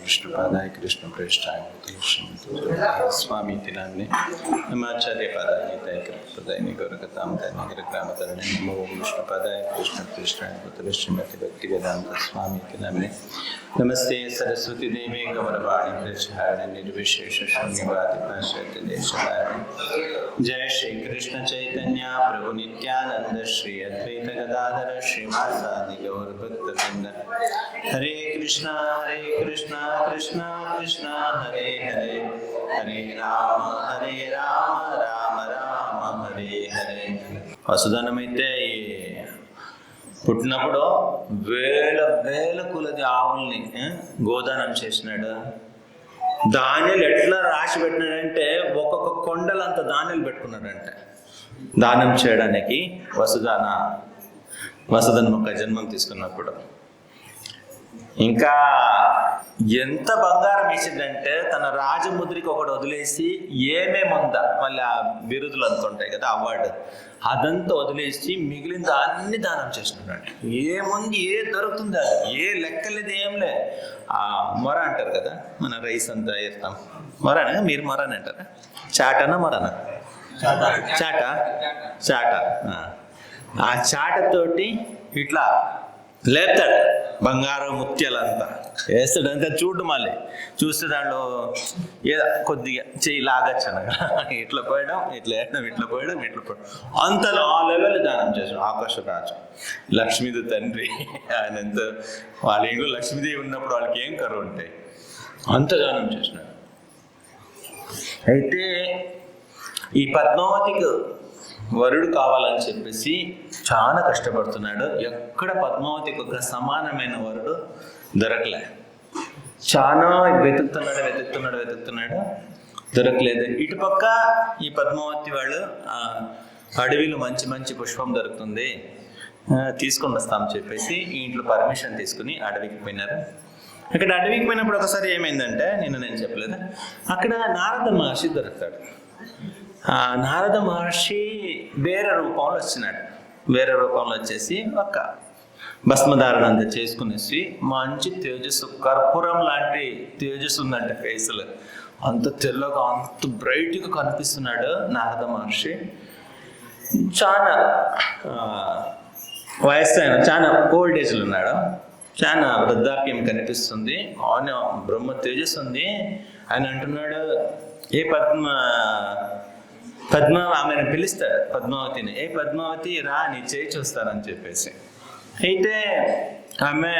विष्णुपादाय कृष्णप्रेष्ठाय स्वामी नाम्ने नमाचार्यपादाय तैकप्रदायिनि गौरकतामताय नगरग्रामतरणे नमो विष्णुपादाय कृष्णप्रेष्ठाय श्रीमति भक्तिवेदांत स्वामी नाम्ने नमस्ते सरस्वती देवी गौरवाणी प्रचारिणे निर्विशेष शून्यवादी भाषादेशधारिणे जय श्री कृष्ण चैतन्य प्रभु नित्यानंद श्री अद्वैत गदाधर श्रीवासादि गौर भक्तवृंद हरे कृष्णा कृष्णा कृष्णा हरे हरे हरे राम राम राम हरे हरे వసుధనమైతే పుట్టినప్పుడు వేల కులది ఆవుల్ని గోదానం చేసినాడు. ధాన్యాలు ఎట్లా రాసి పెట్టినాడంటే ఒక్కొక్క కొండలంత ధాన్యాలు పెట్టుకున్నాడంటే దానం చేయడానికి వసుధన ఒక జన్మం తీసుకున్నప్పుడు. ఇంకా ఎంత బంగారం వేసిందంటే తన రాజముద్రికి ఒకటి వదిలేసి ఏమేముందా మళ్ళీ ఆ బిరుదులు అంత ఉంటాయి కదా, అవార్డు అదంతా వదిలేసి మిగిలింది అన్ని దానం చేసినాడు. ఏముంది ఏ దొరుకుతుంది అది ఏ లెక్కలేదు ఏం లే. ఆ మొర అంటారు కదా, మన రైస్ అంతా వేస్తాం మొరనా, మీరు మొరని అంటారా? చాటనా మొరనా? చాట. ఆ చాటతోటి ఇట్లా లేపుతాడు బంగారం ముత్యాలంతా వేస్తాడు. అంతా చూడు మళ్ళీ చూస్తే దాంట్లో ఏదో కొద్దిగా చెయ్యి లాగచ్చు అనగా ఇట్లా పోయడం ఇట్లా పోయడం అంత ఆ లెవెల్ దానం చేశాడు. ఆకాశరాజు లక్ష్మీది తండ్రి ఆయన ఎంత వాళ్ళ ఇంట్లో లక్ష్మీదేవి ఉన్నప్పుడు వాళ్ళకి ఏం కరువు ఉంటాయి, అంత దానం చేసినాడు. అయితే ఈ పద్మావతికి వరుడు కావాలని చెప్పేసి చాలా కష్టపడుతున్నాడు. ఎక్కడ పద్మావతికి ఒక సమానమైన వరుడు దొరకలే. చాలా వెతుకుతున్నాడు దొరకలేదు. ఇటుపక్క ఈ పద్మావతి వాళ్ళు అడవిలో మంచి పుష్పం దొరుకుతుంది తీసుకొని వస్తామని చెప్పేసి ఈ ఇంట్లో పర్మిషన్ తీసుకుని అడవికి పోయినారు. అక్కడ అడవికి పోయినప్పుడు ఒకసారి ఏమైందంటే నేను చెప్పలేదు, అక్కడ నారద మహర్షి దొరుకుతాడు. ఆ నారద మహర్షి వేరే రూపంలో వచ్చినాడు. వేరే రూపంలో వచ్చేసి ఒక భస్మధారణ అంతా చేసుకునేసి మంచి తేజస్సు, కర్పూరం లాంటి తేజస్సు ఉందంటే ఫేస్లో అంత తెల్లగా అంత బ్రైట్గా కనిపిస్తున్నాడు నారద మహర్షి. చాలా వయస్సు ఆయన చాలా ఓల్డ్ ఏజ్లో ఉన్నాడు, చాలా వృద్ధాప్యం కనిపిస్తుంది. ఆయన బ్రహ్మ తేజస్సు ఉంది. ఆయన అంటున్నాడు, ఏ పద్మ ఆమెను పిలుస్తాడు పద్మావతిని, ఏ పద్మావతి రా నీ చేయి చూస్తానని చెప్పేసి. అయితే ఆమె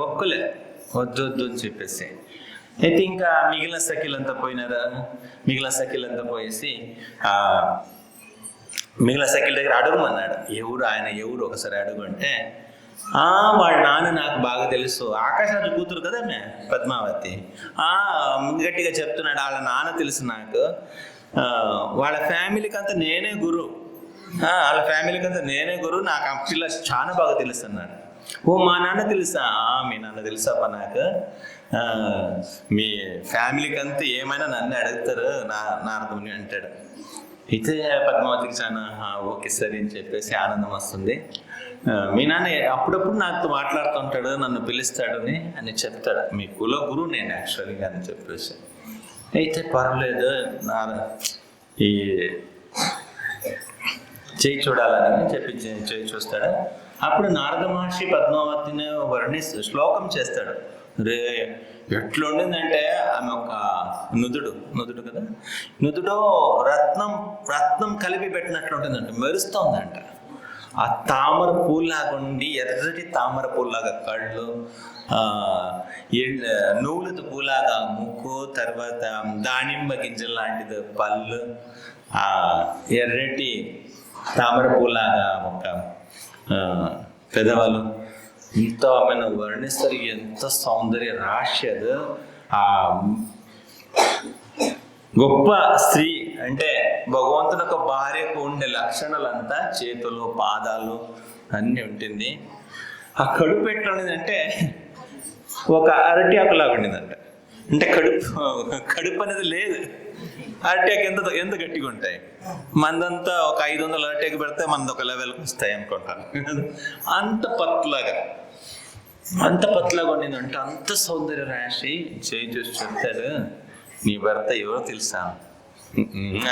ఒప్పుకోలే, వద్దు అని చెప్పేసి. అయితే ఇంకా మిగిలిన సఖీలంతా పోయినారా, మిగిలిన సఖీలంతా పోయేసి మిగిలిన సఖీల దగ్గర అడుగుమన్నాడు. ఆయన ఎవరు ఒకసారి అడుగు అంటే, వాళ్ళ నాన్న నాకు బాగా తెలుసు, ఆకాశరాజు కూతురు కదా మే పద్మావతి. గట్టిగా చెప్తున్నాడు, వాళ్ళ నాన్న తెలుసు నాకు, వాళ్ళ ఫ్యామిలీకి అంతా నేనే గురు, నాకు ఆ పిల్ల చాలా బాగా తెలుసు అన్నాడు. ఓ మా నాన్న తెలుసా? మీ నాన్న తెలుసాపా నాకు, మీ ఫ్యామిలీకి అంతా ఏమైనా నన్ను అడుగుతారు నారదుని అంటాడు. అయితే పద్మావతికి చాలా ఓకే సరే అని చెప్పేసి ఆనందం వస్తుంది. మీ నాన్న అప్పుడప్పుడు నాతో మాట్లాడుతుంటాడు, నన్ను పిలుస్తాడని అని చెప్తాడు. మీ కుల గురువు నేను యాక్చువల్గా అని చెప్పేసి. అయితే పర్లేదు ఈ చేయి చూడాలని చెప్పి చేయి చూస్తాడు. అప్పుడు నారద మహర్షి పద్మావతిని శ్లోకం చేస్తాడు. రే ఎట్లుండిందంటే ఆమె ఒక నుదుడు కదా, నుదుడు రత్నం కలిపి పెట్టినట్లు ఉంటుందంట, మెరుస్తుందంట. ఆ తామర పూల్లాగా ఉండి ఎర్రటి తామర పూల్లాగా కళ్ళు, నువ్వులతో పూలాగా ముక్కు, తర్వాత దానిమ్మ గింజల లాంటిది పళ్ళు, ఎర్రటి తామర పూలాగా ఒక పెదవులు, ఇంత ఆమెను వర్ణిస్తారు. ఎంత సౌందర్య రాశి అది. ఆ గొప్ప స్త్రీ అంటే భగవంతుని ఒక భార్యకు ఉండే లక్షణాలంతా చేతులు పాదాలు అన్నీ ఉంటుంది. ఆ కడుపు ఎట్లా ఉండేదంటే ఒక అరటి ఆకులాగా ఉండేదంట. అంటే కడుపు అనేది లేదు. అరటాకు ఎంత గట్టిగా ఉంటాయి, మందంతా ఒక 500 అరటాకు పెడితే మనది ఒక లెవెల్కి వస్తాయి అనుకుంటాను, అంత పత్లాగా. అంత పతలాగా ఉండిందంటే అంత సౌందర్య రాశి చేయి చూసి చెప్తారు, నీ భర్త ఎవరో తెలుసా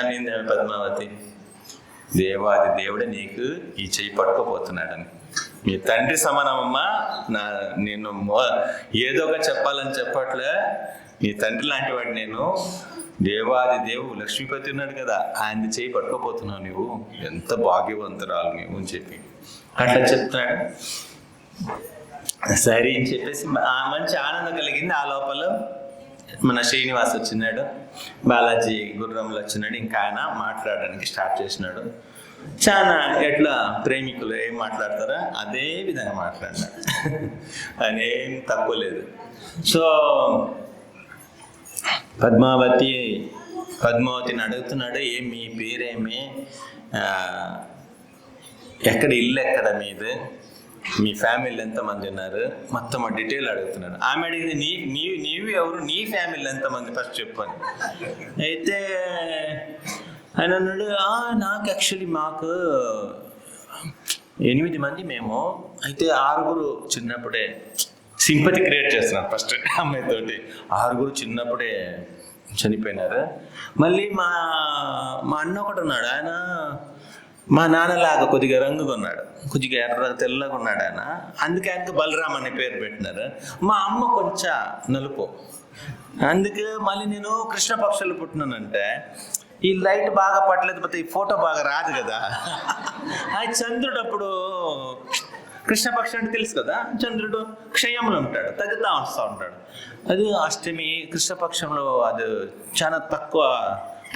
అనింది పద్మావతి. దేవాది దేవుడే నీకు ఈ చెయ్యి పట్టుకోపోతున్నాడని. మీ తండ్రి సమానమమ్మా, నేను ఏదో ఒక చెప్పాలని చెప్పట్లే, నీ తండ్రి లాంటి వాడు నేను. దేవాది దేవుడు లక్ష్మీపతి ఉన్నాడు కదా, ఆయన చేయి పట్టుకోపోతున్నావు నువ్వు, ఎంత భాగ్యవంతురాలు నువ్వు అని చెప్పి అట్లా చెప్తున్నాడు. సరే అని చెప్పేసి మంచి ఆనందం కలిగింది. ఆ లోపల మన శ్రీనివాస్ వచ్చినాడు, బాలాజీ గుర్రంలో వచ్చినాడు. ఇంకా ఆయన మాట్లాడడానికి స్టార్ట్ చేసినాడు. చాలా ఎట్లా ప్రేమికులు ఏం మాట్లాడతారో అదే విధంగా మాట్లాడినాడు. ఆయన ఏం తక్కువ లేదు. సో పద్మావతిని అడుగుతున్నాడు, ఏం మీ పేరేమి, ఎక్కడ ఇల్లు ఎక్కడ మీది, మీ ఫ్యామిలీలో ఎంతమంది ఉన్నారు, మొత్తం డీటెయిల్ అడుగుతున్నాడు. ఆమె అడిగింది నీవు ఎవరు, నీ ఫ్యామిలీలో ఎంతమంది ఫస్ట్ చెప్పని. అయితే ఆయన అన్నాడు, నాకు యాక్చువల్లీ మాకు 8 మంది మేము. అయితే 6 చిన్నప్పుడే సింపతి క్రియేట్ చేస్తున్నారు ఫస్ట్ అమ్మాయితోటి. 6 చిన్నప్పుడే చనిపోయినారు. మళ్ళీ మా అన్న ఒకటి ఉన్నాడు, ఆయన మా నాన్నలాగా కొద్దిగా రంగుగా ఉన్నాడు, కొద్దిగా తెల్లగా ఉన్నాడు ఆయన. అందుకే ఆయనకు బలరామ్ అనే పేరు పెట్టినారు. మా అమ్మ కొంచెం నలుపు, అందుకే మళ్ళీ నేను కృష్ణపక్షులు పుట్టినానంటే ఈ లైట్ బాగా పట్టలేదు, పోతే ఈ ఫోటో బాగా రాదు కదా. ఆ చంద్రుడు అప్పుడు కృష్ణపక్షం అంటే తెలుసు కదా, చంద్రుడు క్షయంలో ఉంటాడు, తగ్గుతా వస్తూ ఉంటాడు. అది అష్టమి కృష్ణపక్షంలో అది చాలా తక్కువ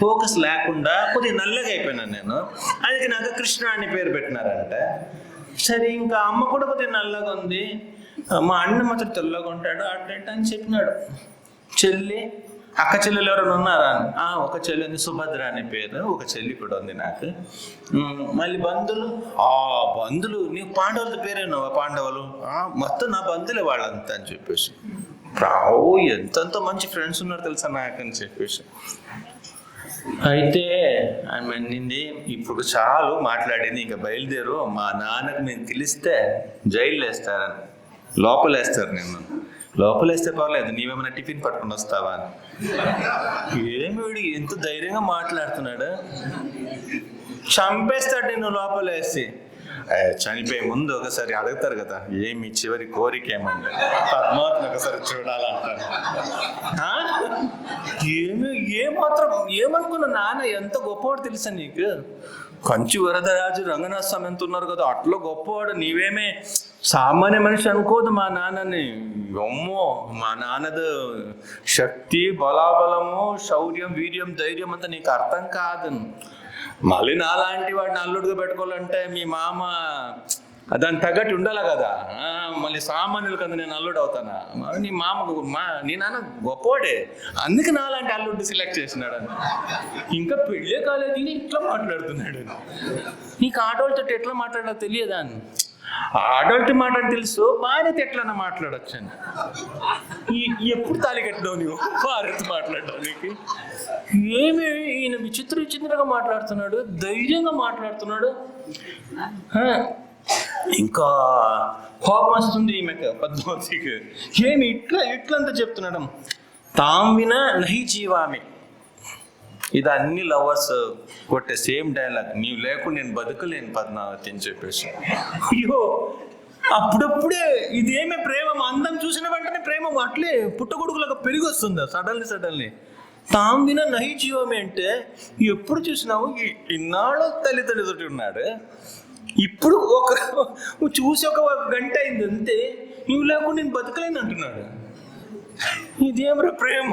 ఫోకస్ లేకుండా కొద్దిగా నల్లగా అయిపోయినాను నేను, అందుకే నాకు కృష్ణ అని పేరు పెట్టినారంటే. సరే ఇంకా అమ్మ కూడా కొద్దిగా నల్లగా ఉంది, మా అన్న మాత్రం తెల్లగా ఉంటాడు అట్ట అని చెప్పినాడు. చెల్లి అక్క చెల్లెలు ఎవరైనా ఉన్నారా అని, ఒక చెల్లి ఉంది సుభద్ర అనే పేరు, ఒక చెల్లి కూడా ఉంది నాకు. మళ్ళీ బంధువులు నీకు పాండవులతో పేరేనావా, పాండవులు మొత్తం నా బంధువులే వాళ్ళంతా అని చెప్పేసి. ఎంతంత మంచి ఫ్రెండ్స్ ఉన్నారు తెలుసా నాకు అని చెప్పేసి. అయితే ఆమె అన్నింది, ఇప్పుడు చాలు మాట్లాడింది, ఇంకా బయలుదేరు, మా నాన్నకు నేను తెలిస్తే జైలు వేస్తారని, లోపలేస్తారు, నిన్ను లోపలేస్తే పర్లేదు, నీవేమైనా టిఫిన్ పట్టుకుని వస్తావా అని. ఏమి వీడు ఎంత ధైర్యంగా మాట్లాడుతున్నాడు, చంపేస్తాడు నిన్ను లోపలేసి. చనిపోయే ముందు ఒకసారి అడుగుతారు కదా, ఏమి చివరి కోరిక ఏమంటే పద్మావతిని ఒకసారి చూడాలంటారు. ఏమాత్రం ఏమనుకున్నా నాన్న ఎంత గొప్పవాడు తెలుసా నీకు, కంచి వరదరాజు రంగనాథ స్వామి ఎంత ఉన్నారు కదా, అట్లా గొప్పవాడు. నీవేమే సామాన్య మనిషి అనుకోదు మా నాన్నని. అమ్మో, మా నాన్నది శక్తి బలాబలము శౌర్యం వీర్యం ధైర్యం అంతా నీకు అర్థం కాదు. మళ్ళీ నాలాంటి వాడిని అల్లుడుగా పెట్టుకోవాలంటే మీ మామ దాన్ని తగ్గట్టు ఉండాలి కదా. మళ్ళీ సామాన్యుల కదా నేను అల్లుడు అవుతానా, నీ నీ నాన్న గొప్పవాడే, అందుకే నాలాంటి అల్లుడు సెలెక్ట్ చేసినాడు అని. ఇంకా పెళ్ళే కాలేదు ఇట్లా మాట్లాడుతున్నాడు. నీకు ఆడవాళ్ళతో ఎట్లా మాట్లాడాలో తెలియదా అని. ఆడవాళ్ళతో మాట్లాడి తెలుసు, భార్యతో ఎట్లన్నా మాట్లాడచ్చు అని. ఎప్పుడు తాళి కట్టినావు నువ్వు భార్యతో మాట్లాడడానికి? ఏమి ఈయన విచిత్రంగా మాట్లాడుతున్నాడు, ధైర్యంగా మాట్లాడుతున్నాడు. ఇంకా కోపం వస్తుంది ఈమెకు, పద్మావతికి. ఏమి ఇట్లంతా చెప్తున్నాడు. తాం విన నహి జీవామి, ఇది అన్ని లవర్స్ కొట్టే సేమ్ డైలాగ్. నీవు లేకుండా నేను బతకలేను పద్మావతి అని చెప్పేసి. అయ్యో, అప్పుడప్పుడే ఇదేమే ప్రేమ, అందం చూసిన వెంటనే ప్రేమ అట్లే పుట్టగొడుగులాగా పెరిగి వస్తుంది సడన్లీ. తాం విన నహి జీవమే అంటే ఎప్పుడు చూసినావు, ఇన్నాళ్ళు తల్లిదండ్రులతోటి ఉన్నాడు, ఇప్పుడు చూసి ఒక గంట అయింది అంతే, నువ్వు లేకుండా నేను బతకలేను అంటున్నాడు. ఇదేమరా ప్రేమ,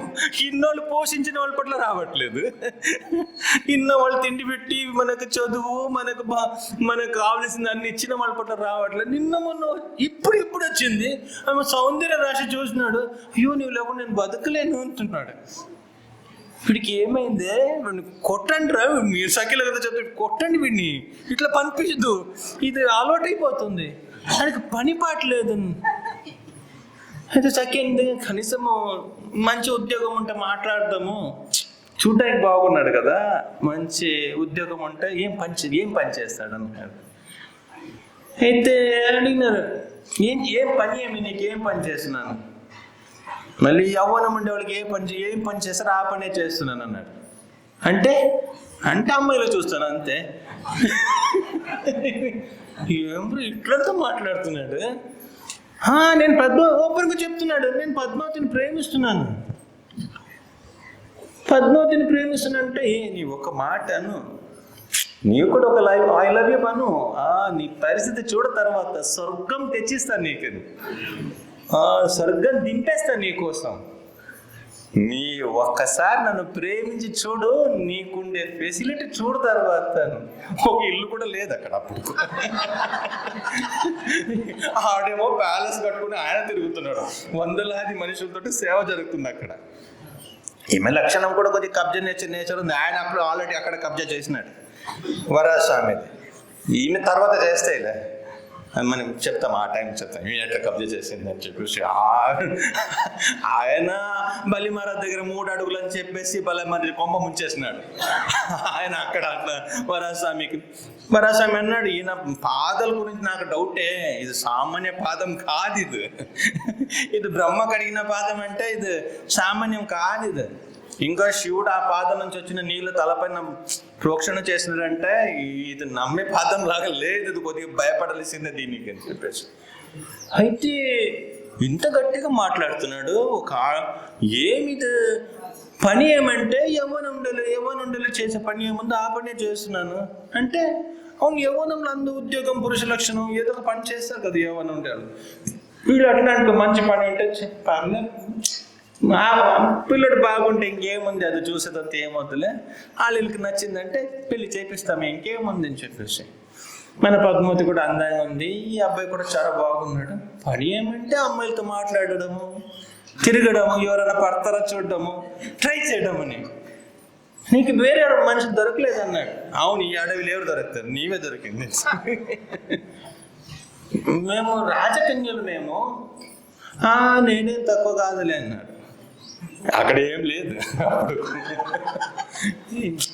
ఇన్నోళ్ళు పోషించిన వాళ్ళ పట్ల రావట్లేదు, ఇన్న వాళ్ళు తిండి పెట్టి మనకు చదువు మనకు కావలసిన అన్ని ఇచ్చిన వాళ్ళ పట్ల రావట్లేదు. నిన్న మొన్న ఇప్పుడు వచ్చింది ఆమె సౌందర్య రాశి చూసినాడు, అయ్యో నువ్వు లేకుండా నేను బతకలేను అంటున్నాడు. వీడికి ఏమైందే, వీడిని కొట్టండి రా, మీరు సఖీల కదా చెప్తే కొట్టండి వీడిని, ఇట్లా పనిపించదు, ఇది అలవాటు అయిపోతుంది, ఆయనకి పని పాటలేదు. అయితే సఖీ కనీసము మంచి ఉద్యోగం ఉంటే మాట్లాడదాము, చూడడానికి బాగున్నాడు కదా, మంచి ఉద్యోగం ఉంటే ఏం పని చేస్తాడు అన్నాడు. అయితే అడిగినారు, ఏం పని నీకేం పని చేస్తున్నాను? మళ్ళీ యవ్వనం ఉండే వాళ్ళకి ఏం పని చేస్తారో ఆ పనే చేస్తున్నాను అన్నాడు. అంటే అమ్మాయిలో చూస్తాను అంతే. ఏం ఇట్లంతా మాట్లాడుతున్నాడు. నేను ఓపెన్గా చెప్తున్నాడు, నేను పద్మావతిని ప్రేమిస్తున్నాను. అంటే నీ ఒక మాట అను, నీవు కూడా ఒక ఐ లవ్ యూ అను. నీ పరిస్థితి చూడ తర్వాత స్వర్గం తెచ్చిస్తాను నీకు, స్వర్గం దింపేస్తాను నీకోసం. నీ ఒక్కసారి నన్ను ప్రేమించి చూడు, నీకుండే ఫెసిలిటీ చూడు. తర్వాత ఒక ఇల్లు కూడా లేదు అక్కడ. అప్పుడు ఆడేమో ప్యాలెస్ కట్టుకుని ఆయన తిరుగుతున్నాడు, వందలాది మనుషులతో సేవ జరుగుతుంది అక్కడ. ఈమె లక్షణం కూడా కొద్దిగా కబ్జా నేచర్ ఉంది. ఆయన అప్పుడు ఆల్రెడీ అక్కడ కబ్జా చేసినాడు వరాస్వామిది. ఈమె తర్వాత చేస్తే ఇలా మనం చెప్తాం, ఆ టైం చెప్తాం ఎట్లా కబ్జా చేసింది అని చెప్పేసి. ఆయన బలిమారాజ్ దగ్గర 3 అడుగులు అని చెప్పేసి బలిమారి కొమ్మ ముంచేసినాడు ఆయన అక్కడ. అట్లా వరాస్వామి అన్నాడు, ఈయన పాదాల గురించి నాకు డౌటే, ఇది సామాన్య పాదం కాదు, ఇది బ్రహ్మ కడిగిన పాదం అంటే ఇది సామాన్యం కాదు. ఇది ఇంకా శివుడు ఆ పాదం నుంచి వచ్చిన నీళ్ళు తలపైన ప్రోక్షణ చేసినాడంటే ఇది నమ్మే పాదం లాగా లేదు, ఇది కొద్దిగా భయపడాల్సిందే దీనికి అని చెప్పేసి. అయితే ఇంత గట్టిగా మాట్లాడుతున్నాడు. ఏమిది పని ఏమంటే యవ్వనుండలు చేసే పని ఏముందో ఆ పనే చేస్తున్నాను అంటే, అవును యవ్వనంలో అందు ఉద్యోగం పురుష లక్షణం ఏదో ఒక పని చేస్తారు కదా యవ్వనం ఉండాలి. వీళ్ళు అట్లాంటి మంచి పని అంటే చెప్పాలి, పిల్లడు బాగుంటే ఇంకేముంది, అది చూసేదంతా ఏమవుతులే, వాళ్ళకి నచ్చిందంటే పెళ్లి చేపిస్తాము ఇంకేముంది అని చెప్పేసి. మన పద్మావతి కూడా అందంగా ఉంది, ఈ అబ్బాయి కూడా చాలా బాగున్నాడు. పని ఏమంటే అమ్మాయిలతో మాట్లాడడము, తిరగడము, ఎవరైనా పడతారా చూడడము, ట్రై చేయడమని. నీకు వేరే మనిషి దొరకలేదు అన్నాడు. అవును, ఈ అడవిలో ఎవరు దొరుకుతారు, నీవే దొరికింది. మేము రాజకన్యలు, నేనేం తక్కువ కాదులే అన్నాడు. అక్కడ ఏం లేదు.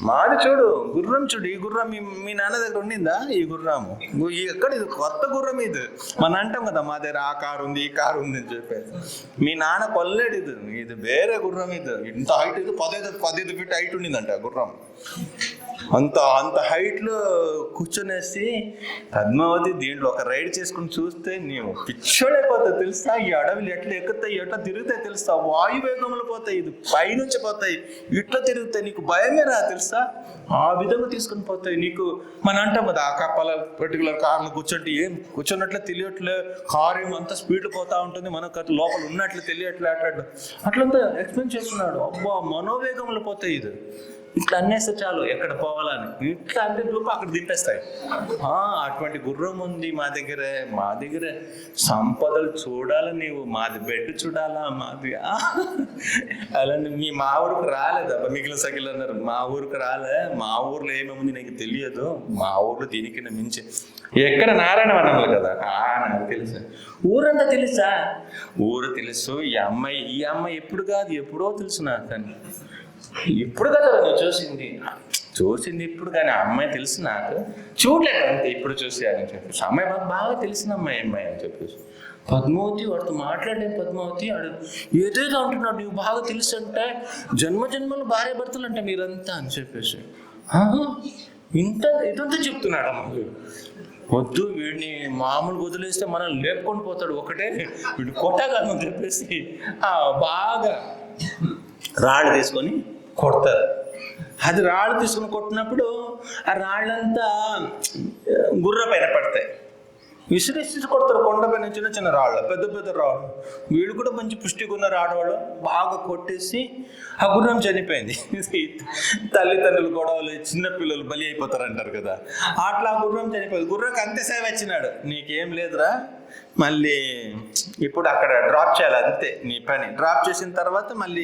మాది చూడు, గుర్రం చూడు, ఈ గుర్రం మీ నాన్న దగ్గర ఉండిందా? ఈ గుర్రము ఎక్కడ, ఇది కొత్త గుర్రం. ఇది మనం అంటాం కదా మా దగ్గర ఆ కారు ఉంది ఈ కారు ఉంది అని చెప్పేసి. మీ నాన్న కొల్లేడు, ఇది వేరే గుర్రం. ఇది ఇంత హైట్, ఇది 15 ఫీట్ హైట్ ఉండిందంట గుర్రం. అంత హైట్లో కూర్చొనేసి పద్మావతి దీంట్లో ఒక రైడ్ చేసుకుని చూస్తే నీవు పిచ్చోడైపోతావు తెలుసా. ఈ అడవిలు ఎట్లా ఎక్కుతాయి, ఎట్లా తిరుగుతాయి తెలుసా, వాయువేగంలో పోతాయి, ఇది పైనుంచి పోతాయి, ఇట్లా తిరుగుతాయి, నీకు భయమే రా తెలుసా. ఆ విధంగా తీసుకుని పోతాయి. నీకు మనం అంటాం కదా ఆ కప్పల పర్టికులర్ కార్లు కూర్చుంటే ఏం కూర్చున్నట్లే తెలియట్లే, కారు ఏమంతా స్పీడ్ పోతా ఉంటుంది, మనకు లోపల ఉన్నట్లు తెలియట్లే, అట్లంతా ఎక్స్ప్లెయిన్ చేస్తున్నాడు. అబ్బా మనోవేగంలో పోతాయి, ఇది ఇట్లా అన్నేస్తే చాలు ఎక్కడ పోవాలని, ఇట్లా అంటే లోపు అక్కడ దింపేస్తాయి. అటువంటి గుర్రం ఉంది మా దగ్గర సంపదలు చూడాలి నీవు, మాది బెడ్ చూడాలా, మాది అలాంటి మా ఊరికి రాలేదబ్బా. మిగిలిన సఖిలు అన్నారు మా ఊరికి రాలే, మా ఊర్లో ఏమేముంది నీకు తెలియదు, మా ఊర్లో దీనికి మించి ఎక్కడ నారాయణవనంలో కదా. నాకు తెలుసు, ఊరంతా తెలుసా? ఊరు తెలుసు. ఈ అమ్మాయి ఎప్పుడు కాదు ఎప్పుడో తెలుసు నాకు. ఇప్పుడు కదా నువ్వు చూసింది ఇప్పుడు, కానీ అమ్మాయి తెలుసు నాకు, చూడలేదు అంతే ఇప్పుడు చూసి అని చెప్పేసి. అమ్మాయి బాగా తెలిసిన అమ్మాయి అని చెప్పేసి. పద్మావతి వాడితో మాట్లాడలేము. పద్మావతి ఆడు ఏదేదో అంటున్నాడు, నీవు బాగా తెలుసు అంటే జన్మలు భార్య భర్తలు అంటే మీరంతా అని చెప్పేసి. ఇదంతా చెప్తున్నాడు అమ్మాయి. వద్దు, వీడిని మామూలు వదిలేస్తే మనం లేపుకొని పోతాడు, ఒకటే వీడు కొట్టగలను చెప్పేసి బాగా రాళ్ళు తీసుకొని కొడతారు. అది రాళ్ళు తీసుకొని కొట్టినప్పుడు ఆ రాళ్ళంతా గుర్ర పైన పడతాయి. విసిరేసి కొడతారు, కొండపైన చిన్న రాళ్ళు, పెద్ద రాళ్ళు. వీళ్ళు కూడా మంచి పుష్టిగా ఉన్న ఆడవాళ్ళు బాగా కొట్టేసి ఆ గుర్రం చనిపోయింది. తల్లిదండ్రులు గొడవలు, చిన్నపిల్లలు బలి అయిపోతారు అంటారు కదా, అట్లా ఆ గుర్రం చనిపోయింది. గుర్రంకి అంతే సేవ ఇచ్చినాడు, నీకేం లేదురా, మళ్ళీ ఇప్పుడు అక్కడ డ్రాప్ చేయాలి అంతే నీ పని. డ్రాప్ చేసిన తర్వాత మళ్ళీ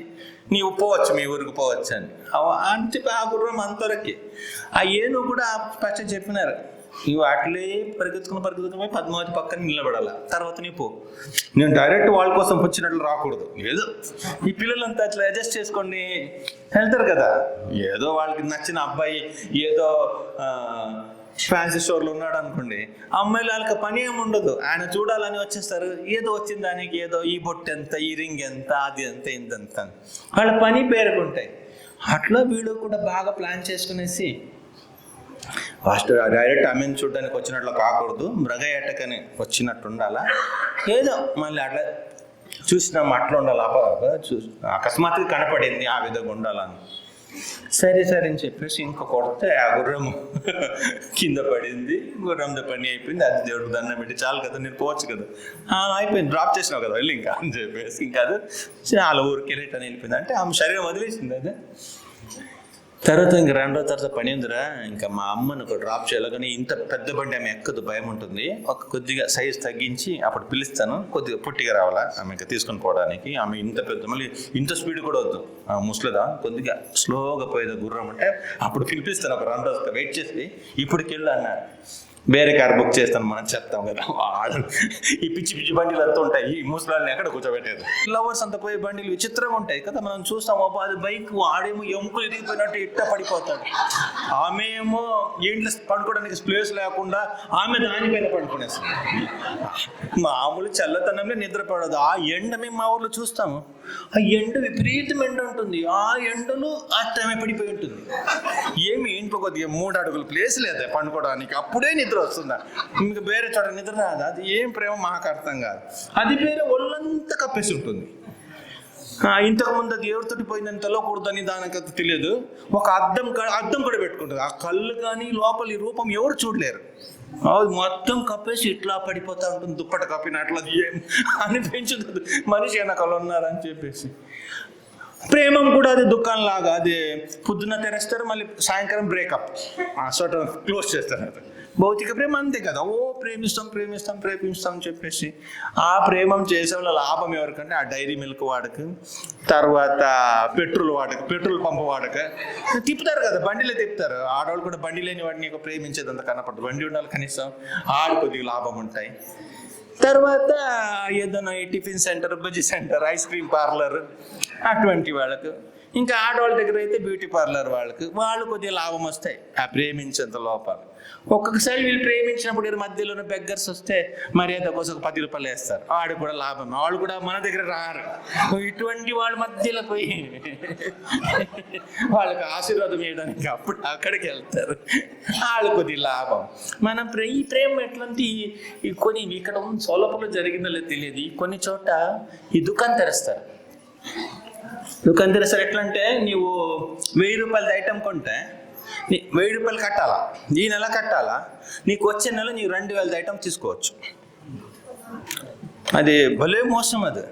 నీవు పోవచ్చు, మీ ఊరికి పోవచ్చు అని చెప్పి ఆ గుర్రం అంతవరకే. ఆ ఏనుగు కూడా ఫస్ట్ చెప్పినారు, నువ్వు అట్లే పరిగెత్తుకుని పద్మావతి పక్కన నిలబడాల, తర్వాత నీ పో. నేను డైరెక్ట్ వాళ్ళ కోసం వచ్చినట్లు రాకూడదు. ఏదో ఈ పిల్లలంతా అట్లా అడ్జస్ట్ చేసుకొని వెళ్తారు కదా, ఏదో వాళ్ళకి నచ్చిన అబ్బాయి ఏదో ఫ్యాన్సీ స్టోర్లో ఉన్నాడు అనుకోండి, అమ్మాయిలు వాళ్ళకి పని ఏమి ఉండదు, ఆయన చూడాలని వచ్చేస్తారు. ఏదో వచ్చిన దానికి ఏదో ఈ బొట్టు ఎంత, ఈ రింగ్ ఎంత, అది ఎంత, ఇంతంత వాళ్ళ పని పేరుకుంటాయి. అట్లా వీళ్ళు కూడా బాగా ప్లాన్ చేసుకునేసి ఫస్ట్ డైరెక్ట్ ఆమెను చూడడానికి వచ్చినట్లు కాకూడదు, మృగయేటకని వచ్చినట్టు ఉండాలా, ఏదో మళ్ళీ అట్లా చూసినాం అట్లా ఉండాలా, అకస్మాత్తుగా కనపడింది ఆ విధంగా ఉండాలని. సరే సరే అని చెప్పేసి ఇంకా కొడితే ఆ గుర్రం కింద పడింది, గుర్రంతో పని అయిపోయింది. అది దేవుడికి దండం పెట్టి చాలు కదా, నేను పోవచ్చు కదా, అయిపోయింది, డ్రాప్ చేసినావు కదా వెళ్ళి ఇంకా అని చెప్పేసి ఇంకా అది చాలా ఊరికి రిటర్న్ వెళ్ళిపోయింది. అంటే ఆమె శరీరం వదిలేసింది. అదే తర్వాత ఇంక రెండో తర్వాత పని ఉందిరా, ఇంకా మా అమ్మను డ్రాప్ చేయాలి, కానీ ఇంత పెద్ద బండి ఆమె ఎక్కదు, భయం ఉంటుంది, కొద్దిగా సైజ్ తగ్గించి అప్పుడు పిలుస్తాను, కొద్దిగా పొట్టిగా రావాలా ఆమె ఇంకా తీసుకొని పోవడానికి. ఆమె ఇంత పెద్ద, మళ్ళీ ఇంత స్పీడ్ కూడా వద్దు, ముసలిదా కొద్దిగా స్లోగా పోయేది గుర్రం అంటే అప్పుడు పిలిపిస్తాను. ఒక 2 రోజులు వెయిట్ చేసి ఇప్పటికి వెళ్ళు అన్నాడు. వేరే కార్ బుక్ చేస్తాను మనం చెప్తాం కదా, ఈ పిచ్చి పిచ్చి బండిలు అంతా ఉంటాయి, ఈ ముసలాన్ని ఎక్కడ కూర్చోబెట్టేది. లవర్స్ అంతా పోయే బండిలు విచిత్రంగా ఉంటాయి కదా, మనం చూస్తాం. అది బైక్ ఆడేమో ఎముకలు ఇరిగిపోయినట్టు ఇట్ట పడిపోతాడు, ఆమె ఏమో ఏంట్లో పడుకోవడానికి ప్లేస్ లేకుండా ఆమె దానిపైన పడుకునేస్తుంది. మామూలు చల్లతనంలో నిద్రపడదు. ఆ ఎండ మేము మా ఊర్లో చూస్తాము, ఆ ఎండ విపరీతం ఎండ ఉంటుంది, ఆ ఎండలో ఆమె పడిపోయి ఉంటుంది. ఏమి ఇంట్లో కొద్దిగా 3 అడుగులు ప్లేస్ లేదా పండుకోవడానికి, అప్పుడే నిద్ర వస్తుందా, ఇంకా వేరే చోట నిద్ర రాదు. అది ఏం ప్రేమ మాకు అర్థం కాదు. అది వేరే ఒళ్ళంతా కప్పేసి ఉంటుంది. ఇంతకుముందు అది ఎవరితోటి పోయిందని తెలవకూడదని దానికి అది తెలియదు. ఒక అద్దం కూడా పెట్టుకుంటుంది. ఆ కళ్ళు కానీ లోపలి రూపం ఎవరు చూడలేరు. అది మొత్తం కప్పేసి ఇట్లా పడిపోతూ ఉంటుంది, దుప్పట కప్పినట్లు. అది ఏం అనిపించదు మనిషి వెనకాల ఉన్నారని చెప్పేసి. ప్రేమం కూడా అది దుకాణంలాగా, అది పొద్దున్న తెరేస్తారు, మళ్ళీ సాయంకాలం బ్రేకప్, క్లోజ్ చేస్తారు. భౌతిక ప్రేమ అంతే కదా, ప్రేమిస్తాం ప్రేమిస్తాం ప్రేమిస్తాం అని చెప్పేసి. ఆ ప్రేమం చేసే వాళ్ళ లాభం ఎవరికంటే ఆ డైరీ మిల్క్ వాడక, తర్వాత పెట్రోల్ పంపు వాడక తిప్పుతారు కదా, బండిలే తిప్పుతారు. ఆడవాళ్ళు కూడా బండి లేని వాడిని ప్రేమించేదంత కనపడదు, బండి ఉండాలి కనీసం, ఆడు కొద్దిగా లాభం ఉంటాయి. తర్వాత ఏదైనా tiffin centre, bajji centre, ice cream parlour అటువంటి వాళ్ళకు, ఇంకా ఆడవాళ్ళ దగ్గర అయితే బ్యూటీ పార్లర్ వాళ్ళు కొద్దిగా లాభం వస్తాయి ఆ ప్రేమించేంత లోపల. ఒక్కొక్కసారి వీళ్ళు ప్రేమించినప్పుడు మధ్యలోనే బెగ్గర్స్ వస్తే మర్యాద కోసం 10 రూపాయలు వేస్తారు, వాడు కూడా లాభం, వాళ్ళు కూడా మన దగ్గర రారు. ఇటువంటి వాళ్ళ మధ్యలో పోయి వాళ్ళకి ఆశీర్వాదం చేయడానికి అప్పుడు అక్కడికి వెళ్తారు, వాళ్ళు కొద్ది లాభం. మన ఈ ప్రేమ ఎట్లాంటి కొన్ని ఇక్కడ సోలాపూర్లో జరిగిందో లేదో తెలియదు, కొన్ని చోట ఈ దుకాణం తెరుస్తారు. ఎట్లా అంటే, నీవు 1000 రూపాయలది ఐటమ్ కొంటే 1000 రూపాయలు కట్టాలా, ఈ నెల కట్టాలా, నీకు వచ్చే నెల నీకు 2000 ఐటమ్ తీసుకోవచ్చు. అది భలే మోసం. అది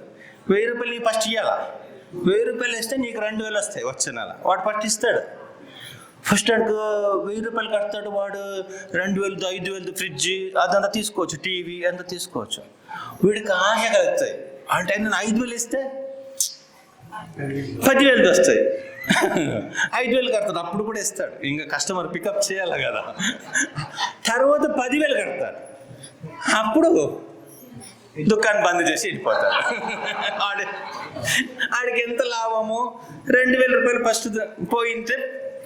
1000 రూపాయలు నీకు ఫస్ట్ ఇవ్వాలా, 1000 రూపాయలు వేస్తే నీకు 2000 వస్తాయి వచ్చే నెల. వాడు ఫస్ట్ ఇస్తాడు, ఫస్ట్ వాడికి 1000 రూపాయలు కడతాడు, వాడు 2000, 5000 ఫ్రిడ్జ్ అదంతా తీసుకోవచ్చు, టీవీ అంతా తీసుకోవచ్చు. వీడికి ఆశ కలుగుతాయి. అంటే నేను 5000 ఇస్తే 10,000 వస్తాయి, 5,000 కడతాడు, అప్పుడు కూడా ఇస్తాడు, ఇంకా కస్టమర్ పికప్ చేయాలి కదా. తర్వాత 10,000 కడతాడు, అప్పుడు దుకాణం బంద్ చేసి వెళ్ళిపోతాడు. ఆడికి ఎంత లాభము, 2,000 రూపాయలు ఫస్ట్ పోయింటే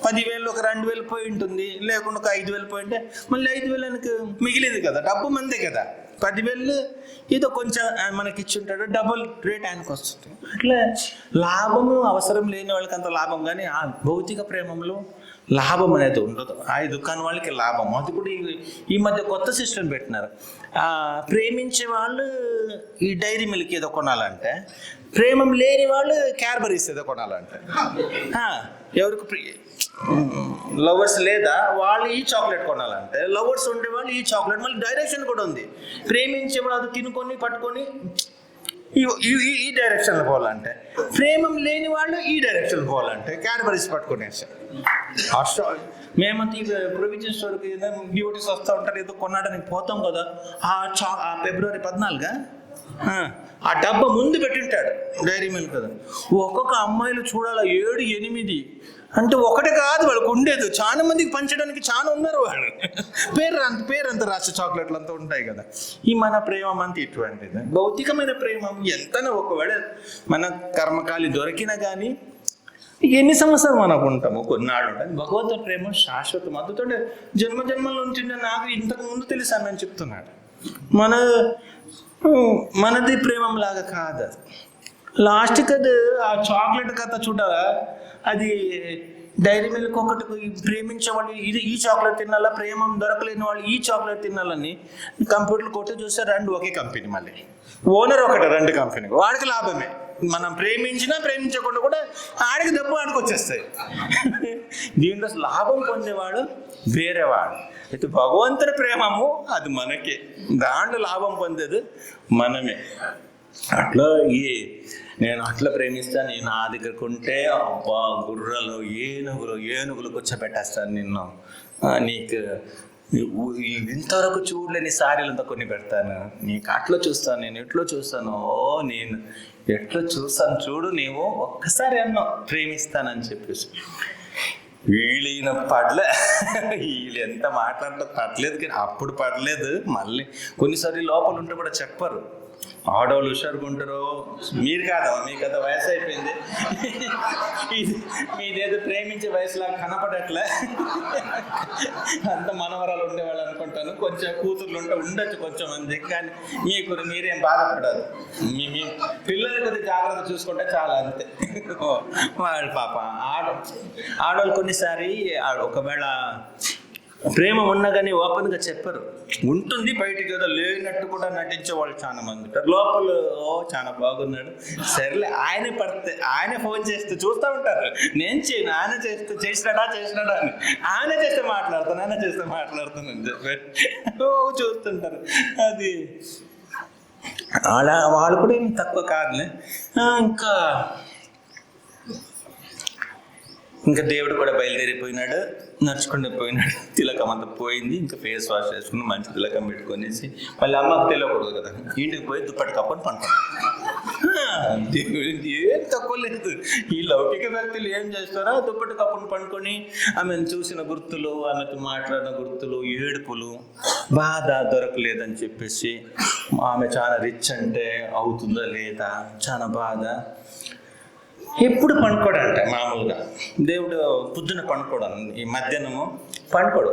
10,000 ఒక 2,000 పోయి ఉంటుంది, లేకుండా ఒక 5,000 పోయింటే మళ్ళీ 5,000 మిగిలింది కదా, డబ్బు మందే కదా. 10,000 ఏదో కొంచెం మనకి ఇచ్చి ఉంటాడు, డబుల్ రేట్ ఆయనకు వస్తుంది. అట్లా లాభము అవసరం లేని వాళ్ళకి అంత లాభం, కానీ ఆ భౌతిక ప్రేమంలో లాభం అనేది ఉండదు. ఆ దుకాణం వాళ్ళకి లాభం. అది కూడా ఈ మధ్య కొత్త సిస్టమ్ పెట్టినారు. ప్రేమించే వాళ్ళు ఈ డైరీ మిల్క్ ఏదో కొనాలంటే, ప్రేమం లేని వాళ్ళు క్యాడ్బరీస్ ఏదో కొనాలంటే, ఎవరికి లవర్స్ లేదా వాళ్ళు ఈ చాక్లెట్ కొనాలంటే, లవర్స్ ఉండే వాళ్ళు ఈ చాక్లెట్. మళ్ళీ డైరెక్షన్ కూడా ఉంది, ప్రేమించే వాళ్ళు అది తినుకొని పట్టుకొని ఈ డైరెక్షన్లో పోవాలంటే, ప్రేమం లేని వాళ్ళు ఈ డైరెక్షన్ పోవాలంటే క్యాడ్బరీస్ పట్టుకునేసారు. మేమంతా ఈ ప్రొవిజన్ స్టోర్కి డ్యూటీస్ వస్తూ ఉంటారు, ఏదో కొన్నాడని పోతాం కదా. ఆ ఫిబ్రవరి 14 ఆ డబ్బా ముందు పెట్టింటాడు డైరీ మిల్క్ కదా. ఒక్కొక్క అమ్మాయిలు చూడాలి 7, 8 అంటే ఒకటి కాదు వాళ్ళకు ఉండేది, చాలా మందికి పంచడానికి చాలా ఉన్నారు వాళ్ళు. పేరు అంత రాసే చాక్లెట్లు అంతా ఉంటాయి కదా. ఈ మన ప్రేమం అంతా ఇటువంటిది. భౌతికమైన ప్రేమం ఎంతనో ఒకవేళ మన కర్మకాలి దొరికినా కానీ ఎన్ని సంవత్సరాలు మనం ఉంటాము, కొన్నాళ్ళు ఉంటుంది. భగవంతుడి ప్రేమ శాశ్వతం. అందుతోనే జన్మ జన్మల నుంచి నాకు ఇంతకు ముందు తెలుసు అని చెప్తున్నాడు. మనది ప్రేమం లాగా కాదు అది. లాస్ట్కి అది ఆ చాక్లెట్ కథ చూడాలా, అది డైరీ మిల్క్ ఒకటి ప్రేమించే వాళ్ళు ఈ చాక్లెట్ తినాలా, ప్రేమం దొరకలేని వాళ్ళు ఈ చాక్లెట్ తినాలని కంప్యూటర్లు కొట్టి చూస్తే రెండు ఒకే కంపెనీ, మళ్ళీ ఓనర్ ఒకటి, రెండు కంపెనీ, వాడికి లాభమే. మనం ప్రేమించినా ప్రేమించకుండా కూడా ఆడికి దెబ్బ ఆడికి వచ్చేస్తాయి. దీంట్లో లాభం పొందేవాడు వేరేవాడు. అయితే భగవంతుడి ప్రేమము అది మనకే, దాంట్లో లాభం పొందేది మనమే. అట్లా నేను అట్లా ప్రేమిస్తాను, నేను నా దగ్గరకు ఉంటే అబ్బా గుర్రాలు ఏనుగులు కూర్చోబెట్టేస్తాను నిన్ను, నీకు ఇంతవరకు చూడలేని సారీలంతా కొన్ని పెడతాను, నీకు అట్లా చూస్తాను, నేను ఎట్లా చూస్తాను, నేను ఎట్లా చూస్తాను చూడు, నీవు ఒక్కసారి అన్నో ప్రేమిస్తానని చెప్పేసి. వీళ్ళ పడలే, వీళ్ళు ఎంత మాట్లాడలేదు పడలేదు, కానీ అప్పుడు పడలేదు. మళ్ళీ కొన్నిసార్లు లోపల ఉంటే కూడా చెప్పరు. ఆడవాళ్ళు హుషారుగా ఉంటారు, మీరు కాదమ్మా, మీకు అంత వయసు అయిపోయింది, మీదేదో ప్రేమించే వయసులా కనపడట్లే, అంత మనవరాలు ఉండేవాళ్ళు అనుకుంటాను. కొంచెం కూతుర్లు ఉండొచ్చు కొంచెం మంది, కానీ మీరేం బాధపడదు. మీ పిల్లలు కొద్దిగా జాగ్రత్త చూసుకుంటే చాలా, అంతే. వాళ్ళు పాప ఆడవాళ్ళు కొన్నిసారి ఒకవేళ ప్రేమ ఉన్నా కానీ ఓపెన్గా చెప్పరు, ఉంటుంది బయటికి ఏదో లేనట్టు కూడా నటించే వాళ్ళు చాలా మంది ఉంటారు. లోపల చాలా బాగున్నాడు, సరేలే ఆయనే పడితే ఆయనే ఫోన్ చేస్తే చూస్తూ ఉంటారు, నేను చేయను, ఆయన చేసినాడా అని, ఆయన చేస్తే మాట్లాడుతాను అని చెప్పి చూస్తుంటారు. అది అలా వాళ్ళు కూడా ఏమి తక్కువ కాదులే. ఇంకా దేవుడు కూడా బయలుదేరిపోయినాడు, నడుచుకుంటూ పోయినాడు. తిలకం అంతా పోయింది, ఇంకా ఫేస్ వాష్ చేసుకుని మంచి తిలకం పెట్టుకొనేసి మళ్ళీ అమ్మకు తెలియకూడదు కదా, ఇంటికి పోయి దుప్పటి కప్పుని పండుకున్నాడు. దేవుడికి ఏం తక్కువ లేదు. ఈ లౌకిక వ్యక్తులు ఏం చేస్తారో దుప్పటి కప్పుని పండుకొని ఆమెను చూసిన గుర్తులు, ఆమెతో మాట్లాడిన గుర్తులు, ఏడుపులు, బాధ దొరకలేదని చెప్పేసి, ఆమె చాలా రిచ్ అంటే అవుతుందా లేదా చాలా బాధ. ఎప్పుడు పండుకోడంట మామూలుగా, దేవుడు పొద్దున పండుకోవడం, ఈ మధ్యాహ్నము పండుకోడు.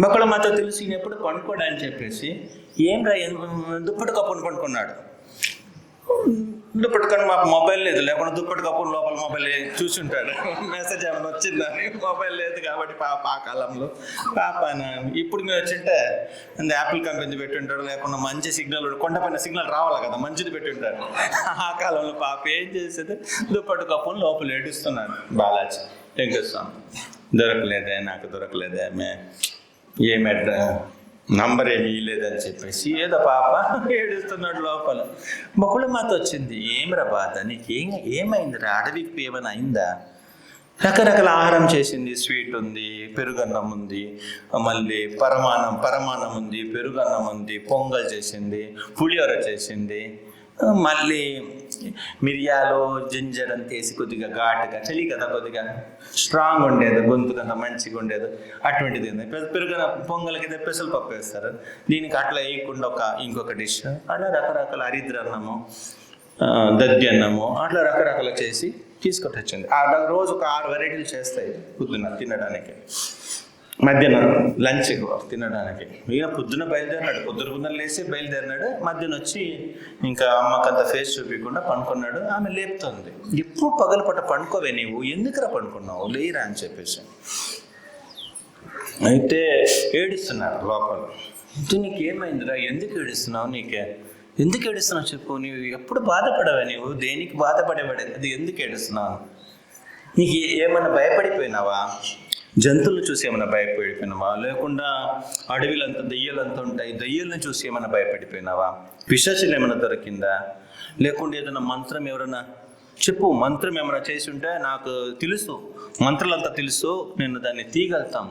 ఒకళ్ళు మాతో తెలిసి ఎప్పుడు పండుకోడా అని చెప్పేసి ఏం దుప్పటి కప్పుని పండుకున్నాడు. దుప్పటి కప్పు, మాకు మొబైల్ లేదు, లేకుండా దుప్పటి కప్పుని లోపల మొబైల్ చూసి ఉంటాడు, మెసేజ్ ఏమైనా వచ్చిందని. మొబైల్ లేదు కాబట్టి పాప ఆ కాలంలో ఇప్పుడు మీరు వచ్చింటే యాపిల్ కంపెనీ పెట్టి ఉంటాడు, లేకుండా మంచి సిగ్నల్, కొండపైన సిగ్నల్ రావాలి కదా, మంచిది పెట్టి ఉంటాడు. ఆ కాలంలో పాప ఏం చేసేది, దుప్పటి కప్పుని లోపల ఏడుస్తున్నాడు. బాలాజీ వెంకటస్వామి నాకు దొరకలేదే, ఏమే నంబర్ ఏమి ఇవ్వలేదని చెప్పేసి ఏదో పాప ఏడుస్తున్నాడు లోపల. బకుళ మాత వచ్చింది, ఏమిరా బాధ, నీకు ఏమైందిరా, అడవికి ఏమైనా అయిందా? రకరకాల ఆహారం చేసింది, స్వీట్ ఉంది, పెరుగన్నం ఉంది, మళ్ళీ పరమాన్నం ఉంది, పెరుగన్నం ఉంది, పొంగల్ చేసింది, పులిహోర చేసింది, మళ్ళీ మిరియాలు జింజర్ అంత వేసి కొద్దిగా ఘాటుగా, చలి కదా కొద్దిగా స్ట్రాంగ్ ఉండేది, గొంతు కదా మంచిగా ఉండేది, అటువంటిది. పెరుగన పొంగల్కి పెసలు పప్పు వేస్తారు, దీనికి అట్లా వేయకుండా ఇంకొక డిష్, అట్లా రకరకాల అరిద్రన్నము, దద్ది అన్నము, అట్లా రకరకాల చేసి తీసుకొచ్చి వచ్చింది. రోజు ఒక 6 వెరైటీలు చేస్తాయి పొద్దున్న తినడానికి, మధ్యాహ్నం లంచ్ తినడానికి. ఈయన పొద్దున బయలుదేరినాడు, పొద్దున లేచి బయలుదేరినాడు. మధ్యాహ్నం వచ్చి ఇంకా అమ్మకంత ఫేస్ చూపించకుండా పండుకున్నాడు. ఆమె లేపుతుంది, ఎప్పుడు పగలపట్ట పండుకోవే నీవు, ఎందుకురా పండుకున్నావు, లేరా అని చెప్పేసి. అయితే ఏడుస్తున్నారు లోపల. నీకు ఏమైందిరా, ఎందుకు ఏడుస్తున్నావు, ఎందుకు ఏడుస్తున్నావు చెప్పు, నీవు ఎప్పుడు బాధపడవా, నీవు దేనికి బాధపడేవాడే, అది ఎందుకు ఏడుస్తున్నావు, నీకు ఏమన్నా భయపడిపోయినావా, జంతువులు చూసి ఏమైనా భయపడిపోయినావా, లేకుండా అడవిలంతా దెయ్యాలంతా ఉంటాయి, దెయ్యాలను చూసి ఏమైనా భయపడిపోయినావా, పిశాచులు ఏమైనా దొరికిందా, లేకుండా ఏదైనా మంత్రం ఎవరైనా చెప్పు, మంత్రం ఏమైనా చేసి ఉంటే నాకు తెలుసు, మంత్రాలంతా తెలుసు, నేను దాన్ని తీయగలుగుతాం,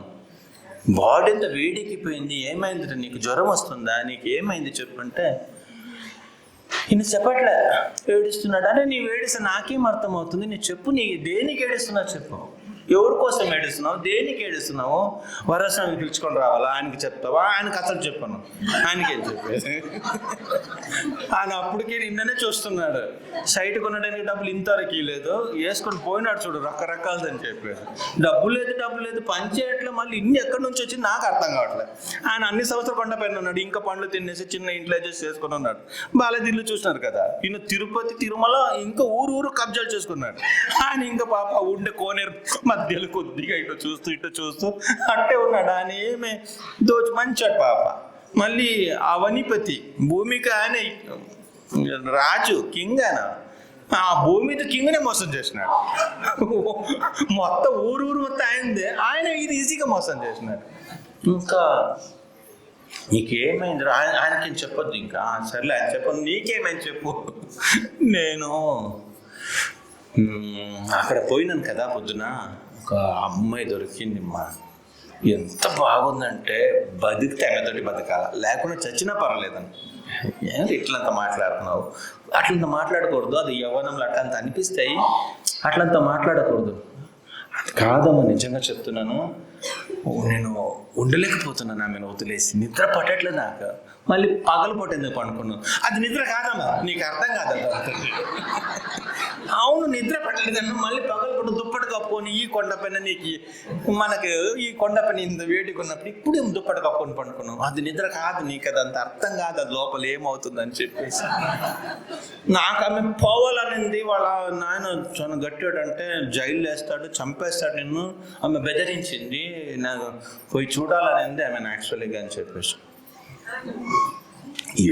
బాడీ అంతా వేడెక్కిపోయింది, ఏమైంది, నీకు జ్వరం వస్తుందా, నీకు ఏమైంది చెప్పంటే ఈయన చెప్పట్లే, ఏడుస్తున్నాడు. అంటే నీవు ఏడిస్తే నాకేం అర్థమవుతుంది, నీ చెప్పు, నీ దేనికి ఏడుస్తున్నావు చెప్పు. ఎవరి కోసం ఏడుస్తున్నావు, దేనికి ఏడుస్తున్నావు? వరసం పిలుచుకొని రావాలా, ఆయనకి చెప్తావా? ఆయనకి అసలు చెప్పను, ఆయనకేం చెప్పేది. ఆయన అప్పటికే నిన్ననే చూస్తున్నాడు, సైట్ కొనడానికి డబ్బులు ఇంతవరకు లేదు, వేసుకొని పోయినాడు చూడు రకరకాలదని చెప్పేది. డబ్బు లేదు పని చేయట్లేదు, మళ్ళీ ఇన్ని ఎక్కడి నుంచి వచ్చింది నాకు అర్థం కావట్లేదు. ఆయన అన్ని సంవత్సరాలు కొండ పైన ఉన్నాడు, ఇంకా పండ్లు తినేసి చిన్న ఇంట్లో అడ్జస్ట్ చేసుకుని ఉన్నాడు. బాలదిల్లు చూసినారు కదా, ఈయన తిరుపతి తిరుమల ఇంకా ఊరు కబ్జాలు చేసుకున్నాడు. ఆయన ఇంకా పాప ఉండే కోనేరు మధ్యలో కొద్దిగా ఇటు చూస్తూ అట్టే ఉన్నాడు. ఆయన ఏమే మంచాడు పాప. మళ్ళీ అవనిపతి భూమికి ఆయన రాజు, కింగ్, ఆయన ఆ భూమితో కింగ్నే మోసం చేసినాడు. మొత్తం ఊరు మొత్తం ఆయనదే, ఆయన ఇది ఈజీగా మోసం చేసినాడు. ఇంకా నీకేమైంది? ఆయనకేం చెప్పొద్దు. ఇంకా సర్లే ఆయన చెప్పదు, నీకేమైంది చెప్పు. నేను అక్కడ పోయినాను కదా పొద్దున, ఒక అమ్మాయి దొరికింది మా, ఎంత బాగుందంటే బతికితే ఆమెతోటి బతకాల, లేకుండా చచ్చినా పర్వాలేదని. ఏంటి ఇట్లంత మాట్లాడుతున్నావు? అట్లంత మాట్లాడకూడదు, అది యవ్వనంలో అట్లంత అనిపిస్తాయి, అట్లంత మాట్లాడకూడదు. అది కాదమ్మా, నిజంగా చెప్తున్నాను, నేను ఉండలేకపోతున్నాను ఆమెను వదిలేసి, నిద్ర పట్టట్లేదు నాకు. మళ్ళీ పగలపూట ఎందుకు పండుకున్నావు? అది నిద్ర కాదమ్మా, నీకు అర్థం కాదమ్మా. అవును నిద్ర పట్టలేదన్నా, మళ్ళీ పగలపూట దుప్పటి కప్పుకొని ఈ కొండ పైన నీకు మనకు ఈ కొండ పైన ఇంత వేడిగా ఉన్నప్పుడు ఇప్పుడు దుప్పటి కప్పుకొని పండుకున్నావు, అది నిద్ర కాదు, నీకు అది అంత అర్థం కాదు, అది లోపల ఏమవుతుందని చెప్పేసి. నాకు ఆమె పోవాలనింది. వాళ్ళ నాయన చాలా గట్టివాడు, అంటే జైలు వేస్తాడు, చంపేస్తాడు నిన్ను, ఆమె బెదిరించింది, నాకు పోయి చూడాలనింది ఆమెను యాక్చువల్గా అని చెప్పేసి.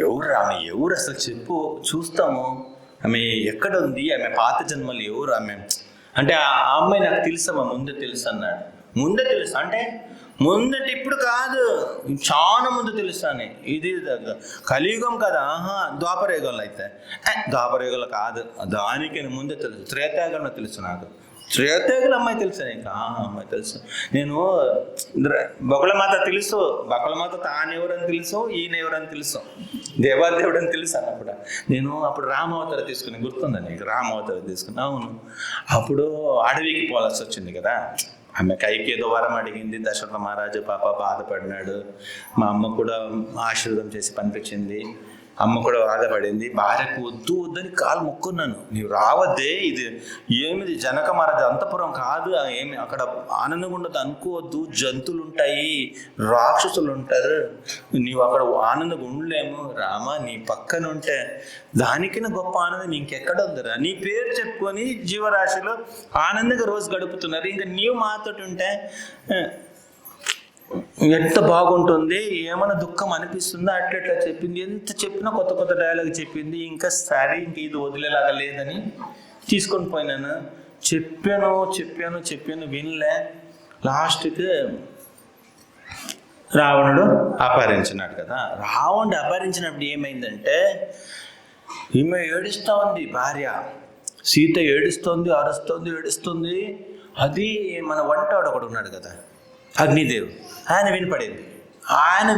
ఎవరు ఆమె, ఎవరు అసలు చెప్పు, చూస్తాము ఆమె ఎక్కడ ఉంది, ఆమె పాత జన్మలు ఎవరు ఆమె అంటే. ఆ అమ్మాయి నాకు తెలుసమ్మా, ముందే తెలుసు అన్నాడు. ముందే తెలుసు అంటే ముందంటే ఇప్పుడు కాదు, చాలా ముందు తెలుసు అని. ఇది కలియుగం కదా, ద్వాపరయుగంలో అయితే, ద్వాపరయుగంలో కాదు, దానికి ముందే తెలుసు, త్రేతాయుగంలో తెలుసు నాకు. త్రేతాయుగంలో అమ్మాయి తెలుసా నీకు? అమ్మాయి తెలుసు. నేను బకుళమాత తెలుసు, బకుళమాత తానెవరని తెలుసు, ఈయన ఎవరని తెలుసు, దేవాదేవుడు అని తెలుసు అన్నప్పుడు. నేను అప్పుడు రామావతార తీసుకుని, గుర్తుందా నీకు? రామావతార తీసుకుని, అవును. అప్పుడు అడవికి పోవాల్సి వచ్చింది కదా, ఆమె కైకి ఏదో వరం అడిగింది, దశరథ మహారాజు పాప బాధపడినాడు. మా అమ్మ కూడా ఆశీర్వాదం చేసి పంపించింది, అమ్మ కూడా బాధపడింది. భార్యకు వద్దని కాలు మొక్కున్నాను, నీవు రావద్దే, ఇది ఏమిది జనక మహారాజు అంతపురం కాదు, ఏమి అక్కడ ఆనందంగా ఉండదు అనుకోవద్దు, జంతువులు ఉంటాయి, రాక్షసులు ఉంటారు, నీవు అక్కడ ఆనందంగా ఉండలేము. రామా, నీ పక్కన ఉంటే దానికైనా గొప్ప ఆనందం ఇంకెక్కడ ఉందరా? నీ పేరు చెప్పుకొని జీవరాశిలో ఆనందంగా రోజు గడుపుతున్నారు, ఇంకా నీవు మాతోటి ఉంటే ఎంత బాగుంటుంది, ఏమైనా దుఃఖం అనిపిస్తుందా? అట్లా చెప్పింది. ఎంత చెప్పినా కొత్త కొత్త డైలాగ్ చెప్పింది. ఇంకా సరే, ఇంక ఇది వదిలేలాగా లేదని తీసుకొని పోయినాను. చెప్పాను వినలే. లాస్ట్కి రావణుడు అపహరించినాడు కదా. రావణుడు అపహరించినప్పుడు ఏమైందంటే, ఈమె ఏడుస్తూ ఉంది, భార్య సీత ఏడుస్తోంది, ఏడుస్తుంది. అది మన వంటవాడు ఒకడు ఉన్నాడు కదా, అగ్నిదేవుడు, ఆయన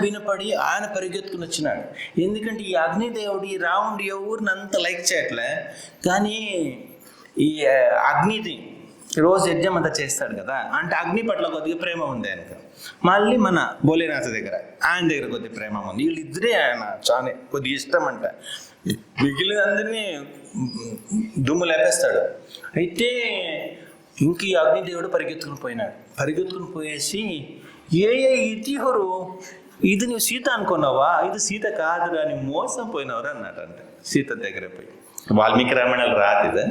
వినపడి ఆయన పరిగెత్తుకుని వచ్చినాడు. ఎందుకంటే ఈ అగ్నిదేవుడు ఈ రావణుడు ఎవరిని అంత లైక్ చేయట్లే, కానీ ఈ అగ్నిది రోజు యజ్ఞం అంతా చేస్తాడు కదా, అంటే అగ్ని పట్ల కొద్దిగా ప్రేమ ఉంది ఆయనకు. మళ్ళీ మన భోలేనాథ్ ఆయన దగ్గర కొద్దిగా ప్రేమ ఉంది. వీళ్ళిద్దరే ఆయన చాలా కొద్దిగా ఇష్టం అంట. మిగిలిన అందరినీ దుమ్ము లేపేస్తాడు. అయితే ఇంక ఈ అగ్నిదేవుడు పరిగెత్తుకుని పోయేసి, ఇతిహరు ఇది నువ్వు సీత అనుకున్నావా, ఇది సీత కాదురా అని మోసం పోయినవరా అన్నాడు. అంటే సీత దగ్గర పోయి, వాల్మీకి రామాయణాలు రాతిదా,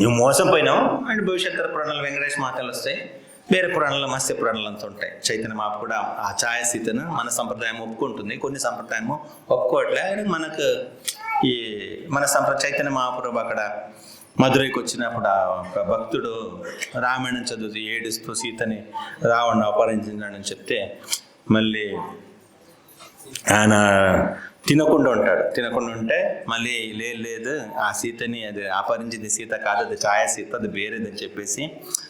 నువ్వు మోసం పోయినావు అండ్ భవిష్యత్తు పురాణాలు వెంకటేశ్వర మాటలు వస్తాయి, వేరే పురాణాలు మత్స్య పురాణాలు అంతా ఉంటాయి. చైతన్య మాపు కూడా ఆ ఛాయ సీతను మన సంప్రదాయం ఒప్పుకుంటుంది, కొన్ని సంప్రదాయము ఒప్పుకోవట్లే. మనకు ఈ మన చైతన్య మహాప్రభు అక్కడ మధురైకి వచ్చినప్పుడు ఒక భక్తుడు రామాయణం చదువుతూ ఏడుస్తూ సీతని రావణ్ణి అపహరించాడని చెప్తే, మళ్ళీ ఆయన తినకుండా ఉంటే మళ్ళీ లేదు ఆ సీతని, అది అపహరించింది సీత కాదు, అది ఛాయ సీత, అది వేరేదని చెప్పేసి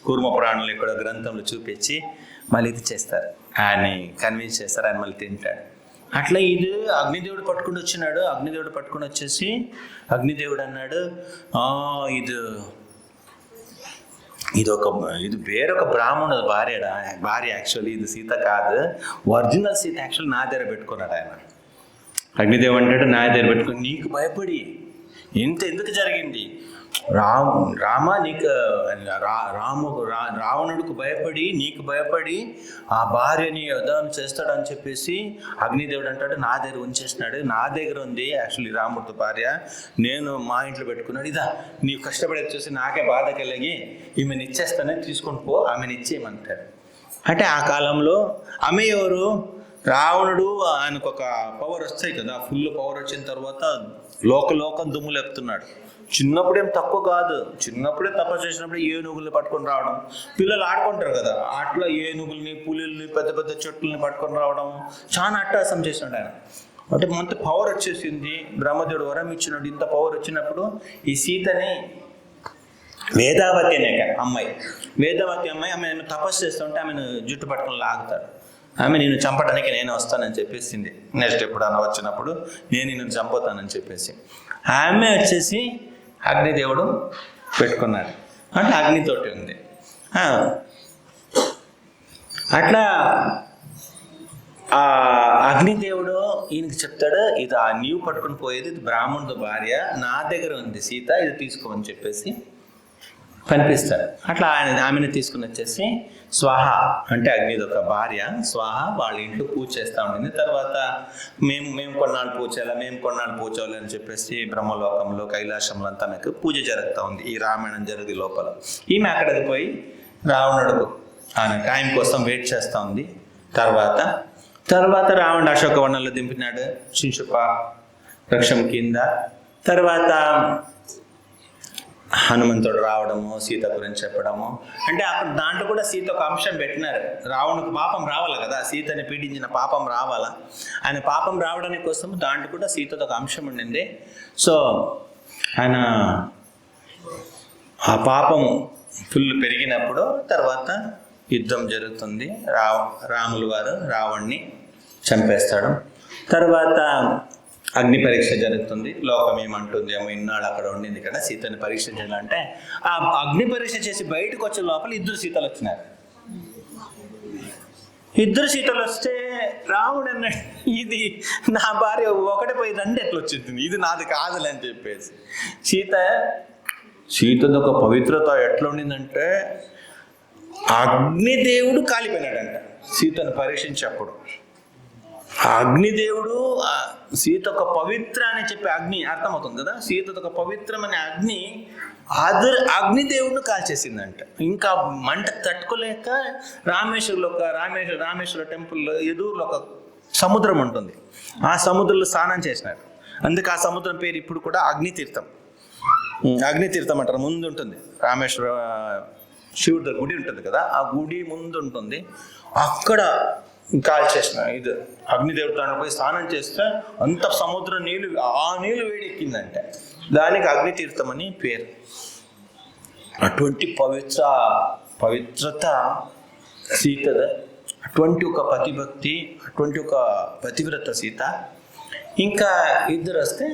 కూర్మ పురాణంలో ఇక్కడ గ్రంథంలో చూపించి మళ్ళీ ఇది చేస్తారు, ఆయన కన్విన్స్ చేస్తారు, ఆయన మళ్ళీ తింటాడు. అట్లా ఇది అగ్నిదేవుడు పట్టుకుని వచ్చినాడు. అగ్నిదేవుడు పట్టుకుని వచ్చేసి అగ్నిదేవుడు అన్నాడు, ఇది ఇది వేరొక బ్రాహ్మణుడు భార్య యాక్చువల్లీ ఇది సీత కాదు, ఒరిజినల్ సీత యాక్చువల్లీ నా దగ్గర పెట్టుకున్నాడు ఆయన. అగ్నిదేవుడు అంటాడు నా దగ్గర పెట్టుకుని, నీకు భయపడి ఎందుకు జరిగింది రామ, నీకు రావణుడికి భయపడి నీకు భయపడి ఆ భార్యని యుద్ధం చేస్తాడని చెప్పేసి అగ్నిదేవుడు అంటాడు నా దగ్గర ఉంచేసినాడు. నా దగ్గర ఉంది యాక్చువల్లీ రాముడితో భార్య, నేను మా ఇంట్లో పెట్టుకున్నాడు. ఇదా నీవు కష్టపడేది చూసి నాకే బాధ కలిగి ఈమెను ఇచ్చేస్తానే, తీసుకొని పో, ఆమెను ఇచ్చేయమంటాడు. అంటే ఆ కాలంలో ఆమె ఎవరు? రావణుడు ఆయనకు ఒక పవర్ వస్తాయి కదా, ఫుల్ పవర్ వచ్చిన తర్వాత లోకం దుమ్ము లేపుతున్నాడు. చిన్నప్పుడేం తక్కువ కాదు, చిన్నప్పుడే తపస్సు చేసినప్పుడు ఏనుగుల్ని పట్టుకొని రావడం, పిల్లలు ఆడుకుంటారు కదా, అట్లా ఏనుగుల్ని పులుల్ని పెద్ద పెద్ద చెట్లని పట్టుకొని రావడం చాలా అట్టహాసం చేసినాడు ఆయన. అంటే మంత పవర్ వచ్చేసింది, బ్రహ్మదేవుడు వరం ఇచ్చినాడు. ఇంత పవర్ వచ్చినప్పుడు ఈ సీతని వేదావతి అనే అమ్మాయి ఆమె తపస్సు చేస్తుంటే ఆమెను జుట్టు పట్టుకొని లాగుతాడు. ఆమె నేను చంపడానికి నేను వస్తానని చెప్పేసింది. నెక్స్ట్ ఎప్పుడన్నా వచ్చినప్పుడు నేను నిన్ను చంపుతానని చెప్పేసి ఆమె వచ్చేసి అగ్నిదేవుడు పెట్టుకున్నాడు. అంటే అగ్నితోటి ఉంది. అట్లా ఆ అగ్నిదేవుడు ఈయనకి చెప్తాడు, ఇది నీవు పట్టుకుని పోయేది, ఇది బ్రాహ్మణుడు భార్య, నా దగ్గర ఉంది సీత, ఇది తీసుకోమని చెప్పేసి కనిపిస్తాడు. అట్లా ఆమెను తీసుకుని వచ్చేసి స్వాహ అంటే అగ్నిది ఒక భార్య స్వాహ వాళ్ళ ఇంట్లో పూజ చేస్తూ ఉండింది. తర్వాత మేము కొన్నాళ్ళు పూజ చేయాలి అని చెప్పేసి బ్రహ్మలోకంలో కైలాసంలో అంతా ఆమెకు పూజ జరుగుతూ ఉంది. ఈ రామాయణం జరిగే లోపల ఈమె అక్కడికి పోయి రావణుడు ఆయన టైం కోసం వెయిట్ చేస్తూ ఉంది. తర్వాత రావణుడు అశోకవనంలో దింపినాడు శింశుప వృక్షం కింద. తర్వాత హనుమంతుడు రావడము, సీత గురించి చెప్పడము. అంటే అక్కడ దాంట్లో కూడా సీత ఒక అంశం పెట్టినారు. రావణుకు పాపం రావాలి కదా, సీతని పీడించిన పాపం రావాలా, ఆయన పాపం రావడానికి కోసం దాంట్లో కూడా సీతతో ఒక అంశం ఉండింది. సో ఆయన ఆ పాపం ఫుల్ పెరిగినప్పుడు తర్వాత యుద్ధం జరుగుతుంది. రాములు వారు రావణ్ణి చంపేస్తాడు. తర్వాత అగ్ని పరీక్ష జరుగుతుంది. లోకం ఏమంటుంది, ఏమో ఇన్నాళ్ళు అక్కడ ఉండింది కదా సీతని పరీక్ష చేయాలంటే, ఆ అగ్ని పరీక్ష చేసి బయటకు వచ్చే లోపల 2 సీతలు వచ్చినారు. 2 సీతలు వస్తే రాముడు అన్నాడు, ఇది నా భార్య ఒకటి పోయి 2 ఎట్లా వచ్చింది, ఇది నాది కాదులే అని చెప్పేసి సీతది ఒక పవిత్రత ఎట్లా ఉండిందంటే అగ్నిదేవుడు కాలిపోయినాడంట సీతను పరీక్షించేప్పుడు. అగ్నిదేవుడు సీత ఒక పవిత్ర అని చెప్పి అగ్ని అర్థమవుతుంది కదా, సీత ఒక పవిత్రమనే అగ్నిదేవుడిని కాల్చేసిందంట. ఇంకా మంట తట్టుకోలేక రామేశ్వర టెంపుల్లో ఎదురులో ఒక సముద్రం ఉంటుంది, ఆ సముద్రంలో స్నానం చేసినారు. అందుకే ఆ సముద్రం పేరు ఇప్పుడు కూడా అగ్నితీర్థం అంటారు. ముందు ఉంటుంది రామేశ్వర శివుడి గుడి ఉంటుంది కదా, ఆ గుడి ముందు ఉంటుంది, అక్కడ కాల్చేసిన ఇది అగ్నిదేవుడు దాంట్లో పోయి స్నానం చేస్తే అంత సముద్రం నీళ్ళు వేడెక్కిందంటే దానికి అగ్నితీర్థం అని పేరు. అటువంటి పవిత్రత సీతద, అటువంటి ఒక పతిభక్తి, అటువంటి ఒక పతివ్రత సీత. ఇంకా 2 వస్తే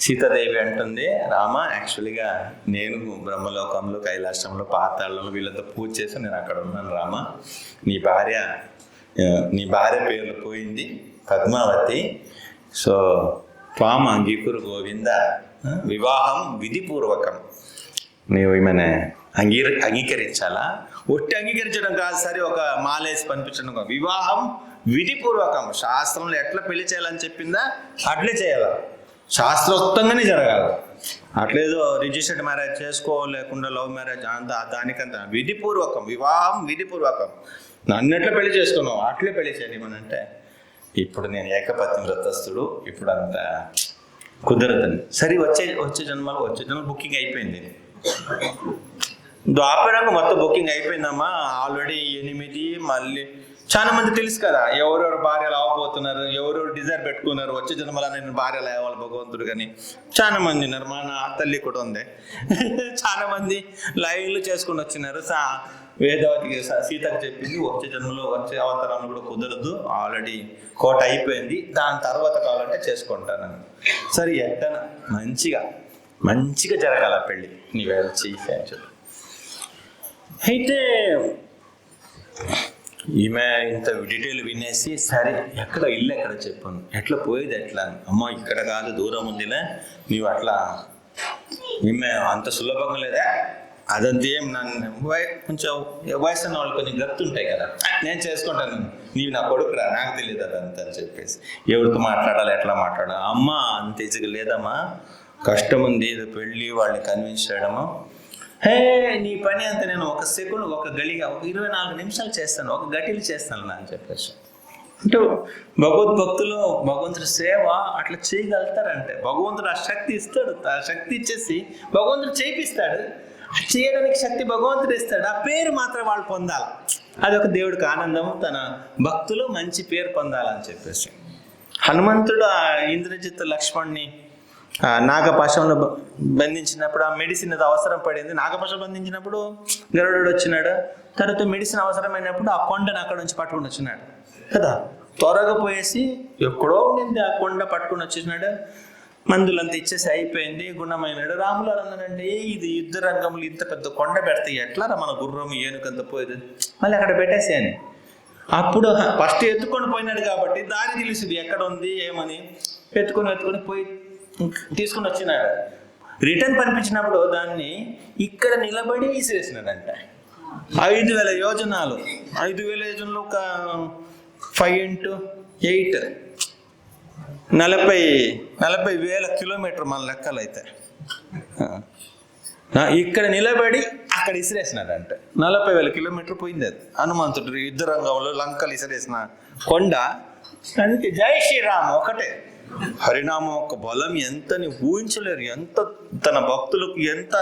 సీతాదేవి అంటుంది, రామ యాక్చువల్గా నేను బ్రహ్మలోకంలో కైలాసంలో పాతాళంలో వీళ్ళతో పూజ చేసి నేను అక్కడ ఉన్నాను రామ, నీ భార్య పేర్లు పోయింది పద్మావతి. సో త్వాం అంగీకురు గోవింద, వివాహం విధిపూర్వకం, నీవు ఈమెను అంగీకరించాలా, ఒట్టి అంగీకరించడం కాదు, సరే ఒక మాలేసి పంపించడం కాదు, వివాహం విధిపూర్వకం, శాస్త్రంలో ఎట్లా పెళ్లి చేయాలని చెప్పిందా అట్లే చేయాలా, శాస్త్రోక్తంగానే జరగాలి. అట్లేదో రిజిస్టర్డ్ మ్యారేజ్ చేసుకో లేకుండా లవ్ మ్యారేజ్ దానికంతా విధిపూర్వకం, వివాహం విధిపూర్వకం. నన్ను ఎట్లా పెళ్లి చేసుకున్నావు అట్లే పెళ్లి చేయమనంటే, ఇప్పుడు నేను ఏకపత్ని వ్రతస్థుడు, ఇప్పుడు అంత కుదరదని. సరే వచ్చే జన్మలో బుకింగ్ అయిపోయింది. ద్వాపరంగా మొత్తం బుకింగ్ అయిపోయిందమ్మా ఆల్రెడీ 8. మళ్ళీ చాలా మంది తెలుసు కదా ఎవరెవరు భార్యలు అవ్వబోతున్నారు, ఎవరెవరు డిజైర్ పెట్టుకున్నారు, వచ్చే జన్మలో నేను భార్యలు అవ్వాలి భగవంతుడు కానీ చాలా మంది ఉన్నారు. మన తల్లి కూడా ఉంది, చాలా మంది లైవ్లు చేసుకుని వచ్చినారు. వేదవతికి సీతకు చెప్పింది వచ్చే జన్మలో వచ్చే అవతారంలో కూడా కుదరదు, ఆల్రెడీ కోట అయిపోయింది, దాని తర్వాత కావాలంటే చేసుకుంటానని. సరే ఎట్టన మంచిగా జరగాల పెళ్ళి, నీవే చెయ్యి అని చెప్పి అయితే ఈమె ఇంత డీటెయిల్ వినేసి, సరే ఎక్కడ ఇల్లు ఎక్కడ చెప్పాను, ఎట్లా పోయేది ఎట్లా, అమ్మ ఇక్కడ కాదు దూరం ఉందిలే, నీవు అట్లా ఈమె అంత సులభంగా లేదా, అదంతా ఏం నన్ను కొంచెం వయసు ఉన్న వాళ్ళు కొంచెం గత్తుంటాయి కదా, నేను చేసుకుంటాను, నీవు నా కొడుకురా, నాకు తెలియదు అదంతా అని చెప్పేసి ఎవరితో మాట్లాడాలి ఎట్లా మాట్లాడాలి. అమ్మ అంత ఈజీగా లేదమ్మా, కష్టం ఉంది, ఏదో పెళ్ళి వాళ్ళని కన్విన్స్ చేయడము, హే నీ పని అంతా నేను ఒక సెకండ్, ఒక గడిగా, ఒక 24 నిమిషాలు చేస్తాను, ఒక గటిలు చేస్తాను అని చెప్పేసి. అంటే భగవద్భక్తులు భగవంతుడి సేవ అట్లా చేయగలుగుతారంటే భగవంతుడు ఆ శక్తి ఇస్తాడు, ఆ శక్తి ఇచ్చేసి భగవంతుడు చేయిస్తాడు, చేయడానికి శక్తి భగవంతుడు ఇస్తాడు, ఆ పేరు మాత్రం వాళ్ళు పొందాలి, అదొక దేవుడికి ఆనందం, తన భక్తులు మంచి పేరు పొందాలని చెప్పేసి. హనుమంతుడు ఆ ఇంద్రజిత్ లక్ష్మణ్ణి నాగపాశంలో బంధించినప్పుడు ఆ మెడిసిన్ అవసరం పడింది, నాగపాశం బంధించినప్పుడు గరుడు వచ్చినాడు, తర్వాత మెడిసిన్ అవసరమైనప్పుడు ఆ కొండను అక్కడ నుంచి పట్టుకుని వచ్చినాడు కదా, త్వరగా పోయేసి ఎక్కడో ఉండింది ఆ కొండ పట్టుకుని వచ్చేసినాడు, మందులంతా ఇచ్చేసి అయిపోయింది, గుణమైనాడు. రాములు అన్నాడంటే, ఇది యుద్ధ రంగంలో ఇంత పెద్ద కొండ పెడితే ఎట్లా మన గుర్రం ఏనుకంత పోయేది, మళ్ళీ అక్కడ పెట్టేసాను. అప్పుడు ఫస్ట్ ఎత్తుకొని పోయినాడు కాబట్టి దారి తెలిసింది ఎక్కడ ఉంది ఏమని, ఎత్తుకొని పోయి తీసుకుని వచ్చినాడు. రిటర్న్ పంపించినప్పుడు దాన్ని ఇక్కడ నిలబడి విసిరేసినాడంట. 5,000 యోజనాలు, 5,000 యోజనలు ఒక 5 into 8 40,000 కిలోమీటర్ మన లెక్కలు అయితే. ఇక్కడ నిలబడి అక్కడ విసిరేసినాడంట. 40,000 కిలోమీటర్ పోయింది అది. హనుమంతుడు యుద్ధ రంగంలో లంకలు విసిరేసిన కొండ. అందుకే జై శ్రీరామ్ ఒకటే. హరినామం యొక్క బలం ఎంతని ఊహించలేరు, ఎంత తన భక్తులకు ఎంత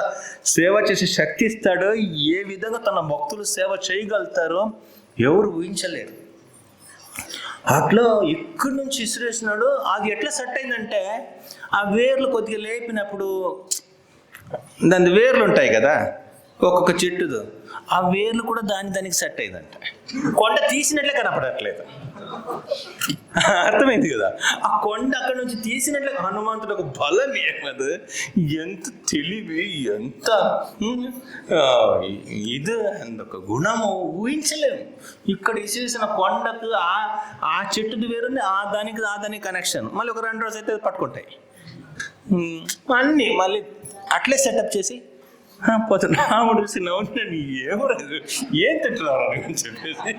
సేవ చేసే శక్తి ఇస్తాడో, ఏ విధంగా తన భక్తులు సేవ చేయగలుగుతారో ఎవరు ఊహించలేరు. అట్లా ఇక్కడి నుంచి విసిరేసినాడు. అది ఎట్లా సెట్ అయిందంటే, ఆ వేర్లు కొద్దిగా లేపినప్పుడు దాని వేర్లు ఉంటాయి కదా ఒక్కొక్క చెట్టుదు, ఆ వేర్లు కూడా దానికి సెట్ అయిందంట. కొండ తీసినట్లే కనపడట్లేదు. అర్థమైంది కదా, ఆ కొండ అక్కడ నుంచి తీసినట్లే. హనుమంతుడు ఒక బలం ఏమది, ఎంత తెలివి, ఎంత ఇది, ఒక గుణము ఊహించలేము. ఇక్కడ విసిరేసిన కొండకు ఆ చెట్టుది వేరుంది, ఆ దానికి కనెక్షన్. మళ్ళీ ఒక 2 రోజులు అయితే పట్టుకుంటాయి అన్నీ. మళ్ళీ అట్లే సెటప్ చేసి పోతే రాముడు నవ్వుతున్నాడు, ఏం తింటున్నారు అని చెప్పేసి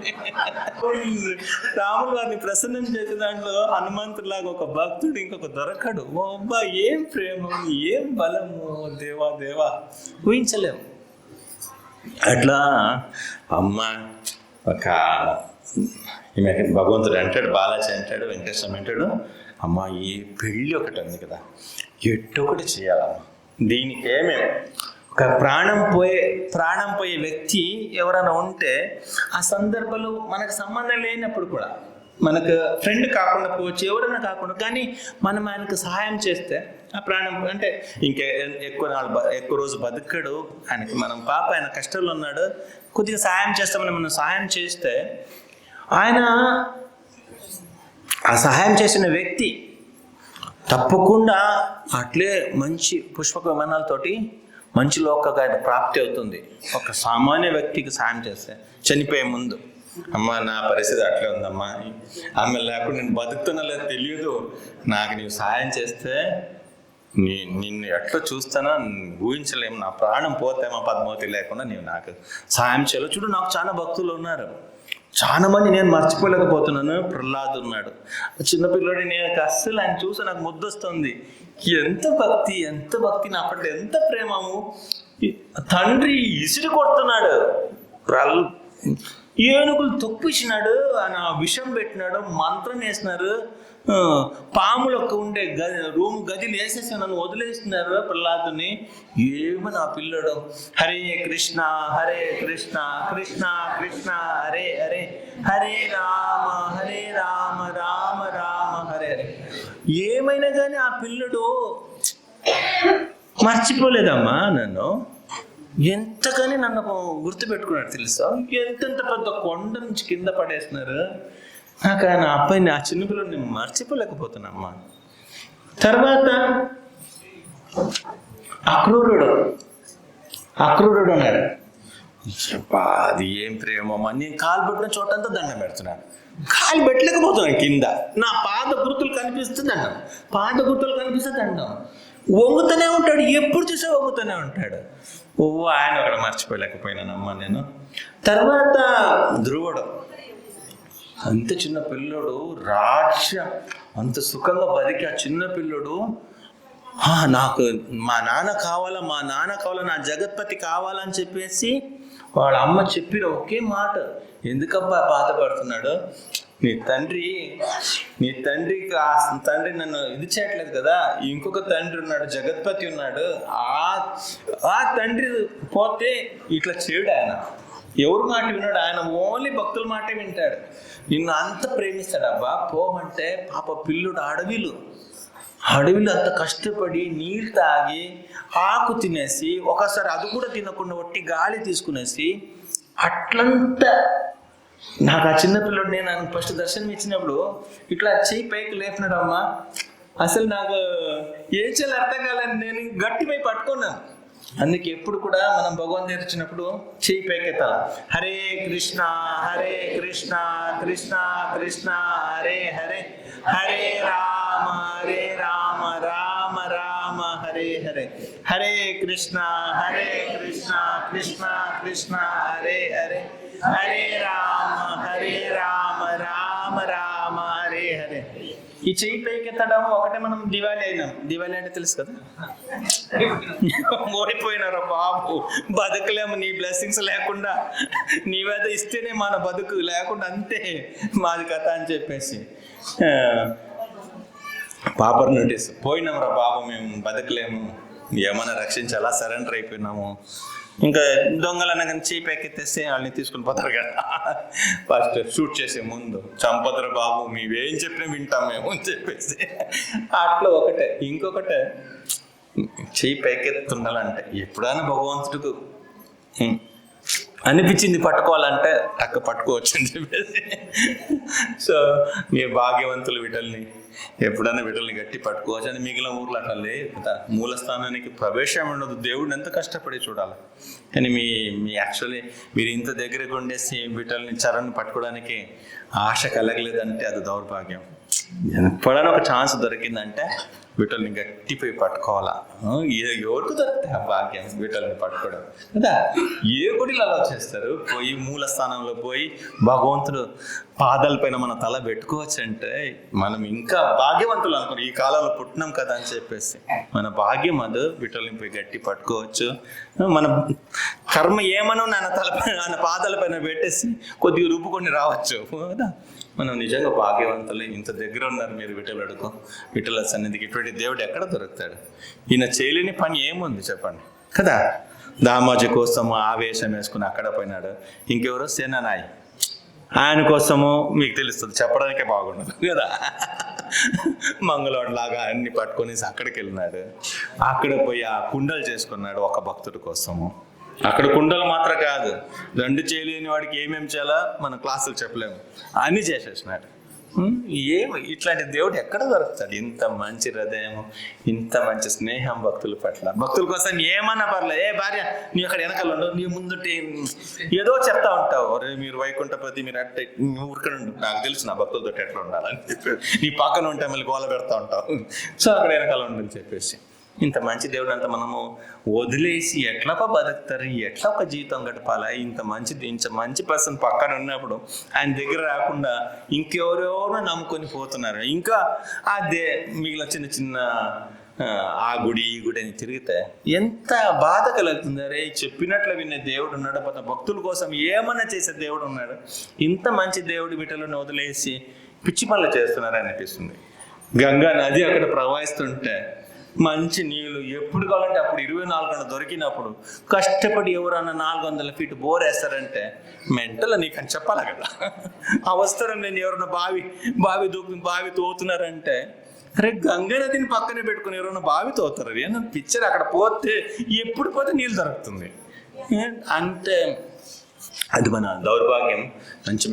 రాముడు వారిని ప్రసన్నం చేసే దాంట్లో హనుమంతులాగా ఒక భక్తుడు ఇంకొక దొరకడు. ఓ అబ్బా, ఏం ప్రేమ, ఏం బలము, దేవా ఊహించలేము. అట్లా అమ్మ ఒక భగవంతుడు అంటాడు, బాలాజీ అంటాడు, వెంకటేశ్వరం అంటాడు, అమ్మ ఈ పెళ్ళి ఒకటి ఉంది కదా, ఎట్టొకటి చేయాలమ్మా. దీనికి ఏమేమి ఒక ప్రాణం పోయే వ్యక్తి ఎవరైనా ఉంటే, ఆ సందర్భంలో మనకు సంబంధం లేనప్పుడు కూడా, మనకు ఫ్రెండ్ కాకుండా పోవచ్చు, ఎవరైనా కాకుండా, కానీ మనం ఆయనకు సహాయం చేస్తే ఆ ప్రాణం అంటే ఎక్కువ రోజు బతుకడు ఆయనకి. మనం ఆయన కష్టంలో ఉన్నాడు, కొద్దిగా సహాయం చేస్తామని మనం సహాయం చేస్తే, ఆయన ఆ సహాయం చేసిన వ్యక్తి తప్పకుండా అట్లే మంచి పుష్పక విమానాలతోటి మంచి లోక ప్రాప్తి అవుతుంది. ఒక సామాన్య వ్యక్తికి సాయం చేస్తే, చనిపోయే ముందు, అమ్మ నా పరిస్థితి అట్లే ఉందమ్మా, ఆమె లేకుండా నేను బతుకుతున్నా లేదు తెలియదు, నాకు నీవు సాయం చేస్తే నిన్ను ఎట్లా చూస్తానో ఊహించలేము, నా ప్రాణం పోతేమో పద్మావతి లేకుండా నీవు నాకు సాయం చేయాలి. చూడు, నాకు చాలా భక్తులు ఉన్నారు, చాలా మంది నేను మర్చిపోలేకపోతున్నాను. ప్రహ్లాద్ ఉన్నాడు, చిన్నపిల్లడి, నేను అస్సలు ఆయన చూసి నాకు ముద్దొస్తుంది. ఎంత భక్తి నా పట్ల, ఎంత ప్రేమము. తండ్రి ఇసిరి కొడుతున్నాడు, ఏనుగులు తొక్కిసినాడు, ఆయన విషం పెట్టినాడు, మంత్రం వేసినారు, పాములకు ఉండే గదిలు వేసేసి నన్ను వదిలేస్తున్నారు ప్రహ్లాదుని. ఏమో నా పిల్లడు, హరే కృష్ణ హరే కృష్ణ కృష్ణ కృష్ణ హరే హరే, హరే రామ రామ రామ హరే హరే. ఏమైనా కానీ ఆ పిల్లడు మర్చిపోలేదమ్మా నన్ను, ఎంతగాని నన్ను గుర్తుపెట్టుకున్నాడు తెలుసా. ఎంతెంత పెద్ద కొండ నుంచి కింద పడేస్తున్నారు, నాకు ఆయన అబ్బాయిని, ఆ చిన్నపిల్లడు నేను మర్చిపోలేకపోతున్నామ్మా. తర్వాత అక్రూరుడు అన్నాడు, అది ఏం ప్రేమమ్మా, నేను కాలు పెట్టిన చోటంతా దండం పెడుతున్నాను, కాలు పెట్టలేకపోతున్నాను, కింద నా పాద గుర్తులు కనిపిస్తుంది దండం, పాద గుర్తులు కనిపిస్తే దండం. వంగుతూనే ఉంటాడు, ఎప్పుడు చూసా వంగుతూనే ఉంటాడు. ఆయన అక్కడ మర్చిపోలేకపోయినానమ్మా నేను. తర్వాత ధ్రువుడు అంత చిన్న పిల్లడు, రాజ్యం అంత సుఖంగా బతికి ఆ చిన్న పిల్లడు, నాకు మా నాన్న కావాలా, మా నాన్న కావాలా, నా జగత్పతి కావాలని చెప్పేసి వాళ్ళ అమ్మ చెప్పిన ఒకే మాట, ఎందుకబ్బా బాధపడుతున్నాడు, నీ తండ్రి నన్ను ఇది చేయట్లేదు కదా, ఇంకొక తండ్రి ఉన్నాడు, జగత్పతి ఉన్నాడు, ఆ తండ్రి పోతే ఇట్లా చేయడు ఆయన, ఎవరు మాట విన్నాడు, ఆయన ఓన్లీ భక్తుల మాటే వింటాడు, నిన్ను అంత ప్రేమిస్తాడు అబ్బా, పోమంటే పాప పిల్లుడు అడవిలో అంత కష్టపడి నీళ్ళు తాగి ఆకు తినేసి, ఒకసారి అది కూడా తినకుండా ఒట్టి గాలి తీసుకునేసి అట్లంతా. నాకు ఆ చిన్నపిల్లడు నేను ఫస్ట్ దర్శనం ఇచ్చినప్పుడు ఇట్లా చెయ్యి పైకి లేపినాడమ్మా, అసలు నాకు ఏం చేయాలి అర్థం కాలని నేను గట్టిపై పట్టుకున్నాను. అందుకే ఎప్పుడు కూడా మనం భగవంతుని తెరిచినప్పుడు చెయ్యి పైకెత్తాలి. హరే కృష్ణ హరే కృష్ణ కృష్ణ కృష్ణ హరే హరే, హరే రామ రామ రామ హరే హరే, హరే కృష్ణ కృష్ణ కృష్ణ హరే హరే, హరే రామ రామ రామ హరే హరే. ఈ చెయ్యి పైకి ఎత్తడము ఒకటే. మనం దివాళీ అయినాం, దివాళీ అంటే తెలుసు కదా, ఓడిపోయినారా బాబు, బతుకులేము నీ బ్లెస్సింగ్స్ లేకుండా, నీవేదో ఇస్తేనే మన బతుకు, లేకుండా అంతే మాది కథ అని చెప్పేసి పాపర్ నోటీస్, పోయినాంరా బాబు, మేము బతకలేము, ఏమన్నా రక్షించాలా, సరెండర్ అయిపోయినాము. ఇంకా దొంగలు అనగా చీప్ ఎక్కితేస్తే వాళ్ళని తీసుకుని పోతారు కదా, ఫస్ట్ షూట్ చేసే ముందు చంపదురా బాబు, మీవేం చెప్పినా వింటాం మేము అని చెప్పేసి అట్లా ఒకటే. ఇంకొకటే చెయ్యి పైకెత్తుండాలంటే ఎప్పుడైనా భగవంతుడికి అనిపించింది పట్టుకోవాలంటే టక్క పట్టుకోవచ్చు అని చెప్పేసి. సో మీరు భాగ్యవంతులు వీటల్ని ఎప్పుడైనా వీటల్ని గట్టి పట్టుకోవచ్చు అని. మిగిలిన ఊర్లో అట్లా లేదు కదా, మూలస్థానానికి ప్రవేశం ఉండదు, దేవుడిని ఎంత కష్టపడి చూడాలి. కానీ మీ యాక్చువల్లీ మీరు ఇంత దగ్గరగా ఉండేసి వీటల్ని చరణ్ పట్టుకోవడానికి ఆశ కలగలేదంటే అది దౌర్భాగ్యం. ఎప్పుడైనా ఒక ఛాన్స్ దొరికిందంటే వీటల్ని గట్టిపోయి పట్టుకోవాలా. ఎవరికి దొరుకుతాయి ఆ భాగ్యం వీటల్ని పట్టుకోవడం కదా. ఏ గుడిలో అలా చేస్తారు, పోయి మూల స్థానంలో పోయి భగవంతుడు పాదాలపైన మన తల పెట్టుకోవచ్చు అంటే మనం ఇంకా భాగ్యవంతులు అనుకోరు, ఈ కాలంలో పుట్టినాం కదా అని చెప్పేసి. మన భాగ్యం అది, వీటల్ని పోయి గట్టి పట్టుకోవచ్చు. మన కర్మ ఏమనో ఆయన పాదాలపైన పెట్టేసి కొద్దిగా రూపుకొని రావచ్చు కదా. మనం నిజంగా భాగ్యవంతులు. ఇంత దగ్గర ఉన్నారు మీరు విఠలు అడుగు, విఠల సన్నిధికి ఇటువంటి దేవుడు ఎక్కడ దొరుకుతాడు? ఈయన చేయలేని పని ఏముంది చెప్పండి కదా. దామాజీ కోసం ఆవేశం వేసుకుని అక్కడ పోయినాడు. ఇంకెవరో సేనానాయి, ఆయన కోసము మీకు తెలుస్తుంది, చెప్పడానికే బాగుండదు కదా. మంగళవాడిలాగా అన్ని పట్టుకొని అక్కడికి వెళ్ళినాడు. అక్కడ పోయి ఆ కుండలు చేసుకున్నాడు ఒక భక్తుడి కోసము. అక్కడ కుండలు మాత్రం కాదు, రెండు చేయలేని వాడికి ఏమేమి చేయాలో మన క్లాసులు చెప్పలేము, అన్నీ చేసేసినాడు. ఇట్లాంటి దేవుడు ఎక్కడ దొరుకుతాడు? ఇంత మంచి హృదయం, ఇంత మంచి స్నేహం భక్తుల పట్ల. భక్తుల కోసం ఏమన్నా పర్లేదు, ఏ భార్య నీ అక్కడ వెనకాల ఉండవు, నీ ముందుంటే ఏదో చెప్తా ఉంటావు, అరే మీరు వైకుంఠపతి, మీరు అట్ట ఊరికనుండు, నాకు తెలుసు నా భక్తులతో ఎట్లా ఉండాలని చెప్పి నీ పక్కన ఉంటే మళ్ళీ గోల పెడతా ఉంటావు. సో అక్కడ వెనకాల ఉండని చెప్పేసి. ఇంత మంచి దేవుడు అంతా మనము వదిలేసి ఎట్లా బతుకుతారు, ఎట్లా ఒక జీవితం గడపాలా? ఇంత మంచి పర్సన్ పక్కన ఉన్నప్పుడు ఆయన దగ్గర రాకుండా ఇంకెవరెవరో నమ్ముకొని పోతున్నారు. ఇంకా మిగిలిన చిన్న చిన్న ఆ గుడి ఈ గుడి అని తిరిగితే ఎంత బాధ కలుగుతుంది. అరే చెప్పినట్లు వినే దేవుడు ఉన్నాడు, భక్తుల కోసం ఏమన్నా చేసే దేవుడు ఉన్నాడు. ఇంత మంచి దేవుడి బిడ్డలను వదిలేసి పిచ్చి పనులు చేస్తున్నారు అనిపిస్తుంది. గంగా నది అక్కడ ప్రవహిస్తుంటే మంచి నీళ్ళు ఎప్పుడు కావాలంటే అప్పుడు 24 గంటలు దొరికినప్పుడు కష్టపడి ఎవరన్నా 400 ఫీట్ బోర్ వేస్తారంటే మెంటల్ నీకు అని చెప్పాలి కదా. అవసరం నేను ఎవరన్నా బావి తోతున్నారంటే అరే గంగా నదిని పక్కనే పెట్టుకుని ఎవరన్నా బావి తోతారు అని పిక్చర్. అక్కడ పోతే ఎప్పుడు పోతే నీళ్ళు దొరుకుతుంది అంటే అది మన దౌర్భాగ్యం. మంచి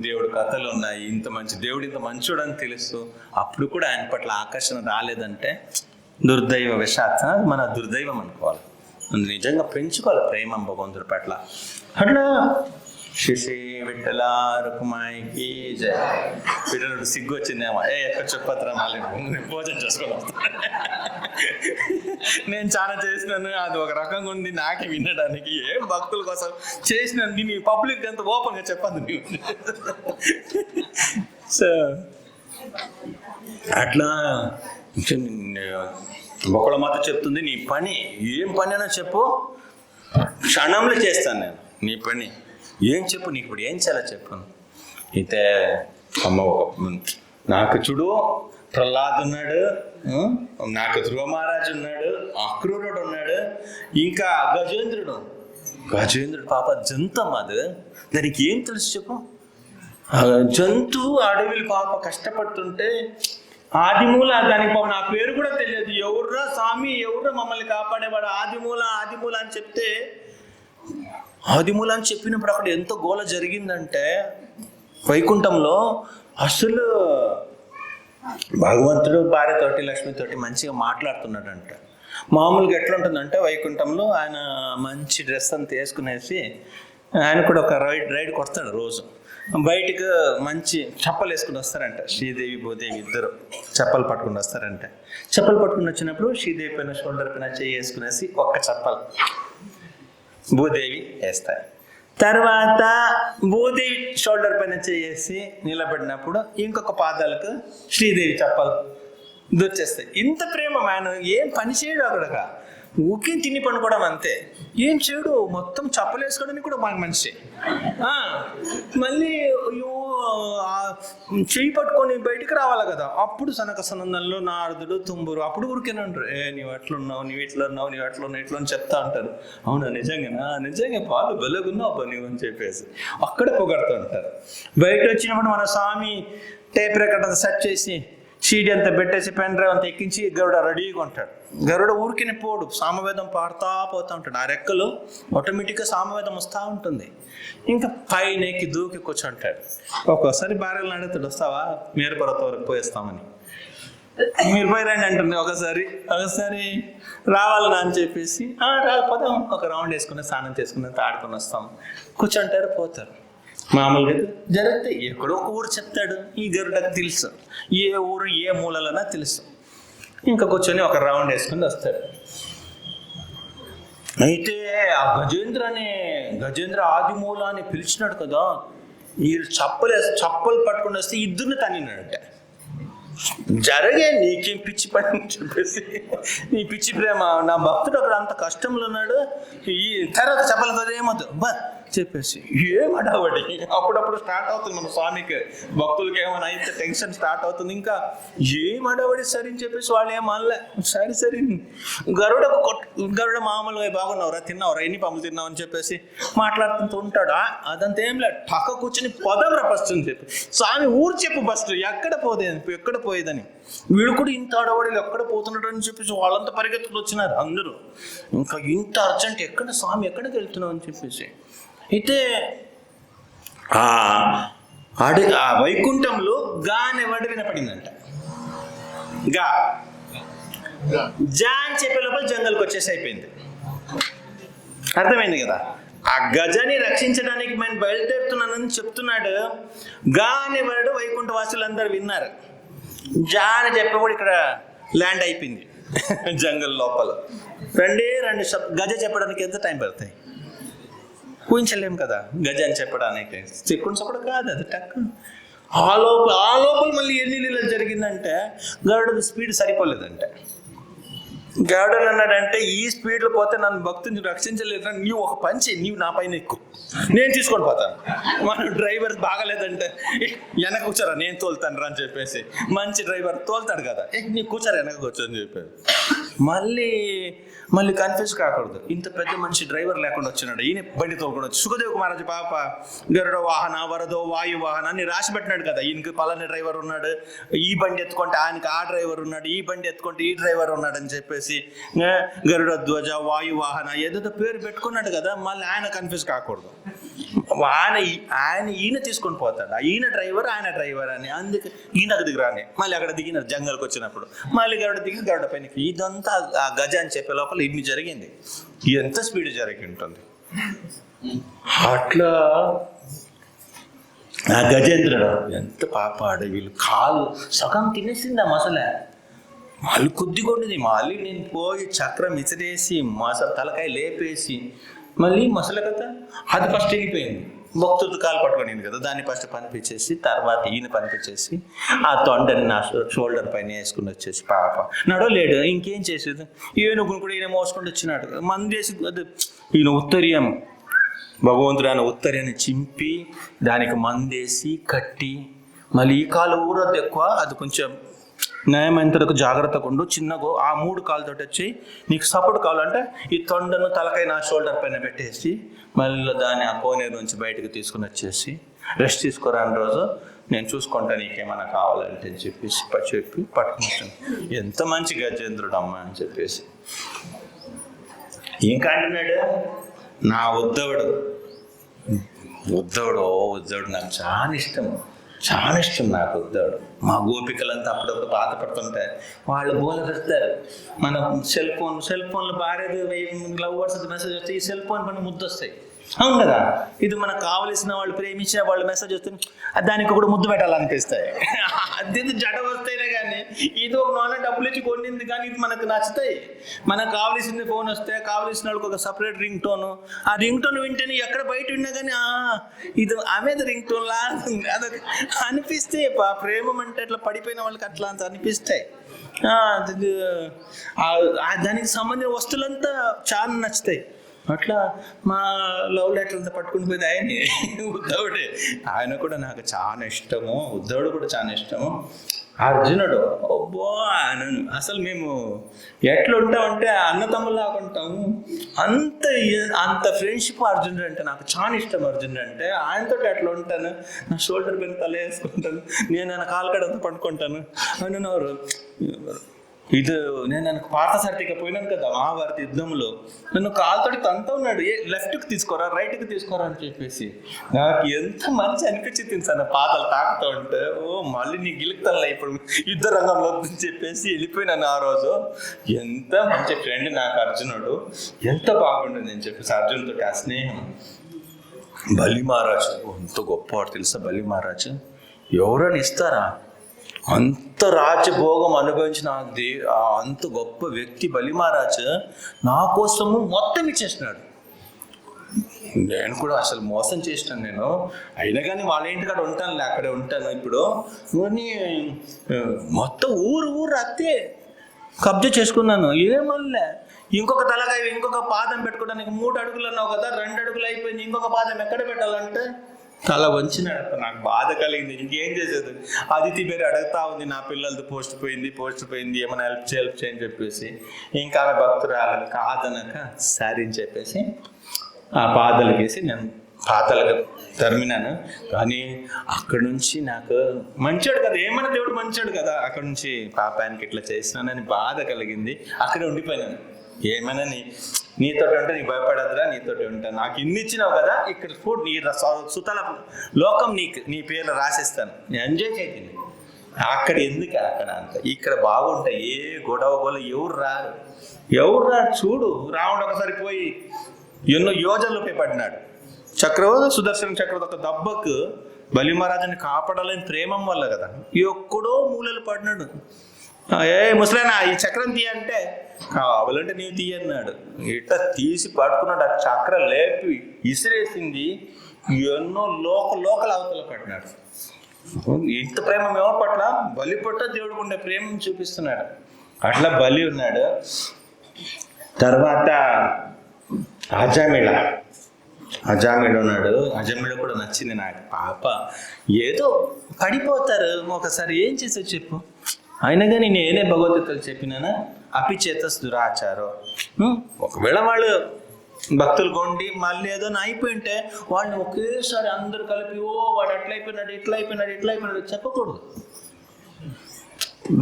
దేవుడు కథలు ఉన్నాయి, ఇంత మంచి దేవుడు ఇంత మంచోడు అని తెలుసు, అప్పుడు కూడా ఆయన పట్ల ఆకర్షణ రాలేదంటే దుర్దైవ వశాత్ మన దుర్దైవం అనుకోవాలి. నిజంగా పెంచుకోవాలి ప్రేమ భగవంతుడి పట్ల. అట్లా శ్రీ విఠల రుక్మాయికి జయ. పిల్లలు సిగ్గు వచ్చిందేమో, ఎక్కడ చెప్పత్రా మళ్ళీ భోజనం చేసుకొని వస్తాను. నేను చాలా చేసినాను, అది ఒక రకంగా ఉంది నాకే వినడానికి. ఏం భక్తుల కోసం చేసినాను, నేను పబ్లిక్ అంత ఓపెన్గా చెప్పద్దు నీవు. సో అట్లా ఒకళ్ళ మాట చెప్తుంది, నీ పని ఏం పని అయినా చెప్పు, క్షణంలో చేస్తాను నేను నీ పని. ఏం చెప్పు, నీకు ఇప్పుడు ఏం చేయాలో చెప్పు. అయితే అమ్మ నాకు చూడు ప్రహ్లాద్ ఉన్నాడు, నాకు ధ్రువ మహారాజు ఉన్నాడు, అక్రూరుడు ఉన్నాడు, ఇంకా గజేంద్రుడు పాప జంతు అమ్మ. అది దానికి ఏం తెలుసు చెప్పు. జంతువు అడవిలు పాప కష్టపడుతుంటే ఆదిమూల, దానికి పాప నా పేరు కూడా తెలియదు, ఎవర్రా స్వామి ఎవర్రా మమ్మల్ని కాపాడేవాడు, ఆదిమూల అని చెప్తే, ఆదిమూల అని చెప్పినప్పుడు అక్కడ ఎంత గోల జరిగిందంటే వైకుంఠంలో అసలు భగవంతుడు భార్యతోటి లక్ష్మితోటి మంచిగా మాట్లాడుతున్నాడంట. మామూలుగా ఎట్లా ఉంటుందంటే వైకుంఠంలో ఆయన మంచి డ్రెస్ అంతా వేసుకునేసి ఆయన కూడా ఒక రైడ్కి వస్తాడు రోజు. బయటకు మంచి చెప్పలు వేసుకుని వస్తారంట. శ్రీదేవి భూదేవి ఇద్దరు చెప్పలు పట్టుకుని వస్తారంట. చెప్పలు పట్టుకుని వచ్చినప్పుడు శ్రీదేవి పైన షోల్డర్ పైన చేయి వేసుకునేసి ఒక్క చెప్పలు భూదేవి వేస్తారు. తర్వాత భూదేవి షోల్డర్ పైన చేసి నిలబడినప్పుడు ఇంకొక పాదాలకు శ్రీదేవి చెప్పలు దొచ్చేస్తాయి. ఇంత ప్రేమ ఆయన ఏం పని చేయడు అక్కడ, ఊకే తిని పనుకోవడం అంతే, ఏం చేయడు. మొత్తం చెప్పలు వేసుకోవడానికి కూడా మాకు మనిషి. మళ్ళీ చెయ్యి పట్టుకొని బయటికి రావాలి కదా, అప్పుడు సనక సనందంలో నారదుడు తుంబురు అప్పుడు ఊరికేనే ఉంటారు. నీవు అట్లున్నావు, నీవు ఇట్లా ఉన్నావు, నీవు అట్లా ఉన్నావు, ఇట్లా అని చెప్తా ఉంటారు. అవునా నిజంగా పాలు బెలగున్నావు నీవు అని చెప్పేసి అక్కడే పొగడుతూ ఉంటారు. బయట వచ్చినప్పుడు మన స్వామి టేప్ రికార్డర్ సెట్ చేసి సీడీ అంతా పెట్టేసి పెన్ డ్రైవ్ అంతా ఎక్కించి గరుడ రెడీగా ఉంటాడు. గరుడ ఊరికినే పోడు, సామవేదం పాడుతూ పోతూ ఉంటాడు. ఆ రెక్కలు ఆటోమేటిక్గా సామవేదం వస్తూ ఉంటుంది. ఇంకా పైన ఎక్కి దూకి కూర్చుంటాడు. ఒక్కోసారి భార్యలను అడుగుతాడు, వస్తావా మేరు పర్వతం వరకు పోయేస్తామని. మీరు పోయి రండి అంటుంది. ఒకసారి రావాలన్నా అని చెప్పేసి రాకపోతాం, ఒక రౌండ్ వేసుకుని స్నానం చేసుకుని ఆడుకొని వస్తాం. కూర్చుంటారు, పోతారు. మామూలుగా జరిగితే ఎక్కడో ఒక ఊరు చెప్తాడు, ఈ గరుడకు తెలుసు ఏ ఊరు ఏ మూలలన్నా తెలుసు. ఇంకా కూర్చొని ఒక రౌండ్ వేసుకుని వస్తాడు. అయితే ఆ గజేంద్ర ఆదిమూల అని పిలిచినాడు కదా, ఈ చప్పలు పట్టుకుని వస్తే ఇద్దరిని తన్నినాడంటే. జరిగే నీకేం పిచ్చి పని అని చెప్పేసి, నీ పిచ్చి ప్రేమ, నా భక్తుడు అక్కడ అంత కష్టంలో ఉన్నాడు, ఈ తర్వాత చెప్పలతో ఏమవుతుంది బా చెప్పేసి ఏమడావడి. అప్పుడప్పుడు స్టార్ట్ అవుతుంది మన స్వామికి, భక్తులకి ఏమైనా అయితే టెన్షన్ స్టార్ట్ అవుతుంది. ఇంకా ఏమడావడి సరే అని చెప్పేసి వాళ్ళు ఏమనలే. సరే గరుడ మామూలుగా బాగున్నావురా, తిన్నావురా, ఎన్ని పాములు తిన్నావు అని చెప్పేసి మాట్లాడుతూ ఉంటాడు. అదంతా ఏం లేదు, పక్క కూర్చొని పొదవరా ఫస్ట్ అని చెప్పి స్వామి ఊరు చెప్పు ఫస్ట్ ఎక్కడ పోయేదని. వీడు కూడా ఇంత అడవడిలు ఎక్కడ పోతున్నాడు అని చెప్పేసి వాళ్ళంతా పరిగెత్తుకుని వచ్చినారు అందరూ. ఇంకా ఇంత అర్జెంట్ ఎక్కడ స్వామి ఎక్కడికి వెళ్తున్నావు అని చెప్పేసి. అయితే ఆ వైకుంఠంలో గా అనే వర్డ్ వినపడిందంట. జా అని చెప్పే లోపల జంగల్కి వచ్చేసి అయిపోయింది. అర్థమైంది కదా. ఆ గజని రక్షించడానికి నేను బయలుదేరుతున్నానని చెప్తున్నాడు. గా అనే వర్డ్ వైకుంఠ వాసులందరూ విన్నారు. జా అని చెప్పేవాడు ఇక్కడ ల్యాండ్ అయిపోయింది జంగల్ లోపల. రెండే గజ చెప్పడానికి ఎంత టైం పడతాయి ఊహించలేము కదా. గజ అని చెప్పడానికి చెక్కుని చెప్పడం కాదు అది టక్. ఆ లోపల మళ్ళీ ఎన్ని నీళ్ళు జరిగిందంటే గరుడు స్పీడ్ సరిపోలేదంటే. గరుడు అన్నాడంటే ఈ స్పీడ్లో పోతే నన్ను భక్తుని రక్షించలేదు, నీవు ఒక పని చేయి, నీవు నా పైన ఎక్కువ, నేను తీసుకొని పోతాను. మన డ్రైవర్ బాగలేదంటే వెనక కూర్చోరా నేను తోలుతాను రా అని చెప్పేసి మంచి డ్రైవర్ తోలుతాడు కదా, నీ కూర్చోరా వెనక కూర్చో అని చెప్పారు. మళ్ళీ కన్ఫ్యూజ్ కాకూడదు, ఇంత పెద్ద మనిషి డ్రైవర్ లేకుండా వచ్చినాడు, ఈయన బండి తోలుకుండా వచ్చి సుఖదేవ్ మహారాజు పాప గరుడ వాహన వరదో వాయు వాహన అని రాసి పెట్టినాడు కదా. ఈయనకి పలానా డ్రైవర్ ఉన్నాడు, ఈ బండి ఎత్తుకుంటే ఆయనకి ఆ డ్రైవర్ ఉన్నాడు, ఈ బండి ఎత్తుకుంటే ఈ డ్రైవర్ ఉన్నాడు అని చెప్పేసి గరుడ ధ్వజ వాయు వాహన ఏదో పేరు పెట్టుకున్నాడు కదా. మళ్ళీ ఆయన కన్ఫ్యూజ్ కాకూడదు. ఈయన తీసుకొని పోతాడు, ఈయన డ్రైవర్ అని. అందుకే ఈయనకు దిగిరాని మళ్ళీ అక్కడ దిగిన జంగల్కి వచ్చినప్పుడు మళ్ళీ గరుడ దిగి గరుడ పైనకి. ఇదంతా ఆ గజ అని చెప్పే లోపల ఇన్ని జరిగింది. ఎంత స్పీడ్ జరిగి ఉంటుంది. అట్లా ఆ గజేంద్రుడు ఎంత పాప అడవిలు కాలు సగం తినేసింది ఆ మొసలే. మళ్ళీ కొద్దిగొండిది. మళ్ళీ నేను పోయి చక్రం ఇసిరేసి తలకాయ లేపేసి మళ్ళీ మొసల కదా అది ఫస్ట్ వెళ్ళిపోయింది. భక్తుడు కాలు పట్టుకునేది కదా, దాన్ని ఫస్ట్ పనిపించేసి తర్వాత ఈయన పనిపించేసి ఆ తొండని నా షోల్డర్ పైన వేసుకుని వచ్చేసి పాప నడవలేడు. ఇంకేం చేసేది? ఏనుగును కూడా ఈయన మోసుకొని వచ్చినాడు. మందేసి అది ఈయన ఉత్తరీయం భగవంతుడు ఆయన ఉత్తర్యాన్ని చింపి దానికి మందేసి కట్టి మళ్ళీ ఈ కాలు ఊరద్దు ఎక్కువ, అది కొంచెం న్యాయమైనంతకు జాగ్రత్తగా ఉండు. చిన్నగో ఆ 3 కాళ్ళతో వచ్చి నీకు సపోర్ట్ కావాలంటే ఈ తొండను తలకాయ నా షోల్డర్ పైన పెట్టేసి మళ్ళీ దాన్ని ఆ కోనేరు నుంచి బయటకు తీసుకుని వచ్చేసి రెస్ట్ తీసుకోరాని రోజు నేను చూసుకుంటా నీకేమైనా కావాలంటే అని చెప్పి పట్టుకుంటాను. ఎంత మంచి గజేంద్రుడు అమ్మ అని చెప్పేసి. ఇంకా అంటున్నాడు నా ఉద్ధవుడు నాకు చాలా ఇష్టం నాకు ఉద్ధవుడు. మా గోపికలంతా అప్పుడప్పుడు బాధపడుతుంటాయి. వాళ్ళు బోలెడతారు. మన సెల్ ఫోన్లు భార్య లవ్ వర్డ్స్ మెసేజ్ వస్తే ఈ సెల్ ఫోన్ పని ముద్దు వస్తాయి. అవును కదా, ఇది మనకు కావలసిన వాళ్ళు ప్రేమించిన వాళ్ళు మెసేజ్ వస్తే దానికి కూడా ముద్దు పెట్టాలనిపిస్తాయి. అది జడ వస్తాయినా కానీ ఇది ఒక నాన్న డబ్బులు ఇచ్చి కొనింది కానీ ఇది మనకు నచ్చుతాయి. మనకు కావలసింది ఫోన్ వస్తే కావలసిన వాళ్ళకి ఒక సపరేట్ రింగ్ టోను. ఆ రింగ్ టోన్ వింటేనే ఎక్కడ బయట విన్నా కానీ ఇది ఆమెది రింగ్ టోన్లా అదొక అనిపిస్తే ప్రేమ అంటే అట్లా పడిపోయిన వాళ్ళకి అట్లా అంత అనిపిస్తాయి. దానికి సంబంధించిన వస్తువులంతా చాలా నచ్చుతాయి. అట్లా మా లవ్ లెటర్ అంతా పట్టుకుని పోయింది ఆయనే ఉద్ధవుడే. ఆయన కూడా నాకు చాలా ఇష్టము. ఉద్ధవుడు కూడా చాలా ఇష్టము. అర్జునుడు అబ్బో అసలు మేము ఎట్లా ఉంటామంటే అన్నతమ్ములాగా ఉంటాము. అంత ఫ్రెండ్షిప్ అర్జునుడు అంటే నాకు చాలా ఇష్టం. అర్జునుడు అంటే ఆయనతో ఎట్లా ఉంటాను, నా షోల్డర్ పైన తల వేసుకుంటాను, నేను ఆయన కాలుకడంతా పడుకుంటాను అన్నారు. ఇది నేను పార్థసారథికి పోయినాను కదా మహాభారత యుద్ధంలో, నన్ను కాలుతోటి తంతా ఉన్నాడు. లెఫ్ట్కి తీసుకోరా రైట్కి తీసుకోరా అని చెప్పేసి నాకు ఎంత మంచి అనిపించింది సార్. పాదాలు తాకుతూ ఉంటే మళ్ళీ నీ గిలుకుతాను ఇప్పుడు యుద్ధ రంగంలో అని చెప్పేసి వెళ్ళిపోయినాను ఆ రోజు. ఎంత మంచి ఫ్రెండ్ నాకు అర్జునుడు, ఎంత బాగుండదు అని చెప్పేసి అర్జునుడితో ఆ స్నేహం. బలి మహారాజు ఎంత గొప్పవాడు తెలుసా. బలి మహారాజు ఎవరైనా ఇస్తారా? అంత రాజ్యభోగం అనుభవించిన అంత గొప్ప వ్యక్తి బలి మహారాజు నా కోసము మొత్తం ఇచ్చేసినాడు. నేను కూడా అసలు మోసం చేసినాను నేను. అయినా కానీ వాళ్ళ ఇంటికాడ ఉంటానులే, అక్కడే ఉంటాను. ఇప్పుడు మొత్తం ఊరు అత్తే కబ్జా చేసుకున్నాను. ఏమల్లే ఇంకొక తలకాయ ఇంకొక పాదం పెట్టుకోవడానికి 3 అడుగులు అన్నావు కదా, 2 అడుగులు అయిపోయింది. ఇంకొక పాదం ఎక్కడ పెట్టాలంటే తల వంచినాడు. నాకు బాధ కలిగింది. ఇంకేం చేసేది? అదితి పేరు అడుగుతా ఉంది, నా పిల్లలది పోస్ట్ పోయింది ఏమైనా హెల్ప్ చేయని చెప్పేసి. ఇంకా ఆమె భక్తురాలు కాదనక సరే అని చెప్పేసి ఆ పాదాలకేసి నేను పాతాలకు తరిమినాను. కానీ అక్కడి నుంచి నాకు మంచోడు కదా, ఏమైనా దేవుడు మంచోడు కదా, అక్కడి నుంచి పాపానికి ఇట్లా చేసినానని బాధ కలిగింది. అక్కడే ఉండిపోయినాను. ఏమైనా నీతో ఉంటే నీకు భయపడదురా, నీతో ఉంటాను. నాకు ఇన్ని ఇచ్చినావు కదా, ఇక్కడ ఫుడ్ నీ సుతల లోకం నీ పేర్లు రాసిస్తాను, నేను ఎంజాయ్ చేయండి. అక్కడ ఎందుకు అక్కడ అంత, ఇక్కడ బాగుంటాయి. ఏ గొడవ ఎవరు రారు చూడు. రావణుడు ఒకసారి పోయి ఎన్నో యోజనలు పడినాడు. సుదర్శన చక్రవర్తి ఒక దెబ్బకు బలి మహారాజుని కాపాడాలని ప్రేమం వల్ల కదా ఎక్కడో మూలలు పడినాడు. ముసలైనా ఈ చక్రం తీయంటే కావాలంటే నీవు తీయన్నాడు. ఇట్లా తీసి పట్టుకున్నాడు. ఆ చక్రం లేపి ఇసిరేసింది. ఎన్నో లోకల అవతల పడినాడు. ఇంత ప్రేమ ఎవరి పట్ల? బలి పట్ల దేవుడికి ఉండే ప్రేమను చూపిస్తున్నాడు. అట్లా బలి ఉన్నాడు. తర్వాత అజామిళ ఉన్నాడు. అజామిళ కూడా నచ్చింది నాకు. పాప ఏదో పడిపోతారు ఒకసారి, ఏం చేసావు చెప్పు. అయినా కానీ నేనే భగవద్గీతలు చెప్పినానా, అపిచేతస్ దురాచారం. ఒకవేళ వాళ్ళు భక్తులు కొండి మళ్ళీ ఏదో అయిపోయి ఉంటే వాళ్ళని ఒకేసారి అందరూ కలిపి వాడు అట్లయిపోయినాడు ఇట్లా అయిపోయినాడు చెప్పకూడదు.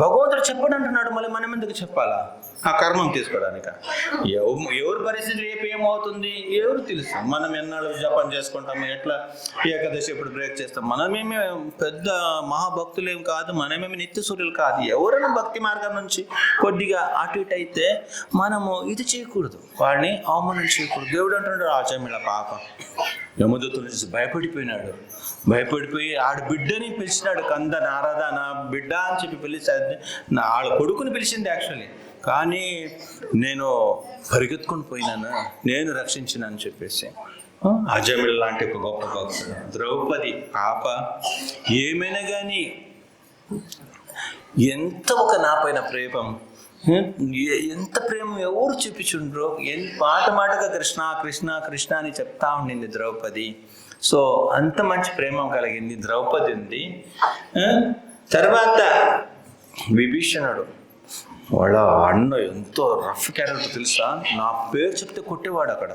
భగవంతుడు చెప్పడు అంటున్నాడు, మళ్ళీ మనం ఎందుకు చెప్పాలా ఆ కర్మం తీసుకోవడానిక? ఎవరి పరిస్థితి రేపు ఏమవుతుంది ఎవరు తెలుసు? మనం ఎన్నాళ్ళు జపం చేసుకుంటాము, ఎట్లా ఏకాదశి ఎప్పుడు బ్రేక్ చేస్తాం? మనమేమి పెద్ద మహాభక్తులేం కాదు, మనమేమి నిత్య సూర్యులు కాదు. ఎవరైనా భక్తి మార్గం నుంచి కొద్దిగా అటు ఇటు అయితే మనము ఇది చేయకూడదు, వాడిని అవమానం చేయకూడదు. దేవుడు అంటున్నాడు ఆచమిళ పాప యమదూతల నుంచి భయపడిపోయినాడు. భయపడిపోయి ఆడు బిడ్డని పిలిచినాడు, కంద నారద నా బిడ్డ అని చెప్పి పిలిచాడు. నా ఆడ కొడుకుని పిలిచింది యాక్చువల్లీ, కానీ నేను పరిగెత్తుకొని పోయినాను, నేను రక్షించిన అని చెప్పేసి. అజమిళ లాంటి ఒక గొప్ప భక్తుడు. ద్రౌపది పాప ఏమైనా కానీ ఎంత ఒక నా పైన ప్రేమం, ఎంత ప్రేమ ఎవరు చూపించుండ్రో, మాట మాటగా కృష్ణ కృష్ణ కృష్ణ అని చెప్తా ఉండింది ద్రౌపది. సో అంత మంచి ప్రేమ కలిగింది ద్రౌపది ఉంది. తర్వాత విభీషణుడు, వాళ్ళ అన్న ఎంతో రఫ్ క్యారెక్టర్ తెలుసా? నా పేరు చెప్తే కొట్టేవాడు అక్కడ,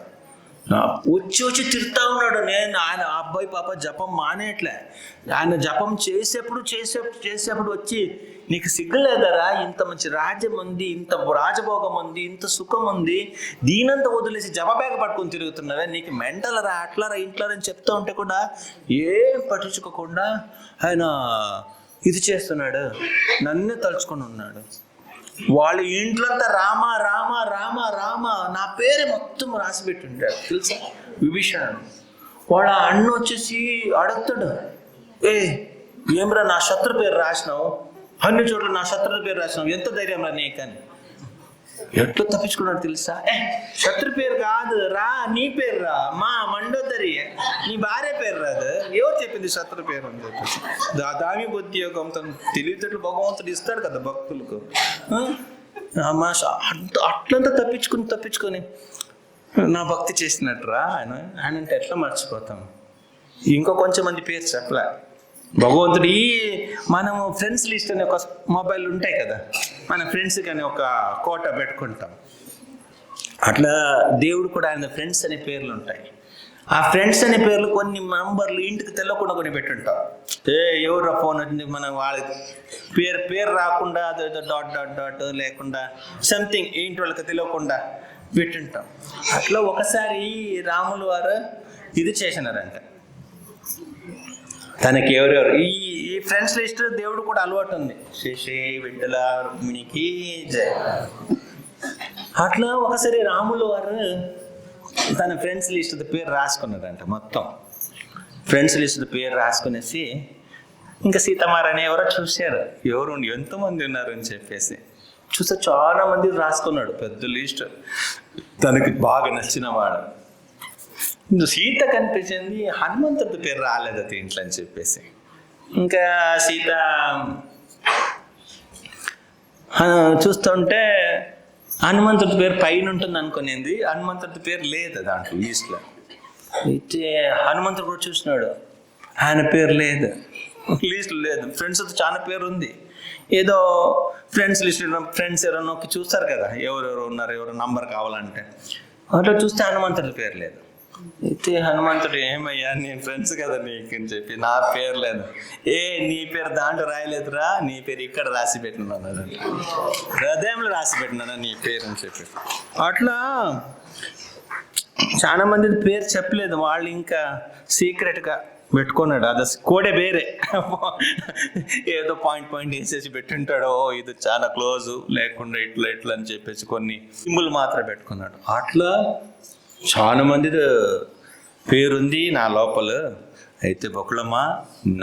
వచ్చి తిడతా ఉన్నాడు. నేను ఆయన అబ్బాయి పాప జపం మానేయట్లే, ఆయన జపం చేసేప్పుడు వచ్చి నీకు సిగ్గులేదరా, ఇంత మంచి రాజ్యం ఉంది, ఇంత రాజభోగం ఉంది, ఇంత సుఖం ఉంది, దీనంతా వదిలేసి జపబేగ పట్టుకొని తిరుగుతున్నావే, నీకు మెంటలరా అట్లారా ఇంట్లారా అని చెప్తా ఉంటే కూడా ఏం పట్టించుకోకుండా ఆయన ఇది చేస్తున్నాడు, నన్నే తలుచుకొని ఉన్నాడు. వాళ్ళ ఇంట్లంతా రామ రామ రామ రామ నా పేరే మొత్తం రాసి పెట్టుంటాడు తెలుసా విభీషణుడు. వాళ్ళ అన్న వచ్చేసి అడుగుతాడు, ఏమ్రా నా శత్రు పేరు రాసినావు, అన్ని చోట్ల నా శత్రుల పేరు రాసినావు, ఎంత ధైర్యం రా నీకని. ఎట్లా తప్పించుకున్నాడు తెలుసా? శత్రు పేరు కాదు రా, నీ పేరు రా, మా మండోదరి నీ భార్య పేరు రాదు, ఎవరు చెప్పింది శత్రు పేరు అని చెప్పేసి. దామి బుద్ధి యోగం తెలివితేటలు భగవంతుడు ఇస్తాడు కదా భక్తులకు. అట్లంతా తప్పించుకొని నా భక్తి చేసినట్టు రా ఆయన అంటే ఎట్లా మర్చిపోతాం? ఇంకో కొంచెం మంది పేరు చెప్పలే భగవంతుడు. మనము ఫ్రెండ్స్ లిస్ట్ అనే ఒక మొబైల్ ఉంటాయి కదా, మన ఫ్రెండ్స్ కానీ ఒక కోట పెట్టుకుంటాం. అట్లా దేవుడు కూడా ఆయన ఫ్రెండ్స్ అనే పేర్లు ఉంటాయి. ఆ ఫ్రెండ్స్ అనే పేర్లు కొన్ని నంబర్లు ఇంటికి తెలియకుండా కొన్ని పెట్టుంటాం. ఎవరు ఫోన్ వచ్చింది మనం వాళ్ళకి పేరు రాకుండా అదేదో డాట్ లేకుండా సంథింగ్ ఏంటి వాళ్ళకి తెలియకుండా పెట్టుంటాం. అట్లా ఒకసారి రాములు వారు ఇది చేసినారంట, తనకి ఎవరెవరు ఈ ఫ్రెండ్స్ లిస్ట్ దేవుడు కూడా అలవాటు ఉంది. శేషే విఠల రుక్మిణికి జయ. అట్లా ఒకసారి రాములు వారు తన ఫ్రెండ్స్ లిస్ట్ పేరు రాసుకున్నారంట. మొత్తం ఫ్రెండ్స్ లిస్ట్ పేరు రాసుకునేసి ఇంకా సీతమారని ఎవరో చూశారు, ఎవరు ఎంతమంది ఉన్నారు అని చెప్పేసి చూస్తే చాలా మంది రాసుకున్నాడు, పెద్ద లిస్ట్. తనకి బాగా నచ్చిన వాడు సీత కనిపించింది, హనుమంతుడి పేరు రాలేదు దీంట్లో అని చెప్పేసి. ఇంకా సీత చూస్తుంటే హనుమంతుడి పేరు పైన ఉంటుంది అనుకునేది, హనుమంతుడి పేరు లేదు దాంట్లో లిస్ట్లో. అయితే హనుమంతుడు కూడా చూసినాడు, ఆయన పేరు లేదు లిస్ట్లో లేదు. ఫ్రెండ్స్తో చాలా పేరు ఉంది, ఏదో ఫ్రెండ్స్ లిస్ట్ ఫ్రెండ్స్ ఎవరో నొక్కి చూస్తారు కదా ఎవరెవరు ఉన్నారు, ఎవరు నంబర్ కావాలంటే. అట్లా చూస్తే హనుమంతుడి పేరు లేదు. అయితే హనుమంతుడు, ఏమయ్యా నేను ఫ్రెండ్స్ కదా నీకు అని చెప్పి నా పేరు లేదు. నీ పేరు దాంట్లో రాయలేదురా, నీ పేరు ఇక్కడ రాసి పెట్టినాను, హృదయంలో రాసి పెట్టినానా నీ పేరు అని చెప్పి. అట్లా చాలా మంది పేరు చెప్పలేదు, వాళ్ళు ఇంకా సీక్రెట్గా పెట్టుకున్నాడు. అది కోడే వేరే ఏదో పాయింట్ వేసేసి పెట్టుంటాడో, ఇది చాలా క్లోజు లేకుండా ఇట్లా అని చెప్పేసి కొన్ని సింబుల్ మాత్రం పెట్టుకున్నాడు. అట్లా చాలా మంది పేరుంది నా లోపల. అయితే బకుళమ్మ,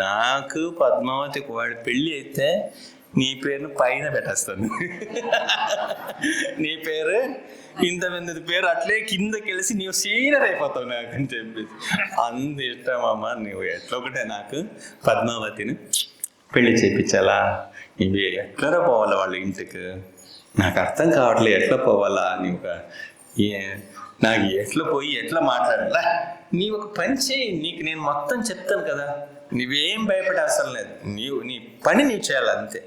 నాకు పద్మావతికి వాడి పెళ్ళి అయితే నీ పేరును పైన పెట్టేస్తాను, నీ పేరు ఇంతమంది పేరు అట్లే కిందకి వెళ్ళి నీవు సీనియర్ అయిపోతావు నాకు అని చెప్పేసి. అంత ఇష్టమమ్మ, నువ్వు ఎట్లా ఒకటే నాకు పద్మావతిని పెళ్లి చేయించాలా, ఇవి ఎట్లా పోవాలా వాళ్ళ ఇంటికి, నాకు అర్థం కావట్లేదు ఎట్లా పోవాలా, నాకు ఎట్లా పోయి ఎట్లా మాట్లాడాలా, నీ ఒక పని చేయి, నీకు నేను మొత్తం చెప్తాను కదా, నువ్వేం భయపడే అవసరం లేదు, నీ పని నీవు చేయాలి అంతే.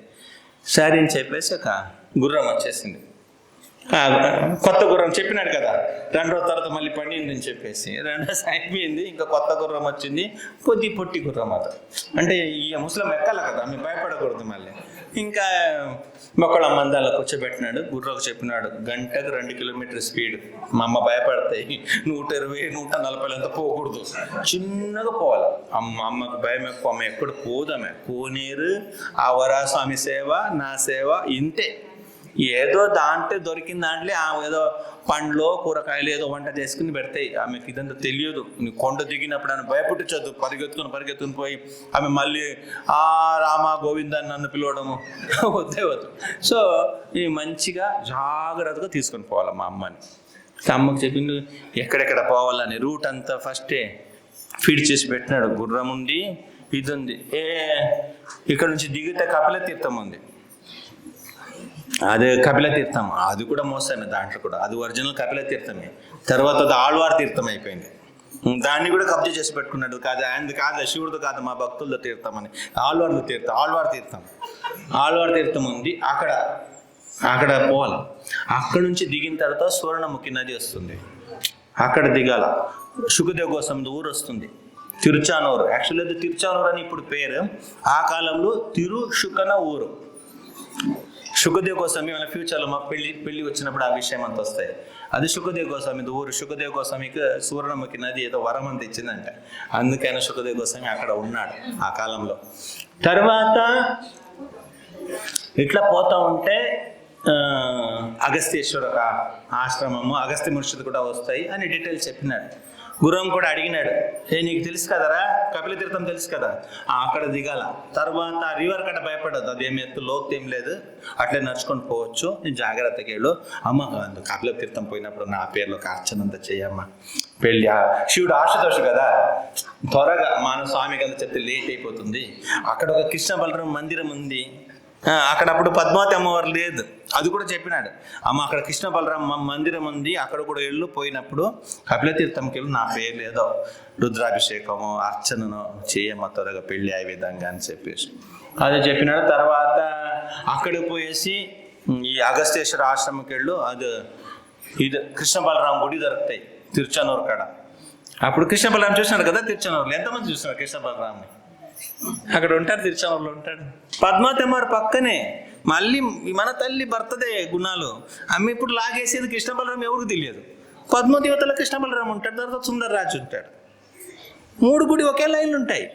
సరే అని చెప్పేసి ఒక గుర్రం వచ్చేసింది. కొత్త గుర్రం చెప్పినాడు కదా, 2 రోజుల తర్వాత మళ్ళీ పండింది అని చెప్పేసి 2 రోజులు అయిపోయింది, ఇంకా కొత్త గుర్రం వచ్చింది, పొట్టి గుర్రం అది. అంటే ఈ ముసలం ఎక్కాల కదా, మేము భయపడకూడదు. మళ్ళీ ఇంకా మొక్కల మందాల కూర్చోబెట్టినాడు, గుర్రకు చెప్పినాడు గంటకు 2 కిలోమీటర్ స్పీడ్. మా అమ్మ భయపడతాయి, 120, 140 పోకూడదు, చిన్నగా పోవాలి. అమ్మకు భయం ఎక్కువ, అమ్మ ఎక్కడ పోదామే, కోనేరు ఆ వరాస్వామి సేవ, నా సేవ ఇంతే. ఏదో దాంట్లో దొరికిన దాంట్లో ఏదో పండ్లో కూరగాయలు ఏదో వంట చేసుకుని పెడతాయి. ఆమెకి ఇదంతా తెలియదు. కొండ దిగినప్పుడు ఆమె భయపుట్టించదు, పరిగెత్తుకుని పోయి ఆమె మళ్ళీ ఆ రామ గోవింద నన్ను పిలవడము వద్దు. సో ఈ మంచిగా జాగ్రత్తగా తీసుకొని పోవాలి మా అమ్మని. అమ్మకి చెప్పిండు ఎక్కడెక్కడ పోవాలని రూట్ అంతా ఫస్టే ఫీడ్ చేసి పెట్టినాడు. గుర్రం ఉంది, ఇది ఉంది, ఇక్కడ నుంచి దిగితే కపిల తీర్థం ఉంది, అది కపిల తీర్థం, అది కూడా మోసమే. దాంట్లో కూడా అది ఒరిజినల్ కపిల తీర్థమే. తర్వాత అది ఆళ్వార్ తీర్థం అయిపోయింది, దాన్ని కూడా కబ్జా చేసి పెట్టుకున్నాడు. ఆయనది కాదు, శివుడితో కాదు, మా భక్తులతో తీర్థం అని. ఆళ్వార్ తీర్థం ఉంది. అక్కడ పోవాలి. అక్కడ నుంచి దిగిన తర్వాత సువర్ణముఖి నది వస్తుంది, అక్కడ దిగాల. శుకదేవ్ గోస్వామి ఊరు వస్తుంది, తిరుచానూరు. యాక్చువల్లీ అది తిరుచానూరు అని ఇప్పుడు పేరు, ఆ కాలంలో తిరుషుకన ఊరు. శుకదేవ్ గోస్వామి మన ఫ్యూచర్లో మా పెళ్లి వచ్చినప్పుడు ఆ విషయం అంత వస్తాయి. అది శుకదేవ్ గోస్వామి ఊరు. శుకదేవ్ గోస్వామికి సువర్ణముఖి నది ఏదో వరం అంత ఇచ్చిందంట, అందుకైనా శుకదేవ్ గోస్వామి అక్కడ ఉన్నాడు ఆ కాలంలో. తర్వాత ఇట్లా పోతా ఉంటే అగస్త్యేశ్వర ఆశ్రమము, అగస్త్య మురుషుడు కూడా వస్తాయి అని డీటెయిల్స్ చెప్పినాడు. గుర్రం కూడా అడిగినాడు, నీకు తెలుసు కదరా కపిల తీర్థం తెలుసు కదా, అక్కడ దిగాల. తర్వాత రివర్ కట్ట భయపడద్దు, అదేమి ఎత్తు లోతు ఏం లేదు, అట్లే నడుచుకొని పోవచ్చు, నేను జాగ్రత్తగా వెళ్ళు. అమ్మ కపిల తీర్థం పోయినప్పుడు నా పేర్లో ఒక అర్చనంతా చెయ్యమ్మా, పెళ్ళి శివుడు ఆశుతోషు కదా, త్వరగా మన స్వామికి అంతా చెప్తే లేట్ అయిపోతుంది. అక్కడ ఒక కృష్ణ బలరాం మందిరం ఉంది, అక్కడ అప్పుడు పద్మావతి అమ్మవారు లేదు, అది కూడా చెప్పినాడు. అమ్మ అక్కడ కృష్ణ బలరాం మందిరం ఉంది, అక్కడ కూడా వెళ్ళు, పోయినప్పుడు కపిల తీర్థంకి వెళ్ళు, నా పేరు లేదో రుద్రాభిషేకము అర్చనను చేయమ్మ, త్వరగా పెళ్ళి అయ్యే విధంగా అని చెప్పేసి అదే చెప్పినాడు. తర్వాత అక్కడికి పోయేసి ఈ అగస్త్యేశ్వర ఆశ్రమంకి వెళ్ళు, ఇది కృష్ణ బలరాం గుడి దొరుకుతాయి తిరుచానూరు కాడ. అప్పుడు కృష్ణ బలరాం చూసినాడు కదా తిరుచానూరులో, ఎంతమంది చూస్తున్నారు కృష్ణ బలరాంని? అక్కడ ఉంటాడు, తిరుచానూరులో ఉంటాడు. పద్మావతి అమ్మవారు పక్కనే. మళ్ళీ మన తల్లి భర్తదే గుణాలు. ఆమె ఇప్పుడు లాగేసేది కృష్ణ బలరాం ఎవరికి తెలియదు. పద్మావతి యువతలో కృష్ణ బలరాం ఉంటాడు, తర్వాత సుందరరాజు ఉంటాడు. 3 గుడి ఒకే లైన్లు ఉంటాయి,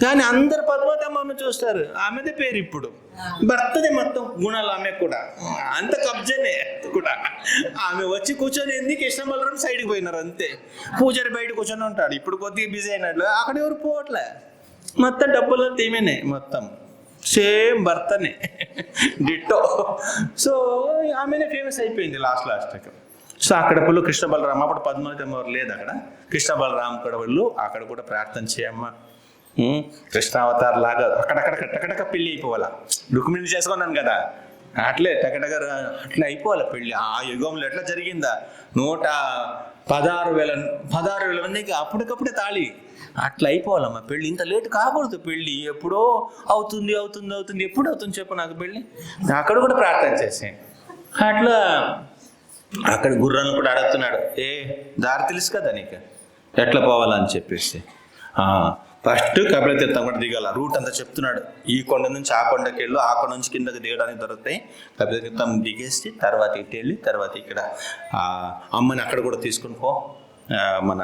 కానీ అందరు పద్మావతి అమ్మను చూస్తారు. ఆమెదే పేరు ఇప్పుడు, భర్తదే మొత్తం గుణాలు. ఆమె కూడా అంత కబ్జనే కూడా. ఆమె వచ్చి కూర్చొని కృష్ణ బలరాం సైడ్కి పోయినారు అంతే. పూజారి బయట కూర్చొని ఉంటాడు. ఇప్పుడు కొద్దిగా బిజీ అయినట్లు అక్కడ ఎవరు పోవట్లే, మొత్తం డబ్బులు తీమేనే, మొత్తం సేమ్ భర్తనే డిట్టో. సో ఆమెనే ఫేమస్ అయిపోయింది లాస్ట్కి. సో అక్కడ పుల్లు కృష్ణ బలరాం, అప్పుడు పద్మావతి అమ్మవారు లేదు అక్కడ, కృష్ణ బలరాం కూడా వెళ్ళు, అక్కడ కూడా ప్రార్థన చేయమ్మా. కృష్ణావతార్ లాగా అక్కడక్కడ కట్టకడక పెళ్ళి అయిపోవాలా. రుక్మిణి చేసుకున్నాను కదా, అట్లే టకటక అట్లా అయిపోవాలి పెళ్ళి. ఆ యుగంలో ఎట్లా జరిగిందా, 116,000 మందికి అప్పటికప్పుడే తాళి, అట్లా అయిపోవాలమ్మా పెళ్ళి. ఇంత లేట్ కాకూడదు పెళ్ళి, ఎప్పుడో అవుతుంది. ఎప్పుడు అవుతుంది చెప్పు నాకు పెళ్ళి. అక్కడ కూడా ప్రార్థన చేసి అట్లా అక్కడ గుర్రాన్ని కూడా అడుగుతున్నాడు, దారి తెలుసు కదా నీకు ఎట్లా పోవాలని చెప్పేసి. ఫస్ట్ కపిల తీర్థం కూడా దిగాల, రూట్ అంతా చెప్తున్నాడు. ఈ కొండ నుంచి ఆ కొండకి వెళ్ళు, ఆ కొండ నుంచి కిందకి దిగడానికి దొరుకుతాయి. కపిల తీర్థం దిగేసి తర్వాత ఇటు వెళ్ళి తర్వాత ఇక్కడ అమ్మని అక్కడ కూడా తీసుకుని పో, మన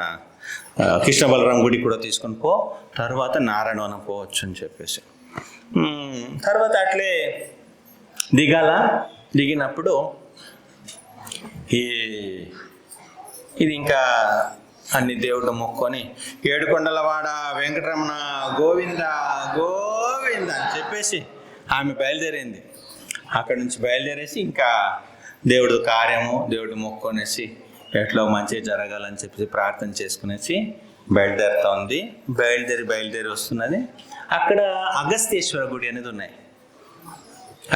కృష్ణ బలరాం గుడి కూడా తీసుకొని పో, తర్వాత నారాయణవనం పోవచ్చు అని చెప్పేసి. తర్వాత అట్లే దిగాల. దిగినప్పుడు ఇది ఇంకా అన్ని దేవుడు మొక్కొని ఏడుకొండలవాడ వెంకటరమణ గోవింద గోవింద అని చెప్పేసి ఆమె బయలుదేరింది. అక్కడి నుంచి బయలుదేరేసి ఇంకా దేవుడు కార్యము దేవుడు మొక్కొనేసి ఎట్లా మంచిగా జరగాలని చెప్పేసి ప్రార్థన చేసుకునేసి బయలుదేరుతా ఉంది. బయలుదేరి వస్తున్నది. అక్కడ అగస్త్యేశ్వర గుడి అనేది ఉన్నాయి.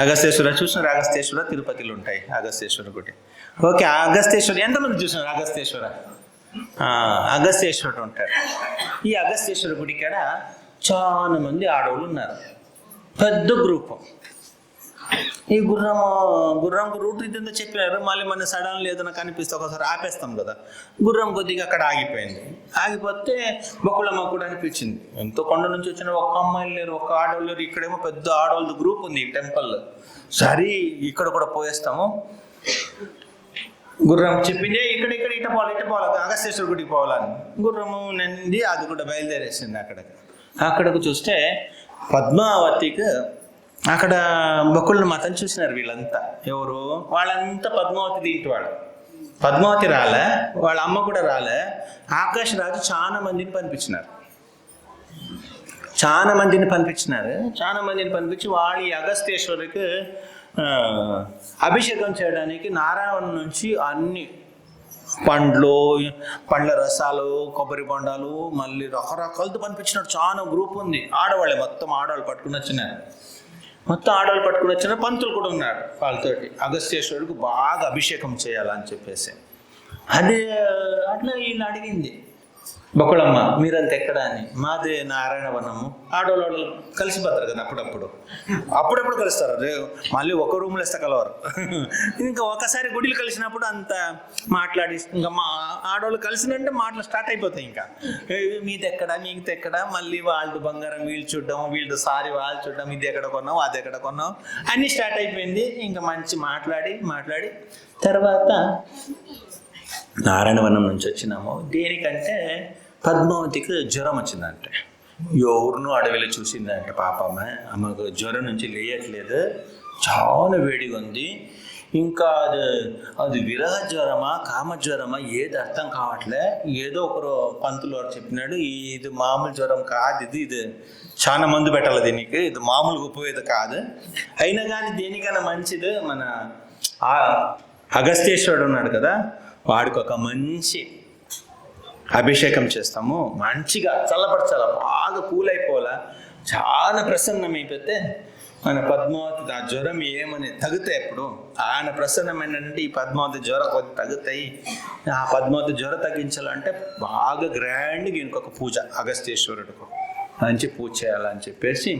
అగస్త్యేశ్వర చూసినారు? అగస్త్యేశ్వర తిరుపతిలో ఉంటాయి అగస్త్యేశ్వర గుడి. ఓకే, అగస్త్యేశ్వర ఎంతమంది చూసినారు? అగస్త్యేశ్వరుడు ఉంటాడు. ఈ అగస్త్యేశ్వర గుడి కాడ చాలా మంది ఆడవాళ్ళు ఉన్నారు, పెద్ద గ్రూపు. ఈ గుర్రంకు రూట్ ఇదంతా చెప్పినారు. మళ్ళీ మన సడన్లు ఏదైనా కనిపిస్తే ఒకసారి ఆపేస్తాం కదా. గుర్రం కొద్దిగా అక్కడ ఆగిపోయింది. ఆగిపోతే బకుళమ్మ కూడా అనిపించింది, ఎంతో కొండ నుంచి వచ్చిన ఒక్క అమ్మాయిలు లేరు, ఒక్క ఆడవాళ్ళు లేరు, ఇక్కడేమో పెద్ద ఆడవాళ్ళది గ్రూప్ ఉంది ఈ టెంపుల్లో. సరే ఇక్కడ కూడా పోయేస్తాము. గుర్రం చెప్పింది ఇట పోవాలి అగస్త్యేశ్వర గుడికి పోవాలని. గుర్రము నంది అది కూడా బయలుదేరేసింది. అక్కడకు చూస్తే పద్మావతికి అక్కడ బకుళ్ళ మాతను చూసినారు వీళ్ళంతా. ఎవరు వాళ్ళంతా పద్మావతి దీంటి వాళ్ళు. పద్మావతి రాలే, వాళ్ళ అమ్మ కూడా రాలే. ఆకాశ్ రాజు చాలా మందిని పంపించి వాళ్ళు అగస్త్యేశ్వరికి అభిషేకం చేయడానికి నారాయణ నుంచి అన్ని పండ్ల రసాలు, కొబ్బరి బొండాలు, మళ్ళీ రకరకాలతో పంపించినాడు. చాలా గ్రూప్ ఉంది, ఆడవాళ్ళే, మొత్తం ఆడవాళ్ళు పట్టుకుని వచ్చినారు. పంతులు కూడా ఉన్నాడు వాళ్ళతోటి. అగస్త్యేశ్వరుడికి బాగా అభిషేకం చేయాలని చెప్పేసి అదే అట్లా వీళ్ళు అడిగింది బకుళమ్మ, మీరంతా ఎక్కడ అని. మాది నారాయణవనము. ఆడవాళ్ళు కలిసిపోతారు కదా, అప్పుడప్పుడు కలుస్తారు. అదే మళ్ళీ ఒక రూమ్లో వేస్తే కలవరు. ఇంకా ఒకసారి గుడిలు కలిసినప్పుడు అంత మాట్లాడి ఇంకా మా ఆడవాళ్ళు కలిసినంటే మాటలు స్టార్ట్ అయిపోతాయి. ఇంకా మీది ఎక్కడ మళ్ళీ వాళ్ళు బంగారం వీళ్ళు చూడడం, వీళ్ళు సారీ వాళ్ళు చూడడం, ఇది ఎక్కడ కొన్నాం అది ఎక్కడ కొన్నాం అన్నీ స్టార్ట్ అయిపోయింది. ఇంకా మంచి మాట్లాడి తర్వాత నారాయణవనం నుంచి వచ్చినాము. దేనికంటే పద్మావతికి జ్వరం వచ్చిందంటే, ఎవరినో అడవిలో చూసిందంటే పాపమ్మ. ఆమెకు జ్వరం నుంచి లేయట్లేదు, చాలా వేడిగా ఉంది. ఇంకా అది విరహ జ్వరమా కామజ్వరమా ఏది అర్థం కావట్లే. ఏదో ఒకరు పంతులు వారు చెప్పినాడు, ఇది మామూలు జ్వరం కాదు, ఇది చాలా మందు పెట్టాలి దీనికి, ఇది మామూలుగా ఉపయోగం కాదు. అయినా కానీ దేనికైనా మంచిది మన అగస్త్యేశ్వరుడు ఉన్నాడు కదా, వాడికి ఒక మంచి అభిషేకం చేస్తాము, మంచిగా చల్లపరచాల, బాగా కూల్ అయిపోవాలా, చాలా ప్రసన్నమైపోతే మన పద్మావతి ఆ జ్వరం ఏమని తగ్గుతాయి. అప్పుడు ఆయన ప్రసన్నమైనంటే ఈ పద్మావతి జ్వరం కొద్ది తగ్గుతాయి. ఆ పద్మావతి జ్వరం తగ్గించాలంటే బాగా గ్రాండ్గా ఇంకొక పూజ అగస్త్యేశ్వరుడికి మంచి పూజ చేయాలని చెప్పేసి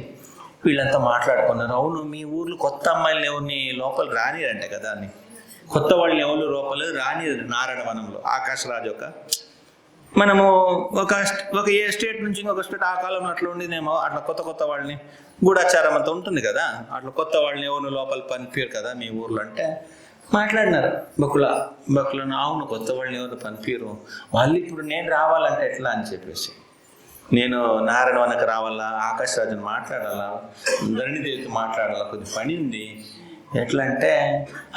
వీళ్ళంతా మాట్లాడుకున్నారు. అవును, మీ ఊర్లో కొత్త అమ్మాయిలు ఎవరిని లోపల రానిరంటే కదా అని. కొత్త వాళ్ళని ఎవరు లోపల రాని నారాయణవనంలో. ఆకాశరాజు మనము ఒక ఏ స్టేట్ నుంచి ఇంకొక స్టేట్ ఆ కాలంలో అట్లా ఉండేదేమో, అట్లా కొత్త వాళ్ళని గూఢాచారం అంతా ఉంటుంది కదా, అట్లా కొత్త వాళ్ళని ఎవరు లోపల పంపారు కదా మీ ఊర్లో అంటే మాట్లాడినారు. బకులను అవును, కొత్త వాళ్ళని ఎవరు పంపారు, వాళ్ళు ఇప్పుడు నేను రావాలంటే ఎట్లా అని చెప్పేసి, నేను నారాయణవనకు రావాలా, ఆకాశరాజుని మాట్లాడాలా, ధరణిదేవితో మాట్లాడాలా, కొద్ది పని ఉంది. ఎట్లా అంటే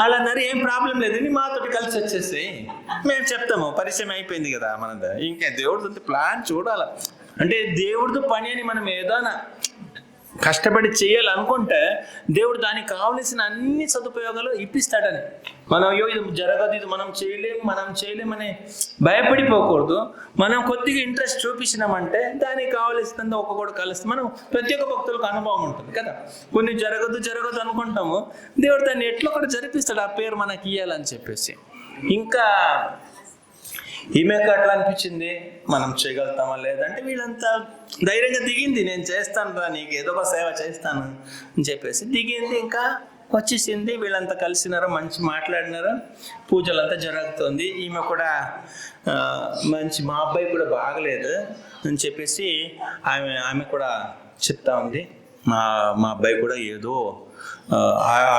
అలా అన్నారు, ఏం ప్రాబ్లం లేదు, నీ మాతోటి కలిసి వచ్చేసి మేము చెప్తాము, పరిచయం అయిపోయింది కదా మనది. ఇంకా దేవుడితో ప్లాన్ చూడాల అంటే దేవుడితో పని అని మనం ఏదైనా కష్టపడి చేయాలనుకుంటే దేవుడు దానికి కావలసిన అన్ని సదుపయోగాలు ఇప్పిస్తాడని. మనం అయ్యో ఇది జరగదు, ఇది మనం చేయలేమని భయపడిపోకూడదు. మనం కొద్దిగా ఇంట్రెస్ట్ చూపించినామంటే దానికి కావలసినంత ఒక్కొక్కటి కలిస్తే మనం ప్రతి ఒక్క భక్తులకు అనుభవం ఉంటుంది కదా. కొన్ని జరగదు అనుకుంటాము, దేవుడు దాన్ని ఎట్లా కూడా జరిపిస్తాడు, ఆ పేరు మనకి ఇవ్వాలని చెప్పేసి. ఇంకా ఈమెకు అట్లా అనిపించింది, మనం చేయగలుగుతామా లేదంటే వీళ్ళంతా ధైర్యంగా దిగింది, నేను చేస్తాను రా, నీకు ఏదో ఒక సేవ చేస్తాను అని చెప్పేసి దిగింది. ఇంకా వచ్చేసింది, వీళ్ళంతా కలిసినారు, మంచి మాట్లాడినారు, పూజలంతా జరుగుతుంది. ఈమె కూడా మంచి, మా అబ్బాయి కూడా బాగలేదు అని చెప్పేసి ఆమె కూడా చెప్తా ఉంది. మా అబ్బాయి కూడా ఏదో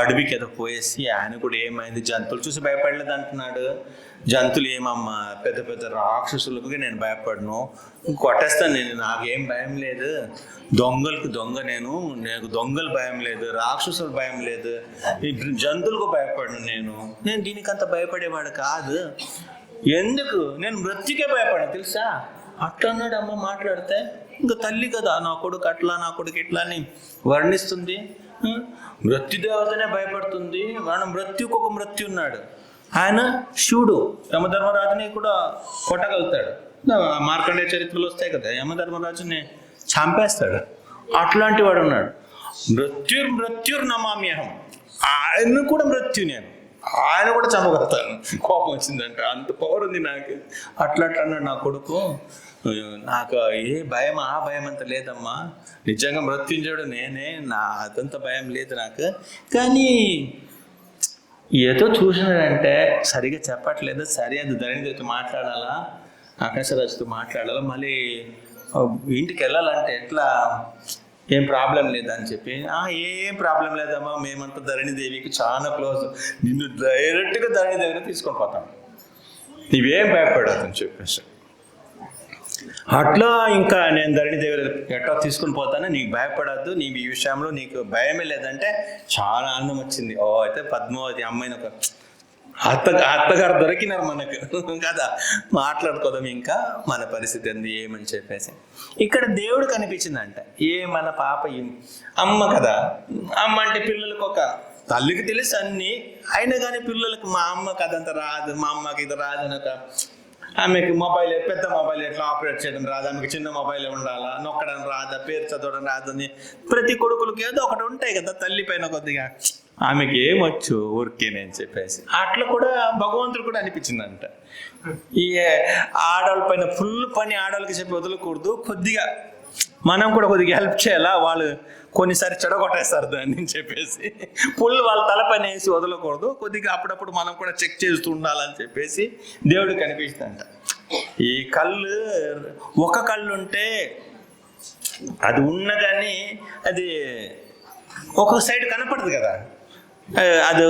అడవికి ఏదో పోయేసి ఆయన కూడా ఏమైంది, జంతువులు చూసి భయపడలేదు అంటున్నాడు. జంతువులు ఏమమ్మా, పెద్ద పెద్ద రాక్షసులకు నేను భయపడను, కొట్టేస్తాను నేను, నాకేం భయం లేదు, నాకు దొంగలు భయం లేదు, రాక్షసులు భయం లేదు, జంతువులకు భయపడను, నేను దీనికంత భయపడేవాడు కాదు, ఎందుకు నేను మృత్యుకే భయపడను తెలుసా అట్లా అన్నాడు. అమ్మ మాట్లాడితే ఇంకా తల్లి కదా, నా కొడుకు అట్లా, నా కొడుకు ఇట్లా అని వర్ణిస్తుంది. మృత్యుదేవతనే భయపడుతుంది, మన మృత్యుకు ఒక మృత్యు ఉన్నాడు, ఆయన శివుడు. యమధర్మరాజుని కూడా కొట్టగలుగుతాడు, మార్కండేయ చరిత్రలు వస్తాయి కదా, యమధర్మరాజుని చంపేస్తాడు. అట్లాంటి వాడు ఉన్నాడు. మృత్యుర్ నమామ్యహం, ఆయన కూడా మృత్యు నేను ఆయన కూడా చంపగలుగుతాను, కోపం వచ్చిందంట, అంత పవర్ ఉంది నాకు. అట్లా అన్నాడు నా కొడుకు. నాకు ఏ భయం, ఆ భయం అంత లేదమ్మా, నిజంగా మృత్యుంజయుడు నేనే, నా అదంత భయం లేదు నాకు. కానీ ఏదో చూసినాడంటే సరిగా చెప్పట్లేదు. సరే, అది ధరణితో మాట్లాడాలా, ఆకాశరాజుతో మాట్లాడాలా, మళ్ళీ ఇంటికి వెళ్ళాలంటే ఎట్లా, ఏం ప్రాబ్లం లేదని చెప్పి, ఏం ప్రాబ్లం లేదమ్మా, మేమంతా ధరణిదేవికి చాలా క్లోజ్, నిన్ను డైరెక్ట్గా ధరణిదేవిని తీసుకొని పోతాం, నీవేం భయపడదని చెప్పేసి. అట్లా ఇంకా నేను ధరణిదేవి ఎట్టో తీసుకుని పోతాను, నీకు భయపడద్దు, నీ ఈ విషయంలో నీకు భయమే లేదంటే చాలా ఆనందం వచ్చింది. అయితే పద్మావతి అమ్మాయిని ఒక అత్తగారు దొరికినారు మనకు కదా, మాట్లాడుకోదాం ఇంకా మన పరిస్థితి ఏంది ఏమని చెప్పేసి. ఇక్కడ దేవుడు కనిపించిందంట. మన పాప అమ్మ కదా, అమ్మ అంటే పిల్లలకు ఒక తల్లికి తెలుసు అన్ని, అయినా కానీ పిల్లలకు మా అమ్మకి అదంతా రాదు, మా అమ్మకి ఇది రాదు అనక, ఆమెకి మొబైల్, పెద్ద మొబైల్ ఎట్లా ఆపరేట్ చేయడం రాదు, ఆమెకి చిన్న మొబైలే ఉండాలా, నొక్కడం రాదా, పేరు చదవడం రాదని ప్రతి కొడుకులకి ఏదో ఒకటి ఉంటాయి కదా తల్లి పైన కొద్దిగా, ఆమెకి ఏమొచ్చు ఊరికేనని చెప్పేసి. అట్లా కూడా భగవంతుడు కూడా అనిపించిందంట. ఈ ఆడవాళ్ళ పైన ఫుల్ పని ఆడవాళ్ళకి చెప్పి వదలకూడదు, కొద్దిగా మనం కూడా కొద్దిగా హెల్ప్ చేయాలా, వాళ్ళు కొన్నిసారి చెడగొట్టేస్తారు దాన్ని చెప్పేసి, ఫుల్ వాళ్ళ తలపైన వేసి వదలకూడదు, కొద్దిగా అప్పుడప్పుడు మనం కూడా చెక్ చేస్తూ ఉండాలని చెప్పేసి దేవుడికి అనిపిస్తుందంట. ఈ కళ్ళు, ఒక కళ్ళు ఉంటే అది ఉన్న కానీ అది ఒక్కొక్క సైడ్ కనపడదు కదా, అది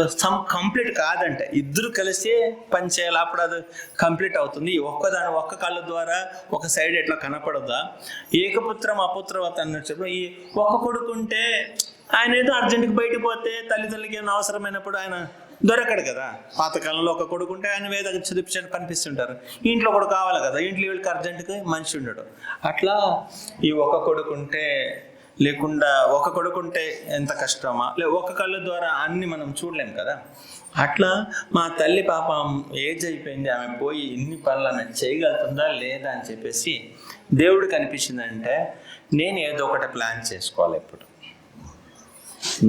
కంప్లీట్ కాదంట, ఇద్దరు కలిసి పని చేయాలి, అప్పుడు అది కంప్లీట్ అవుతుంది. ఒక్క కళ్ళ ద్వారా ఒక సైడ్ ఎట్లా కనపడదా, ఏకపుత్రం అపుత్రవత అన్నట్టు. ఈ ఒక్క కొడుకుంటే ఆయన ఏదో అర్జెంట్కి బయటకు పోతే తల్లిదండ్రులకి ఏమైనా అవసరమైనప్పుడు ఆయన దొరకడు కదా. పాతకాలంలో ఒక కొడుకుంటే ఆయన వేద చదివించడానికి కనిపిస్తుంటారు, ఇంట్లో కూడా కావాలి కదా, ఇంట్లో వీళ్ళకి అర్జెంటుగా మనిషి ఉండడు. అట్లా ఈ ఒక కొడుకుంటే లేకుండా, ఒక కొడుకుంటే ఎంత కష్టమా, ఒక కళ్ళ ద్వారా అన్ని మనం చూడలేం కదా. అట్లా మా తల్లి పాపం ఏజ్ అయిపోయింది, ఆమె పోయి ఇన్ని పనులు ఆమె చేయగలుగుతుందా లేదా అని చెప్పేసి దేవుడికి అనిపించిందంటే, నేను ఏదో ఒకటి ప్లాన్ చేసుకోవాలి,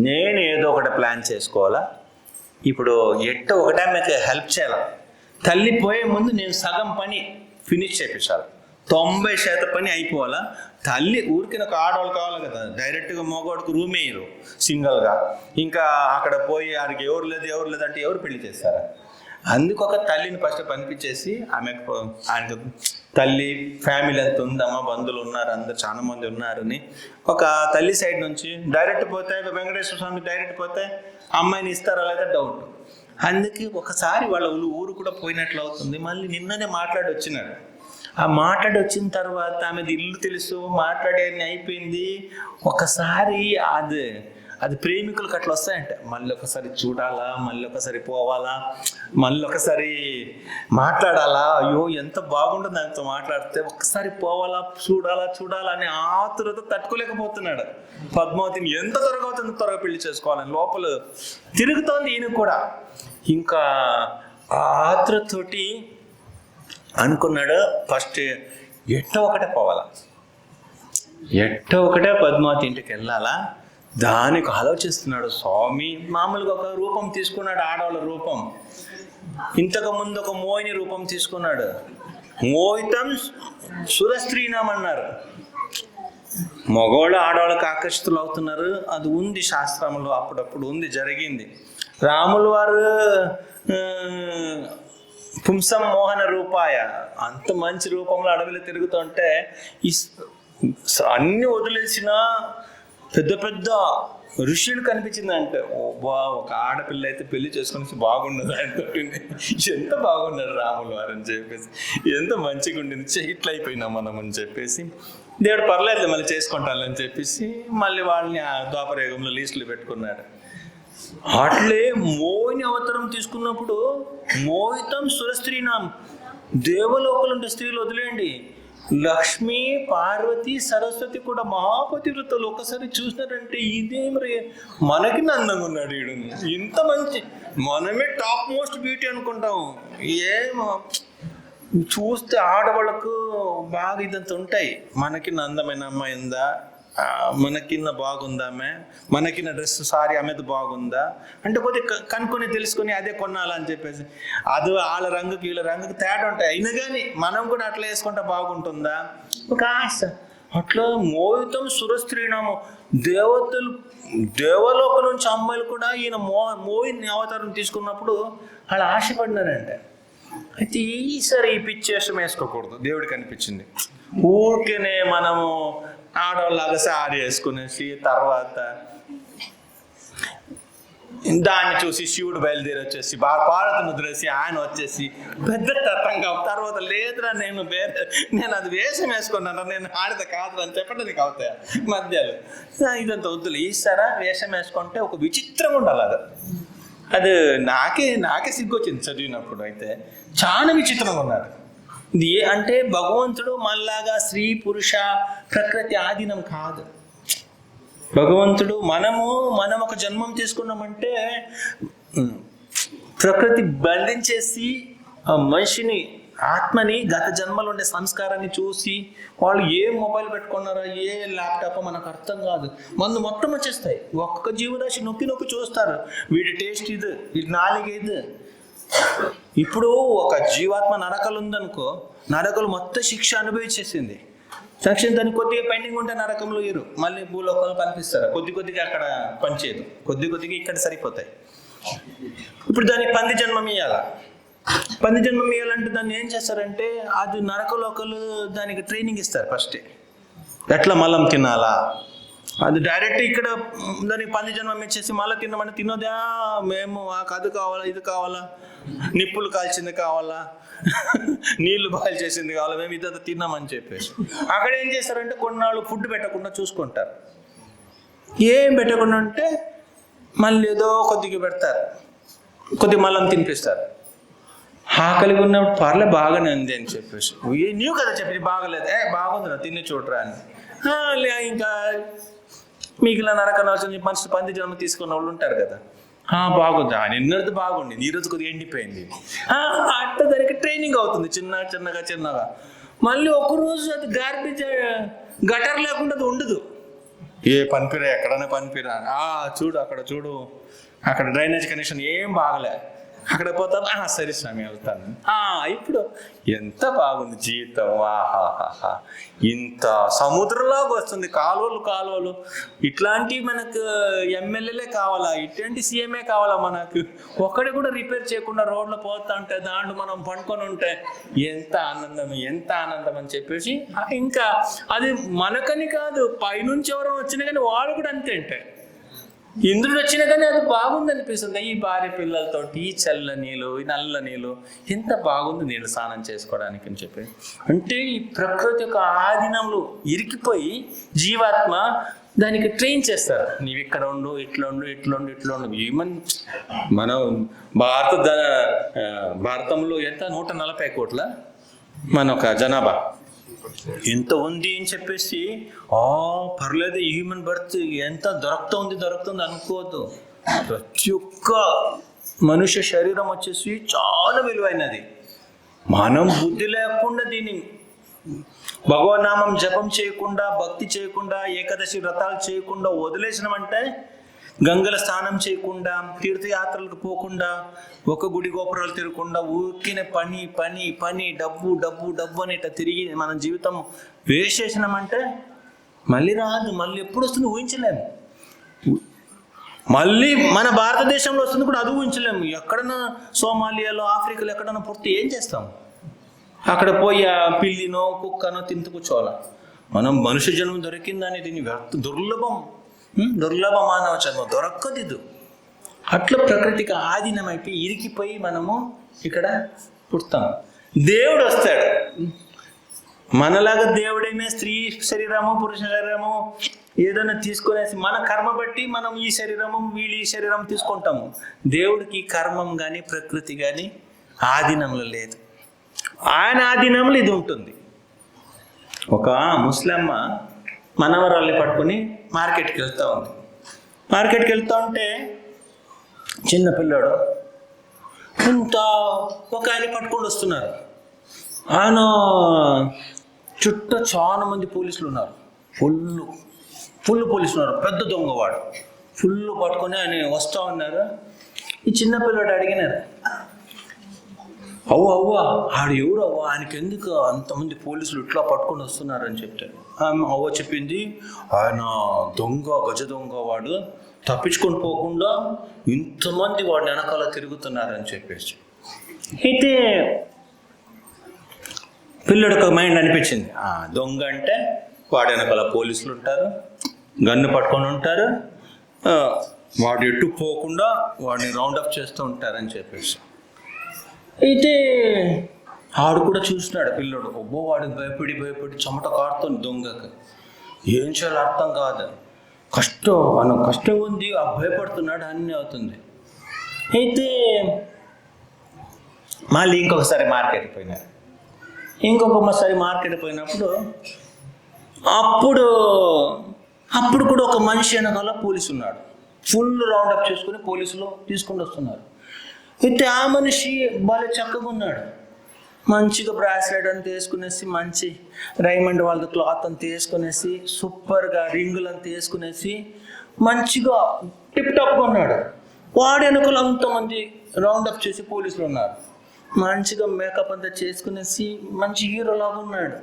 నేను ఏదో ఒకటి ప్లాన్ చేసుకోవాలా. ఇప్పుడు ఎట్టో ఒకటే ఆమెకి హెల్ప్ చేయాలి. తల్లి పోయే ముందు నేను సగం పని ఫినిష్ చేయించాలి, 90% పని అయిపోవాలా. తల్లి ఊరికి ఒక ఆడవాళ్ళు కావాలి కదా, డైరెక్ట్గా మగవాడికి రూమ్ వేయరు సింగిల్గా, ఇంకా అక్కడ పోయి ఆడికి ఎవరు లేదు అంటే ఎవరు పెళ్లి చేస్తారా. అందుకు ఒక తల్లిని ఫస్ట్ పంపించేసి ఆమెకు, ఆయనకు తల్లి ఫ్యామిలీ అంత ఉందమ్మా, బంధువులు ఉన్నారు, అందరు చాలా మంది ఉన్నారని ఒక తల్లి సైడ్ నుంచి డైరెక్ట్ పోతే, వెంకటేశ్వర స్వామి డైరెక్ట్ పోతే అమ్మాయిని ఇస్తారా లేదా డౌట్. అందుకే ఒకసారి వాళ్ళ ఊరు కూడా పోయినట్లు అవుతుంది. మళ్ళీ నిన్ననే మాట్లాడి వచ్చినాడు. ఆ మాట్లాడి వచ్చిన తర్వాత ఆమెది ఇల్లు తెలుసు, మాట్లాడే అయిపోయింది. ఒకసారి అది ప్రేమికులకు అట్లా వస్తాయంట, మళ్ళీ ఒకసారి చూడాలా, మళ్ళీ ఒకసారి పోవాలా, మళ్ళీ ఒకసారి మాట్లాడాలా, అయ్యో ఎంత బాగుంటుంది దాంతో మాట్లాడితే, ఒకసారి పోవాలా, చూడాలా అని ఆతురత తట్టుకోలేకపోతున్నాడు. పద్మావతిని ఎంత త్వరగా అవుతుంది, త్వరగా పెళ్లి చేసుకోవాలని లోపల తిరుగుతోంది ఈయన కూడా. ఇంకా ఆతురతోటి అనుకున్నాడు, ఫస్ట్ ఎట్టో ఒకటే పోవాలా, ఎట్టో ఒకటే పద్మావతి ఇంటికి వెళ్ళాలా, దానికి ఆలోచిస్తున్నాడు. స్వామి మామూలుగా ఒక రూపం తీసుకున్నాడు, ఆడవాళ్ళ రూపం. ఇంతకు ముందు ఒక మోహిని రూపం తీసుకున్నాడు. మోహితం సురస్త్రీనాం అన్నారు, మగవాళ్ళు ఆడవాళ్ళకి ఆకర్షితులు అవుతున్నారు. అది ఉంది శాస్త్రంలో, అప్పుడప్పుడు ఉంది, జరిగింది. రాములు వారు పుంసం మోహన రూపాయ, అంత మంచి రూపంలో అడవిలో తిరుగుతుంటే అన్ని వదిలేసిన పెద్ద పెద్ద ఋషులు కనిపించిందంటే, ఒక ఆడపిల్ల అయితే పెళ్లి చేసుకుని బాగుండదు ఆయనతో, ఎంత బాగున్నారు రాములు వారు అని చెప్పేసి, ఎంత మంచిగా ఉండింది, ఇట్లా అయిపోయినాం మనం అని చెప్పేసి దేవుడు పర్లేదు మళ్ళీ చేసుకుంటానని చెప్పేసి మళ్ళీ వాళ్ళని ఆ ద్వాపరయుగంలో లీస్టులు పెట్టుకున్నాడు. అట్లే మోహిని అవతారం తీసుకున్నప్పుడు మోహితం సురస్త్రీనాం, దేవలోకలు ఉండే స్త్రీలు వదిలేయండి, లక్ష్మి, పార్వతి, సరస్వతి కూడా మహాపతివ్రతలు ఒకసారి చూసినారంటే ఇదేమి మనకి అందంగా ఉన్నాడు వీడు, ఇంత మంచి, మనమే టాప్ మోస్ట్ బ్యూటీ అనుకుంటాము. ఏమో చూస్తే ఆడవాళ్ళకు బాగా ఇదంతా ఉంటాయి, మనకి అందమైన అమ్మాయి ఉందా, మనకిన్న బాగుందా ఆమె, మనకిన్న డ్రెస్ సారీ ఆమెది బాగుందా అంటే కొద్దిగా కనుక్కొని తెలుసుకొని అదే కొనాలని చెప్పేసి, అది వాళ్ళ రంగుకి వీళ్ళ రంగుకి తేడా ఉంటాయి. అయినా కానీ మనం కూడా అట్లా వేసుకుంటే బాగుంటుందా ఒక ఆశ. అట్లా మోహితం సురస్త్రీనాము, దేవలోక నుంచి అమ్మాయిలు కూడా ఈయన మోహిని అవతారం తీసుకున్నప్పుడు వాళ్ళు ఆశపడినారంటే. అయితే ఈసారి ఈ పిచ్చేషం వేసుకోకూడదు. దేవుడికి అనిపించింది ఊరికేనే మనము ఆడవాళ్ళలాగా సారీ వేసుకునేసి తర్వాత దాన్ని చూసి శివుడు బయలుదేరి వచ్చేసి పార్వతి ముద్రేసి ఆయన వచ్చేసి పెద్ద తతంగా తర్వాత లేదురా నేను అది వేషం వేసుకున్నాను, నేను ఆడత కాదు అని చెప్పడానికి అవుతాయా మధ్యలో. ఇదంతా వద్దులు. ఈసారా వేషం వేసుకుంటే ఒక విచిత్రంగా ఉండాలి. అది నాకే సిగ్గొచ్చింది చదివినప్పుడు. అయితే చాలా విచిత్రంగా ఉన్నారు. ఇది అంటే భగవంతుడు మనలాగా స్త్రీ పురుష ప్రకృతి ఆధీనం కాదు. భగవంతుడు మనం ఒక జన్మం తీసుకున్నామంటే ప్రకృతి బంధించేసి ఆ మనిషిని ఆత్మని గత జన్మలో ఉండే సంస్కారాన్ని చూసి వాళ్ళు ఏ మొబైల్ పెట్టుకున్నారో ఏ ల్యాప్టాప్ మనకు అర్థం కాదు, మందు మొత్తం వచ్చేస్తాయి. ఒక్కొక్క జీవరాశి నొక్కి చూస్తారు, వీడి టేస్ట్ ఇది, వీడి నాలుగు ఇది. ఇప్పుడు ఒక జీవాత్మ నరకలు ఉందనుకో, నరకలు మొత్తం శిక్ష అనుభవించేసింది. సాక్షి దానికి కొద్దిగా పెండింగ్ ఉంటే నరకంలో ఇరు మళ్ళీ భూలోకంలో కనిపిస్తారు. కొద్దిగా అక్కడ పనిచేయదు, కొద్దిగా ఇక్కడ సరిపోతాయి. ఇప్పుడు దానికి పంది జన్మం ఇవ్వాలా. పంది జన్మం ఇవ్వాలంటే దాన్ని ఏం చేస్తారంటే అది నరకలోకలు దానికి ట్రైనింగ్ ఇస్తారు ఫస్టే. ఎట్లా మలం తినాలా, అది డైరెక్ట్ ఇక్కడ దానికి పంది జన్మం ఇచ్చేసి మళ్ళీ తినమని తినోదా, మేము అది కావాలా ఇది కావాలా, నిప్పులు కాల్చింది కావాలా, నీళ్లు బాయిల్ చేసింది కావాలా, మేము ఇదంతా తిన్నామని చెప్పేసి అక్కడ ఏం చేస్తారంటే కొన్నాళ్ళు ఫుడ్ పెట్టకుండా చూసుకుంటారు. ఏం పెట్టకుండా ఉంటే మళ్ళీ ఏదో కొద్దిగా పెడతారు, కొద్దిగా మళ్ళీ తినిపిస్తారు. ఆకలిగా ఉన్నప్పుడు పర్లే బాగానే ఉంది అని చెప్పేసి, నీవు కదా చెప్పి బాగలేదు, బాగుంది తిని చూడరా అని. ఇంకా మిగిలిన నరకనవసరం మనిషి పంది జన్మ తీసుకున్న వాళ్ళు ఉంటారు కదా, బాగుంది నిన్నది బాగుండింది, ఈరోజు కొద్దిగా ఎండిపోయింది. అట్లా దానికి ట్రైనింగ్ అవుతుంది చిన్నగా. మళ్ళీ ఒకరోజు అది గార్బేజ్ గటర్ లేకుండా అది ఉండదు. ఏ పనిపిరా ఎక్కడైనా పనిపిరా, చూడు అక్కడ డ్రైనేజ్ కనెక్షన్ ఏం బాగలే, అక్కడ పోతాను, సరే స్వామి వెళ్తాను. ఇప్పుడు ఎంత బాగుంది జీవితం, ఆహాహా, ఇంత సముద్రంలాగా వస్తుంది, కాలువలు. ఇట్లాంటివి మనకు ఎమ్మెల్యేలే కావాలా, ఇట్లాంటి సీఎంఏ కావాలా మనకు. ఒక్కడి కూడా రిపేర్ చేయకుండా రోడ్లో పోతా ఉంటే దాంట్లో మనం పండుకొని ఉంటే ఎంత ఆనందం అని చెప్పేసి. ఇంకా అది మనకని కాదు, పైనుంచి ఎవరో వచ్చినా కానీ వాళ్ళు కూడా అంతే అంటే ఇంద్రుడు వచ్చినా కానీ అది బాగుంది అనిపిస్తుంది. ఈ భార్య పిల్లలతోటి ఈ చల్ల నీళ్ళు, ఈ నల్ల నీళ్ళు, ఎంత బాగుంది నీళ్ళు స్నానం చేసుకోవడానికి అని చెప్పి. అంటే ఈ ప్రకృతి యొక్క ఆధీనంలో ఇరికిపోయి జీవాత్మ దానికి ట్రైన్ చేస్తారు. నీవు ఇక్కడ ఉండు, ఇట్లా ఉండు. ఏమని మనం భారతంలో ఎంత 140 కోట్ల మన ఒక జనాభా ఎంత ఉంది అని చెప్పేసి పర్లేదు హ్యూమన్ బర్త్ ఎంత దొరుకుతుంది అనుకోవద్దు. ప్రతి ఒక్క మనుష్య శరీరం వచ్చేసి చాలా విలువైనది. మనం బుద్ధి లేకుండా దీన్ని భగవన్నామం జపం చేయకుండా, భక్తి చేయకుండా, ఏకాదశి వ్రతాలు చేయకుండా వదిలేసినామంటే, గంగల స్నానం చేయకుండా, తీర్థయాత్రలకు పోకుండా, ఒక గుడి గోపురాలు తిరగకుండా, ఊరికినే పని డబ్బు అని ఇట్లా తిరిగి మన జీవితం వేస్ట్ చేసినామంటే మళ్ళీ రాదు. మళ్ళీ ఎప్పుడు వస్తుంది ఊహించలేము. మళ్ళీ మన భారతదేశంలో వస్తుంది కూడా అది ఊహించలేము. ఎక్కడన్నా సోమాలియాలో, ఆఫ్రికాలో ఎక్కడన్నా పుట్టి ఏం చేస్తాం? అక్కడ పోయి పిల్లినో కుక్కనో తింటూ కూర్చోవాలా. మనం మనుష్య జన్మ దొరికిందని దీన్ని దుర్లభ మానవ జన్మ దొరకదు. అట్లా ప్రకృతికి ఆధీనమైపోయి ఇరికిపోయి మనము ఇక్కడ పుడతాం. దేవుడు వస్తాడు మనలాగా. దేవుడైనా స్త్రీ శరీరము పురుష శరీరము ఏదైనా తీసుకునేసి మన కర్మ బట్టి మనం ఈ శరీరము వీళ్ళు ఈ శరీరం తీసుకుంటాము. దేవుడికి కర్మం కానీ ప్రకృతి కానీ ఆధీనంలో లేదు. ఆయన ఆధీనంలో ఇది ఉంటుంది. ఒక ముస్లిమ్మ మనవరాల్ని పట్టుకుని మార్కెట్కి వెళ్తూ ఉంది. మార్కెట్కి వెళ్తూ ఉంటే చిన్నపిల్లాడు ఇంత ఒక ఆయన పట్టుకొని వస్తున్నారు. ఆయన చుట్టూ చాలా మంది పోలీసులు ఉన్నారు. ఫుల్ ఫుల్ పోలీసులు ఉన్నారు, పెద్ద దొంగవాడు ఫుల్ పట్టుకొని ఆయన వస్తూ ఉన్నారు. ఈ చిన్నపిల్లడు అడిగినారు, అవ్వ ఆడు ఎవరు అవ్వ, ఆయనకి ఎందుకు అంతమంది పోలీసులు ఇట్లా పట్టుకొని వస్తున్నారని చెప్తారు. అవ్వ చెప్పింది, ఆయన దొంగ, గజ దొంగ, వాడు తప్పించుకొని పోకుండా ఇంతమంది వాడు వెనకాల తిరుగుతున్నారని చెప్పేసి. అయితే పిల్లడికి మైండ్ అనిపించింది, దొంగ అంటే వాడు వెనకాల పోలీసులు ఉంటారు, గన్ను పట్టుకొని ఉంటారు, వాడు ఎటు పోకుండా వాడిని రౌండప్ చేస్తూ ఉంటారని చెప్పేసి. అయితే ఆడు కూడా చూసినాడు పిల్లడు, ఒబ్బో వాడికి భయపడి చెమట కారుతుంది దొంగకి, ఏం చేయాలో అర్థం కాదు, కష్టం ఉంది, ఆ భయపడుతున్నాడు, అన్నీ అవుతుంది. అయితే మళ్ళీ ఇంకొకసారి మార్కెట్ పోయినప్పుడు అప్పుడు కూడా ఒక మనిషి వెనకాల పోలీసు ఉన్నాడు, ఫుల్ రౌండప్ చేసుకుని పోలీసులు తీసుకుని వస్తున్నారు. అయితే ఆ మనిషి బాగా చక్కగా ఉన్నాడు, మంచిగా బ్రాస్లెట్ అంతా వేసుకునేసి, మంచి డైమండ్ వాళ్ళ క్లాత్ అంతా వేసుకునేసి, సూపర్గా రింగులు అంతా వేసుకునేసి మంచిగా టిప్ టాప్గా ఉన్నాడు. వాడి వెనుకలు అంతమంది రౌండప్ చేసి పోలీసులు ఉన్నారు, మంచిగా మేకప్ అంతా చేసుకునేసి మంచి హీరోలాగా ఉన్నాడు.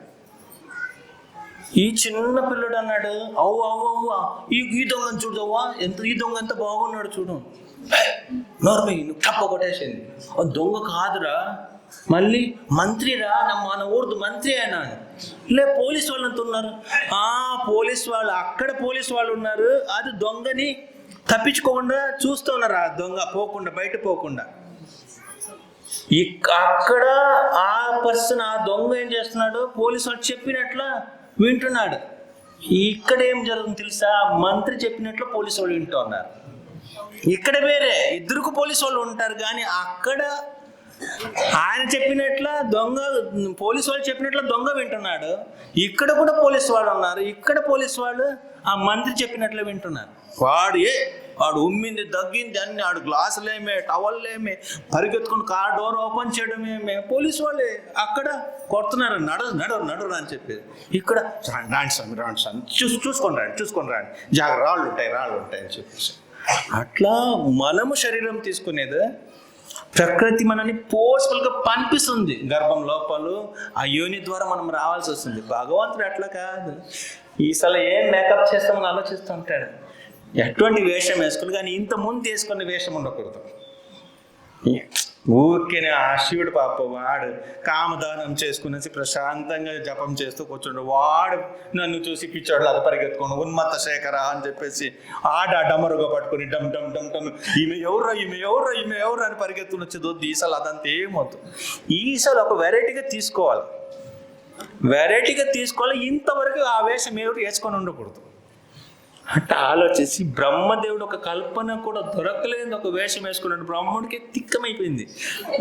ఈ చిన్న పిల్లడు అన్నాడు, అవ్వ ఈ దొంగను చూడవా, ఈ దొంగ ఎంత బాగున్నాడు చూడు. నోర్మి నువ్వు తప్ప కొట్టేసింది, దొంగ కాదురా, మళ్ళీ మంత్రిరా, మన ఊరు మంత్రి అయినా. లే పోలీసు వాళ్ళు అంత ఉన్నారు, అక్కడ పోలీసు వాళ్ళు ఉన్నారు, అది దొంగని తప్పించుకోకుండా చూస్తూ ఉన్నారు, ఆ దొంగ పోకుండా, బయట పోకుండా. అక్కడ ఆ పర్సన్, ఆ దొంగ ఏం చేస్తున్నాడు, పోలీసు వాళ్ళు చెప్పినట్ల వింటున్నాడు. ఇక్కడ ఏం జరుగుతుంది తెలుసా, మంత్రి చెప్పినట్లు పోలీసు వాళ్ళు వింటూ ఉన్నారు. ఇక్కడ వేరే ఇద్దరికి పోలీసు వాళ్ళు ఉంటారు, కానీ అక్కడ ఆయన చెప్పినట్ల దొంగ, పోలీసు వాళ్ళు చెప్పినట్లు దొంగ వింటున్నాడు. ఇక్కడ కూడా పోలీసు వాళ్ళు ఉన్నారు, ఇక్కడ పోలీసు వాళ్ళు ఆ మంత్రి చెప్పినట్లు వింటున్నారు. వాడు ఉమ్మింది, దగ్గింది అన్ని, ఆడు గ్లాసులేమే, టవల్లేమే, పరిగెత్తుకుని కార్ డోర్ ఓపెన్ చేయడమేమే, పోలీసు వాళ్ళే అక్కడ కొడుతున్నారు, నడు అని చెప్పేది. ఇక్కడ రాండి స్వామి చూసుకొని రండి, రాళ్ళు ఉంటాయి అని చెప్పేసి. అట్లా మనము శరీరం తీసుకునేది, ప్రకృతి మనల్ని ఫోర్స్ఫుల్గా పంపిస్తుంది గర్భం లోపల, ఆ యోని ద్వారా మనం రావాల్సి వస్తుంది. భగవంతుడు అట్లా కాదు, ఈసారి ఏం మేకప్ చేస్తామని ఆలోచిస్తూ ఉంటాడు, ఎటువంటి వేషం వేసుకుని, కానీ ఇంత ముందు వేసుకునే వేషం ఉండకూడదు. ఊరికేనే ఆ శివుడు పాప వాడు కామదానం చేసుకునేసి ప్రశాంతంగా జపం చేస్తూ కూర్చుండు, వాడు నన్ను చూసి పిచ్చాడు అది పరిగెత్తుకోండు, ఉన్మత్త శేఖర అని చెప్పేసి డమరుగా పట్టుకుని డమ్ డమ్ డమ్ డమ్, ఈమె ఎవరు అని పరిగెత్తుకుని వచ్చేది వద్దు. ఈసారి అదంతా ఏమవుతుంది, ఈసారి ఒక వెరైటీగా తీసుకోవాలి, ఇంతవరకు ఆ వేషం ఎవరు వేసుకొని ఉండకూడదు. అంటే ఆలోచించి బ్రహ్మదేవుడు ఒక కల్పన కూడా దొరకలేదు, ఒక వేషం వేసుకున్నాడు. బ్రహ్ముడికి తిక్కమైపోయింది,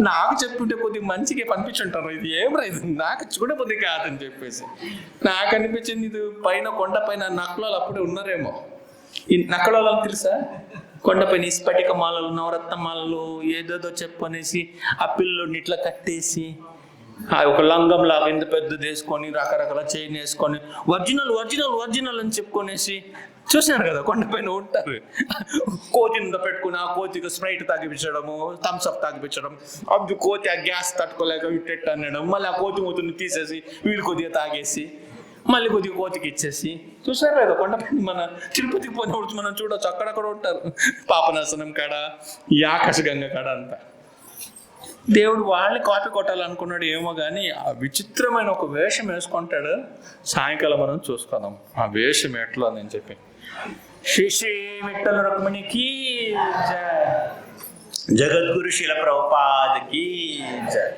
నాకు చెప్పుంటే కొద్దిగా మంచిగా పంపించుంటారు, ఇది ఏం రైతు నాకు చూడబుద్ధి కాదని చెప్పేసి. నాకు అనిపించింది, ఇది పైన కొండ పైన నక్కలు అప్పుడే ఉన్నారేమో. ఈ నక్కలని తెలుసా, కొండపైన స్ఫటిక మాలలు, నవరత్న మాలలు ఏదేదో చెప్పనేసి ఆ పిల్లోడిని ఇట్లా కట్టేసి, ఒక లంగం లాగా ఇంత పెద్దది వేసుకొని, రకరకాల చైన్ వేసుకొని, ఒరిజినల్ అని చెప్పుకొనేసి చూసినారు కదా, కొండపైన ఉంటారు. కోతిని పెట్టుకుని ఆ కోతికి స్ప్రైట్ తాగిపించడము, థమ్స్అప్ తాగిపించడం, అప్పుడు కోతి ఆ గ్యాస్ తట్టుకోలేక ఇట్టెట్టు అనడం, మళ్ళీ ఆ కోతి మూతుని తీసేసి వీళ్ళు కొద్దిగా తాగేసి మళ్ళీ కొద్దిగా కోతికి ఇచ్చేసి చూసినారు కదా. కొండపైన మన తిరుపతికి పోయినప్పుడు మనం చూడవచ్చు, అక్కడక్కడ ఉంటారు, పాపనాశనం కాడ, ఈ ఆకాశగంగ కాడ అంతా. దేవుడు వాళ్ళని కాపీ కొట్టాలనుకున్నాడు ఏమో, కానీ ఆ విచిత్రమైన ఒక వేషం వేసుకుంటాడు. సాయంకాలం మనం చూసుకుందాం ఆ వేషం ఎట్లా అని చెప్పి. శ్రీ శ్రీ విఠల రుక్మిణికి జగద్గురు శిల ప్రభుపాదకి జయ.